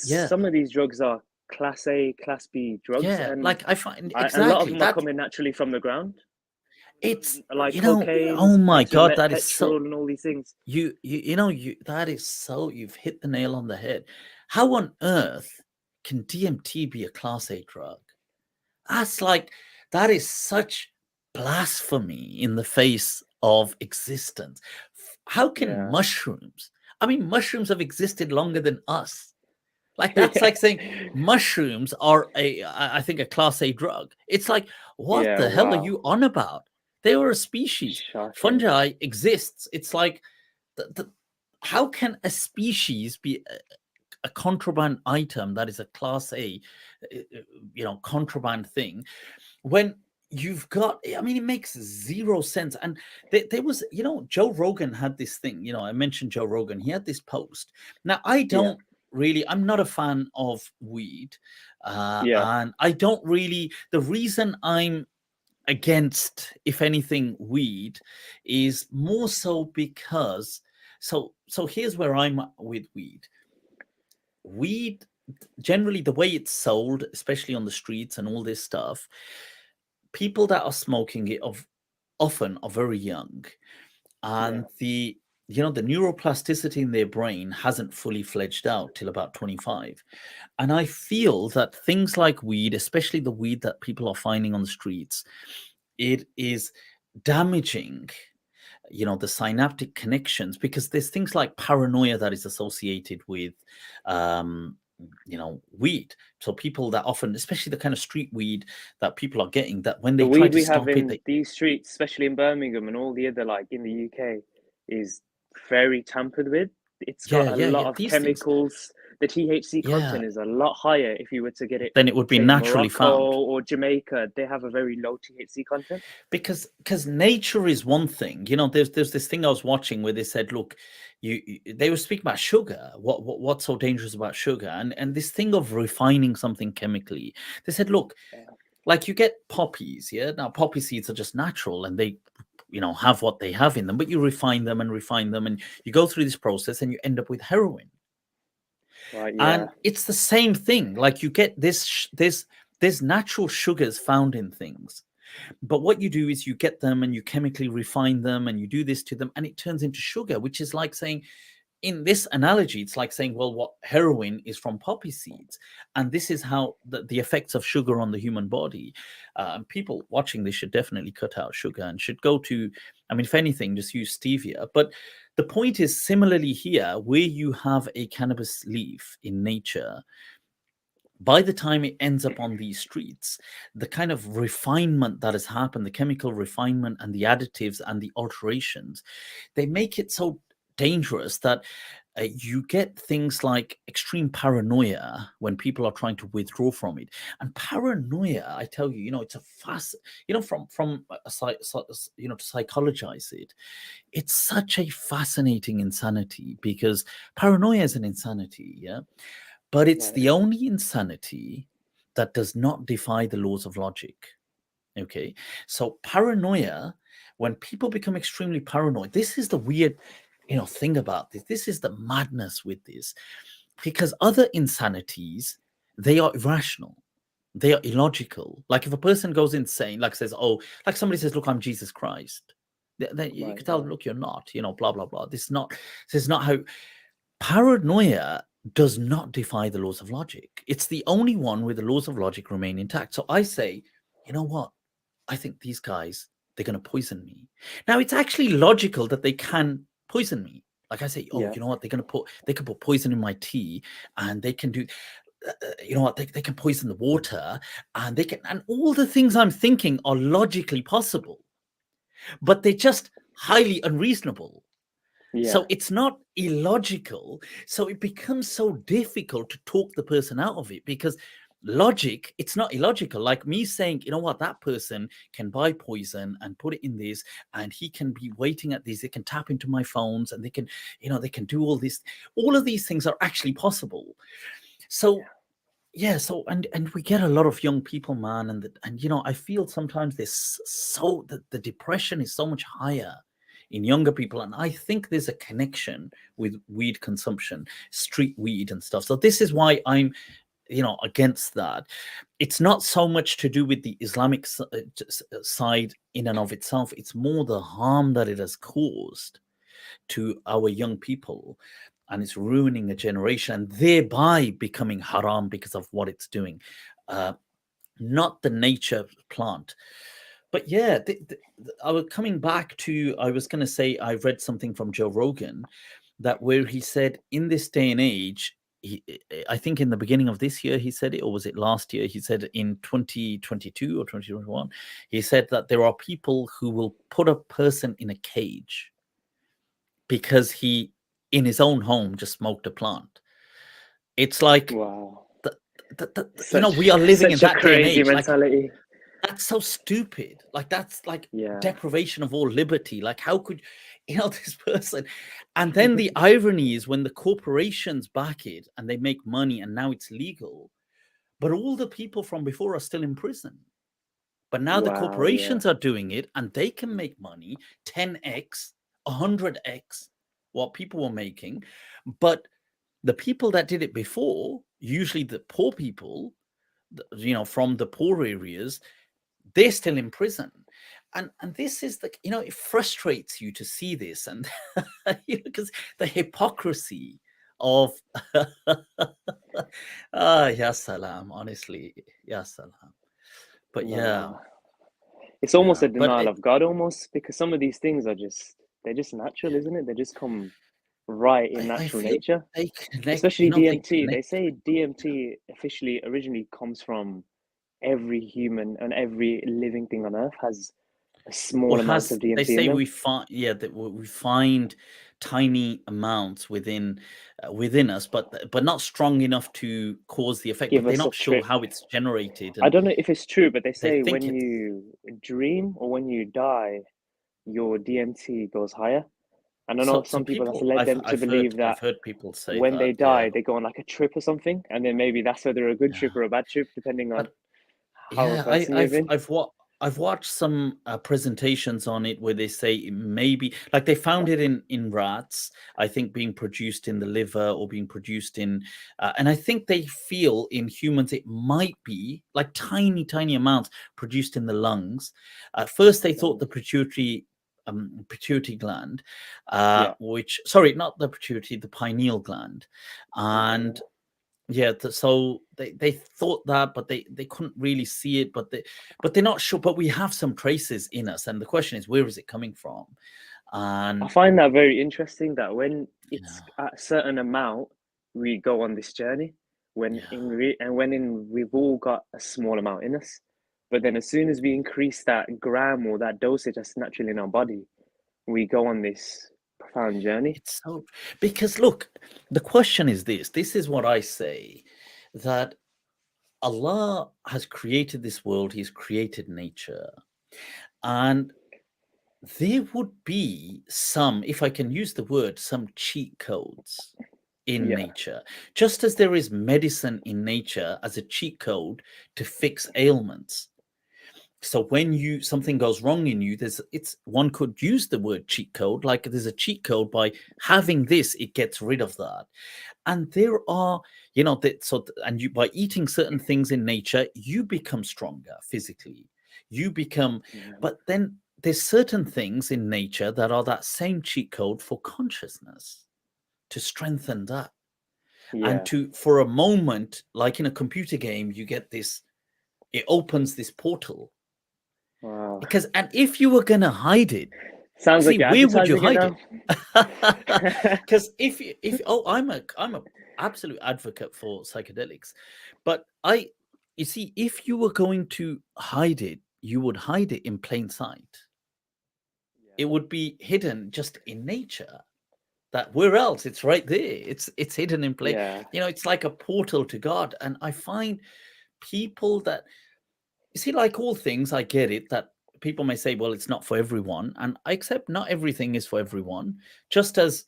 A: Yeah.
B: some of these drugs are class A, class B drugs,
A: Yeah.
B: and
A: Like, I find
B: a lot of
A: exactly
B: them are
A: that.
B: coming naturally from the ground,
A: It's,
B: like cocaine,
A: oh my
B: to
A: God, that is so,
B: petrol, and all these things.
A: that is so, you've hit the nail on the head. How on earth can DMT be a class A drug? That's like, that is such blasphemy in the face of existence. How can
B: Yeah,
A: mushrooms? I mean, mushrooms have existed longer than us. Like, that's
B: yeah,
A: like saying mushrooms are I think, a class A drug. It's like, what
B: yeah.
A: the hell are
B: Wow,
A: you on about? They were a species.
B: shocking.
A: Fungi exists. It's like, how can a species be a contraband item that is a class A, contraband thing, when you've got, I mean, it makes zero sense. And there was, Joe Rogan had this thing, I mentioned Joe Rogan, he had this post. Now,
B: Yeah,
A: I'm not a fan of weed,
B: yeah.
A: and I don't really, the reason I'm against, if anything, weed is more so because, so here's where I'm at with weed. Generally, the way it's sold, especially on the streets and all this stuff, people that are smoking it often are very young,
B: Yeah.
A: and the neuroplasticity in their brain hasn't fully fledged out till about 25. And I feel that things like weed, especially the weed that people are finding on the streets, it is damaging, the synaptic connections, because there's things like paranoia that is associated with um weed. So people that often, especially the kind of street weed that people are getting, that when
B: The
A: they try
B: weed
A: to
B: we have
A: stop it,
B: in
A: they,
B: these streets, especially in Birmingham and all the other, like in the UK, is very tampered with. It's got a
A: yeah,
B: lot of
A: these things,
B: chemicals. the THC
A: Yeah.
B: content is a lot higher if you were to get it,
A: Then it would be
B: say, in
A: naturally
B: Morocco
A: found.
B: or Jamaica. They have a very low THC content.
A: Because nature is one thing. There's this thing I was watching where they said, look, they were speaking about sugar. What's so dangerous about sugar? And this thing of refining something chemically. They said, look, like you get poppies, yeah. Now poppy seeds are just natural, and they, have what they have in them. But you refine them, and you go through this process, and you end up with heroin.
B: Right,
A: And
B: yeah.
A: it's the same thing. Like you get there's natural sugars found in things. But what you do is you get them and you chemically refine them and you do this to them and it turns into sugar, which is like saying, in this analogy, it's like saying, well, what heroin is from poppy seeds. And this is how the effects of sugar on the human body. People watching this should definitely cut out sugar and should go to, I mean, if anything, just use stevia. But the point is, similarly here, where you have a cannabis leaf in nature, by the time it ends up on these streets, the kind of refinement that has happened, the chemical refinement and the additives and the alterations, they make it so dangerous that you get things like extreme paranoia when people are trying to withdraw from it. And paranoia, I tell you, it's a fast, from to psychologize it, it's such a fascinating insanity, because paranoia is an insanity, yeah. But it's
B: Right.
A: the only insanity that does not defy the laws of logic. Okay. So paranoia, when people become extremely paranoid, this is the weird, thing about this. This is the madness with this. Because other insanities, they are irrational. They are illogical. Like if a person goes insane, like says, oh, like somebody says, look, I'm Jesus Christ. Then you
B: Right,
A: can tell
B: yeah.
A: them, look, you're not, blah, blah, blah. This is not how. Paranoia does not defy the laws of logic. It's the only one where the laws of logic remain intact. So I say, you know what? I think these guys, they're going to poison me. Now, it's actually logical that they can poison me. Like I say, oh,
B: Yeah.
A: you know what? They can put poison in my tea, and they can do, you know what? They can poison the water, and all the things I'm thinking are logically possible, but they're just highly unreasonable.
B: Yeah.
A: So it's not illogical. So it becomes so difficult to talk the person out of it, because logic, it's not illogical. Like me saying, you know what, that person can buy poison and put it in this, and he can be waiting at these, they can tap into my phones, and they can, they can do all this. All of these things are actually possible. So yeah, so and we get a lot of young people, man, and I feel sometimes the depression is so much higher in younger people, and I think there's a connection with weed consumption, street weed and stuff. So this is why I'm against that. It's not so much to do with the Islamic side in and of itself. It's more the harm that it has caused to our young people, and it's ruining a generation and thereby becoming haram because of what it's doing, not the nature plant. But yeah, I was coming back to, I was going to say, I read something from Joe Rogan that where he said, in this day and age, I think in the beginning of this year he said it, or was it last year? He said in 2022 or 2021, he said that there are people who will put a person in a cage because he, in his own home, just smoked a plant. It's like,
B: Wow.
A: we are living in
B: Such a
A: that day and
B: crazy
A: age. Like,
B: mentality.
A: that's so stupid. Like, that's like
B: Yeah.
A: deprivation of all liberty. Like, how could, this person? And then the irony is when the corporations back it and they make money and now it's legal, but all the people from before are still in prison. But now the
B: Wow, yeah.
A: corporations are doing it and they can make money 10x, 100x what people were making. But the people that did it before, usually the poor people, from the poor areas, they're still in prison. And this is it frustrates you to see this, and because the hypocrisy of ya salam, honestly, ya salam. But yeah,
B: Wow. It's almost a
A: but
B: denial of God, almost, because some of these things they're just natural, isn't it? They just come right in
A: I
B: natural
A: feel
B: nature.
A: they connect,
B: Especially
A: they
B: DMT. They
A: connect.
B: say DMT officially originally comes from every human and every living thing on earth has a small
A: Or
B: amounts of
A: has they
B: DMT in
A: say
B: them.
A: we find, yeah, that we find tiny amounts within us, but not strong enough to cause the effect.
B: Give
A: But they're
B: us a
A: not sure
B: trip.
A: how it's generated,
B: I
A: and
B: don't know if it's true, but they
A: they
B: say
A: think
B: when
A: it's
B: you dream or when you die, your DMT goes higher. And I know
A: so
B: some people that's
A: people
B: led them to believe that
A: I've heard people say
B: when
A: that,
B: they
A: yeah.
B: die, they go on like a trip or something, and then maybe that's whether a good trip
A: Yeah.
B: or a bad trip, depending on
A: But
B: how a
A: yeah,
B: person you've been.
A: I've watched some presentations on it where they say it maybe, like, they found it in rats, I think, being produced in the liver or being produced in, and I think they feel in humans it might be like tiny amounts produced in the lungs. At first, they thought
B: Um,
A: the pituitary gland,
B: yeah,
A: which, sorry, not the pituitary, the pineal gland, and
B: yeah.
A: yeah, so they thought that, but they couldn't really see it, but they're not sure. But we have some traces in us, and the question is, where is it coming from?
B: I
A: And
B: find that very interesting that when it's
A: yeah,
B: at a certain amount, we go on this journey.
A: yeah,
B: We've all got a small amount in us, but then as soon as we increase that gram or that dosage that's naturally in our body, we go on this profound journey.
A: it's so, because look, the question is this. This is what I say, that Allah has created this world. He's created nature, and there would be some, if I can use the word, some cheat codes in
B: Yeah,
A: nature, just as there is medicine in nature as a cheat code to fix ailments. So when you something goes wrong in you, there's it's one could use the word cheat code, like there's a cheat code by having this, it gets rid of that. And there are, and you, by eating certain things in nature, you become stronger physically. You become,
B: yeah,
A: but then there's certain things in nature that are that same cheat code for consciousness, to strengthen that. And
B: yeah.
A: to, for a moment, like in a computer game, you get this, it opens this portal.
B: Wow.
A: Because, and if you were going to hide it,
B: Sounds like
A: see,
B: you're
A: where would you
B: advertising it
A: hide
B: now.
A: it? Because if oh, I'm a absolute advocate for psychedelics, but you see, if you were going to hide it, you would hide it in plain sight. It
B: Yeah,
A: would be hidden just in nature. That where else? It's right there. It's hidden in plain.
B: yeah,
A: It's like a portal to God. And I find people that, you see, like all things, I get it that people may say, well, it's not for everyone, and I accept not everything is for everyone. Just as,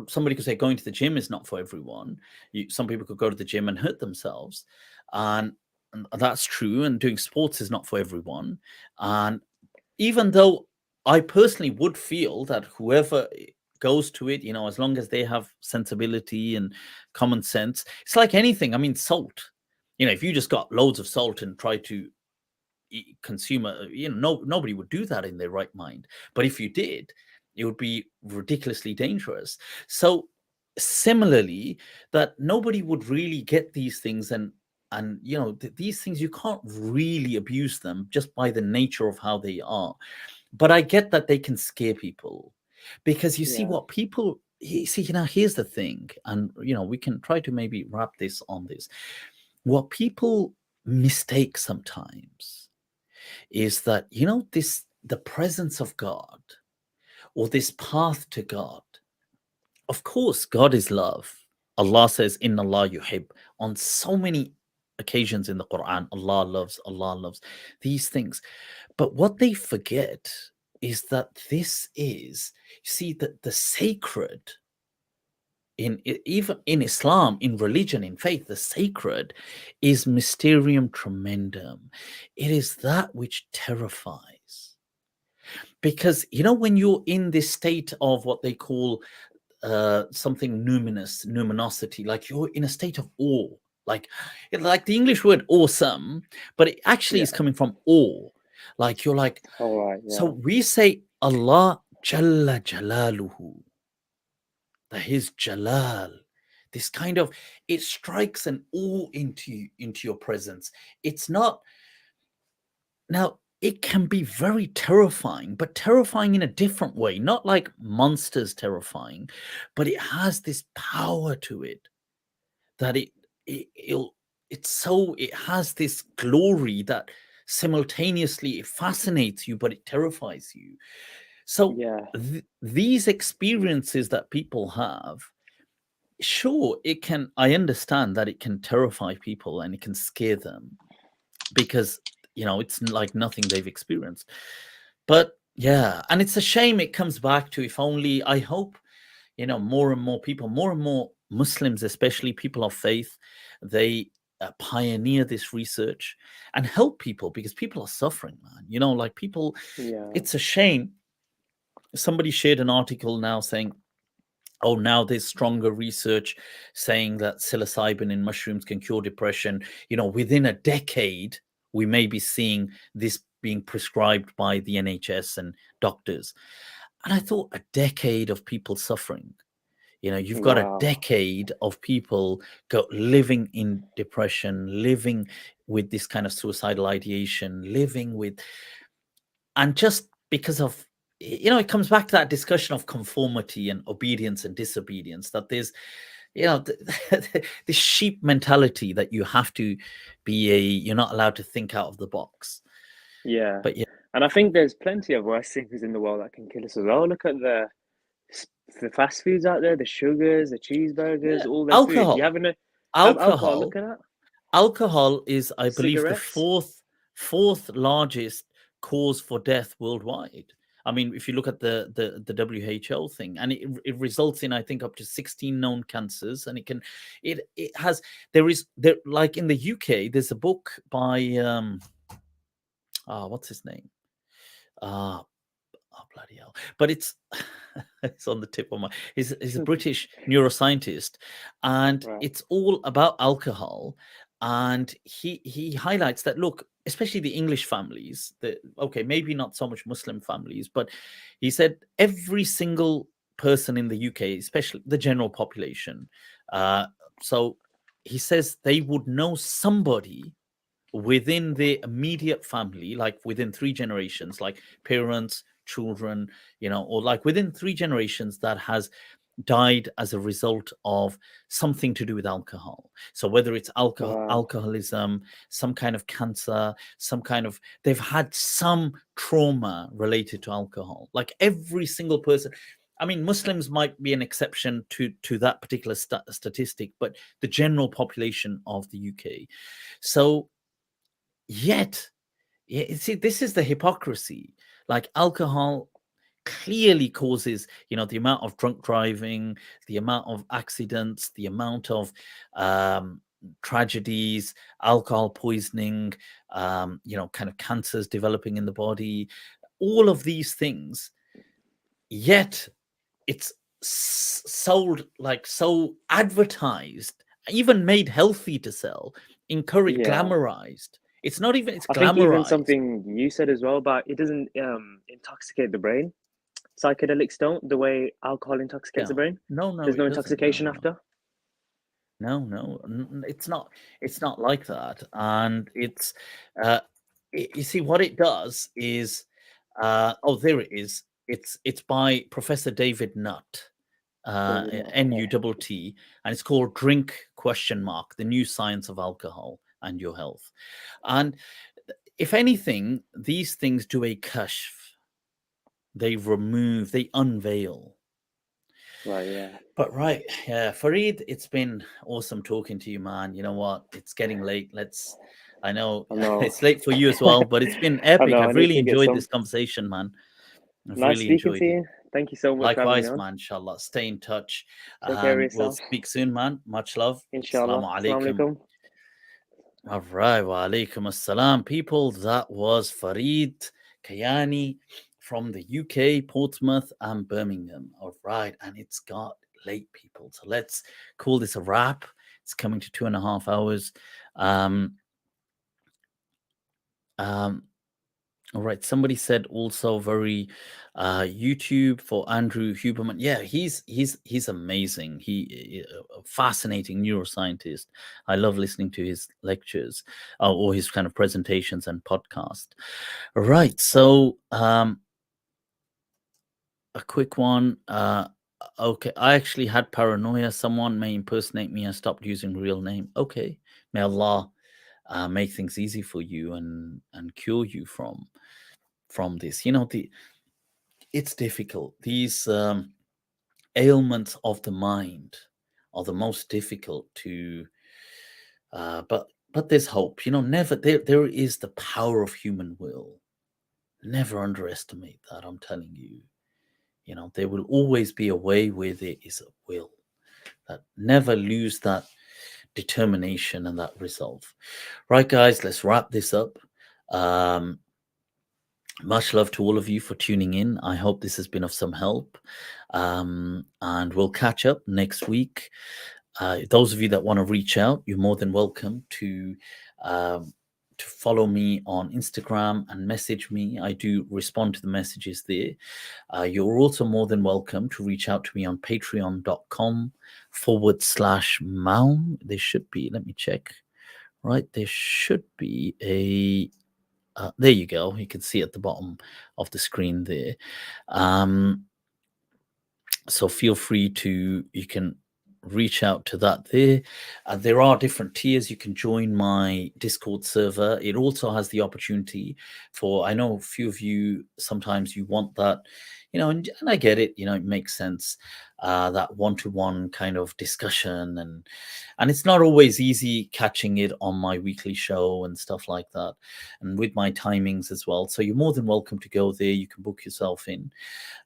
A: somebody could say going to the gym is not for everyone. Some people could go to the gym and hurt themselves, and, that's true. And doing sports is not for everyone. And even though I personally would feel that whoever goes to it, as long as they have sensibility and common sense, it's like anything. I mean, salt. If you just got loads of salt and try to consume no, nobody would do that in their right mind. But if you did, it would be ridiculously dangerous. So similarly, that nobody would really get these things, and these things, you can't really abuse them just by the nature of how they are. But I get that they can scare people, because you see
B: yeah,
A: what people, you see, here's the thing, and we can try to maybe wrap this on this. What people mistake sometimes is that, the presence of God, or this path to God. Of course, God is love. Allah says, Inna Allah yuhib. On so many occasions in the Quran, Allah loves these things. But what they forget is that this is, you see, that the sacred, even in Islam, in religion, in faith, the sacred is mysterium tremendum. It is that which terrifies. Because, when you're in this state of what they call something numinosity, like you're in a state of awe, like the English word awesome, but it actually
B: yeah.
A: is coming from awe. Like you're like,
B: All right,
A: so
B: yeah,
A: we say Allah Jalla Jalaluhu, that his Jalal, this kind of, it strikes an awe into your presence. It's not, now, it can be very terrifying, but terrifying in a different way, not like monsters terrifying, but it has this power to it, that it has this glory that simultaneously it fascinates you, but it terrifies you. So
B: Yeah.
A: these experiences that people have, sure, it can, I understand that it can terrify people and it can scare them because, it's like nothing they've experienced. But yeah, and it's a shame it comes back to, if only, I hope, more and more people, more and more Muslims, especially people of faith, they pioneer this research and help people, because people are suffering, man. Like people,
B: Yeah.
A: it's a shame. Somebody shared an article now saying, oh, now there's stronger research saying that psilocybin in mushrooms can cure depression. Within a decade, we may be seeing this being prescribed by the NHS and doctors. And I thought, a decade of people suffering. You've got a
B: Wow.
A: decade of people living in depression, living with this kind of suicidal ideation, living with, and just because of, it comes back to that discussion of conformity and obedience and disobedience, that there's, this sheep mentality that you have to you're not allowed to think out of the box.
B: Yeah.
A: But yeah,
B: And I think there's plenty of worse things in the world that can kill us as well. Look at the fast foods out there, the sugars, the cheeseburgers,
A: yeah,
B: all their food. You
A: alcohol,
B: have alcohol. Look
A: alcohol,
B: at that.
A: alcohol is, I believe, the
B: Cigarettes.
A: fourth largest cause for death worldwide. I mean, if you look at the WHO thing, and it results in, I think, up to 16 known cancers, and it has, there, like in the UK, there's a book by what's his name? Uh oh, bloody hell. But it's it's on the tip of my, he's a British neuroscientist, and
B: Right.
A: it's all about alcohol. And he highlights that, look, especially the English families, okay, maybe not so much Muslim families, but he said every single person in the UK, especially the general population, uh so he says they would know somebody within the immediate family, like within 3 generations, like parents, children, or like within 3 generations, that has died as a result of something to do with alcohol. So whether it's
B: Wow.
A: alcoholism, some kind of cancer, some kind of, they've had some trauma related to alcohol. Like every single person. I mean, Muslims might be an exception to that particular statistic, but the general population of the UK. So yet, yeah, see, this is the hypocrisy. Like alcohol clearly causes, the amount of drunk driving, the amount of accidents, the amount of tragedies, alcohol poisoning, kind of cancers developing in the body, all of these things. Yet it's sold, like so advertised, even made healthy to sell, encouraged,
B: Yeah.
A: glamorized. It's not even, it's
B: I think even
A: glamorized.
B: something you said as well about it doesn't intoxicate the brain. Psychedelics don't, the way alcohol intoxicates the
A: No,
B: brain.
A: no, no,
B: There's no
A: it doesn't. No,
B: intoxication
A: no,
B: after.
A: no, no. It's not. It's not like that. And it's, uh, you see, what it does is, oh, there it is. It's by Professor David Nutt,
B: David, no, okay.
A: Nutt, and it's called "Drink?" The New Science of Alcohol and Your Health. And if anything, these things do a kashf. They remove, they unveil.
B: Right, yeah.
A: But right, yeah, Farid, it's been awesome talking to you, man. You know what? It's getting late. I know
B: I know.
A: it's late for you as well, but it's been
B: I
A: epic.
B: know, I
A: I've
B: need
A: really
B: to get
A: enjoyed
B: some.
A: this conversation, man. I've
B: Nice
A: really
B: speaking to
A: enjoyed it.
B: you. Thank you so much for having me
A: Likewise,
B: on.
A: man. Inshallah. Stay in touch.
B: Take care of
A: And we'll
B: yourself.
A: speak soon, man. Much love. Assalamu
B: Inshallah. Assalamu
A: alaikum.
B: alaikum.
A: All right. Wa alaikum assalam, people. That was Farid Kayani from the UK, Portsmouth and Birmingham. All right. And it's got late, people. So let's call this a wrap. It's coming to 2.5 hours. Um, um, all right. Somebody said also very YouTube for Andrew Huberman. Yeah, he's amazing. He a fascinating neuroscientist. I love listening to his lectures or his kind of presentations and podcast. All right. So a quick one. Okay, I actually had paranoia. Someone may impersonate me and stopped using real name. Okay, may Allah make things easy for you and cure you from this. You know, it's difficult. These ailments of the mind are the most difficult to but there's hope. You know, never there is the power of human will. Never underestimate that. I'm telling you. You know, there will always be a way where there is a will. That never lose that determination and that resolve. Right, guys, let's wrap this up. Um, much love to all of you for tuning in. I hope this has been of some help. And we'll catch up next week. Those of you that want to reach out, you're more than welcome um, to follow me on Instagram and message me. I do respond to the messages there. You're also more than welcome to reach out to me on patreon.com/MALM. There should be, let me check, right? There should be there you go. You can see at the bottom of the screen there. So feel free you can reach out to that there. There are different tiers. You can join my Discord server. It also has the opportunity I know a few of you, sometimes you want that, you know, and I get it, you know, it makes sense. That one-to-one kind of discussion, and it's not always easy catching it on my weekly show and stuff like that, and with my timings as well. So you're more than welcome to go there. You can book yourself in.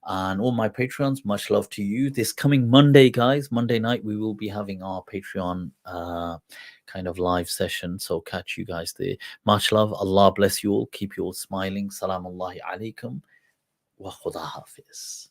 A: And all my Patreons, much love to you. This coming Monday, guys, Monday night, we will be having our Patreon kind of live session. So catch you guys there. Much love. Allah bless you all. Keep you all smiling. Salaam Allahi alaikum. Wa khuda hafiz.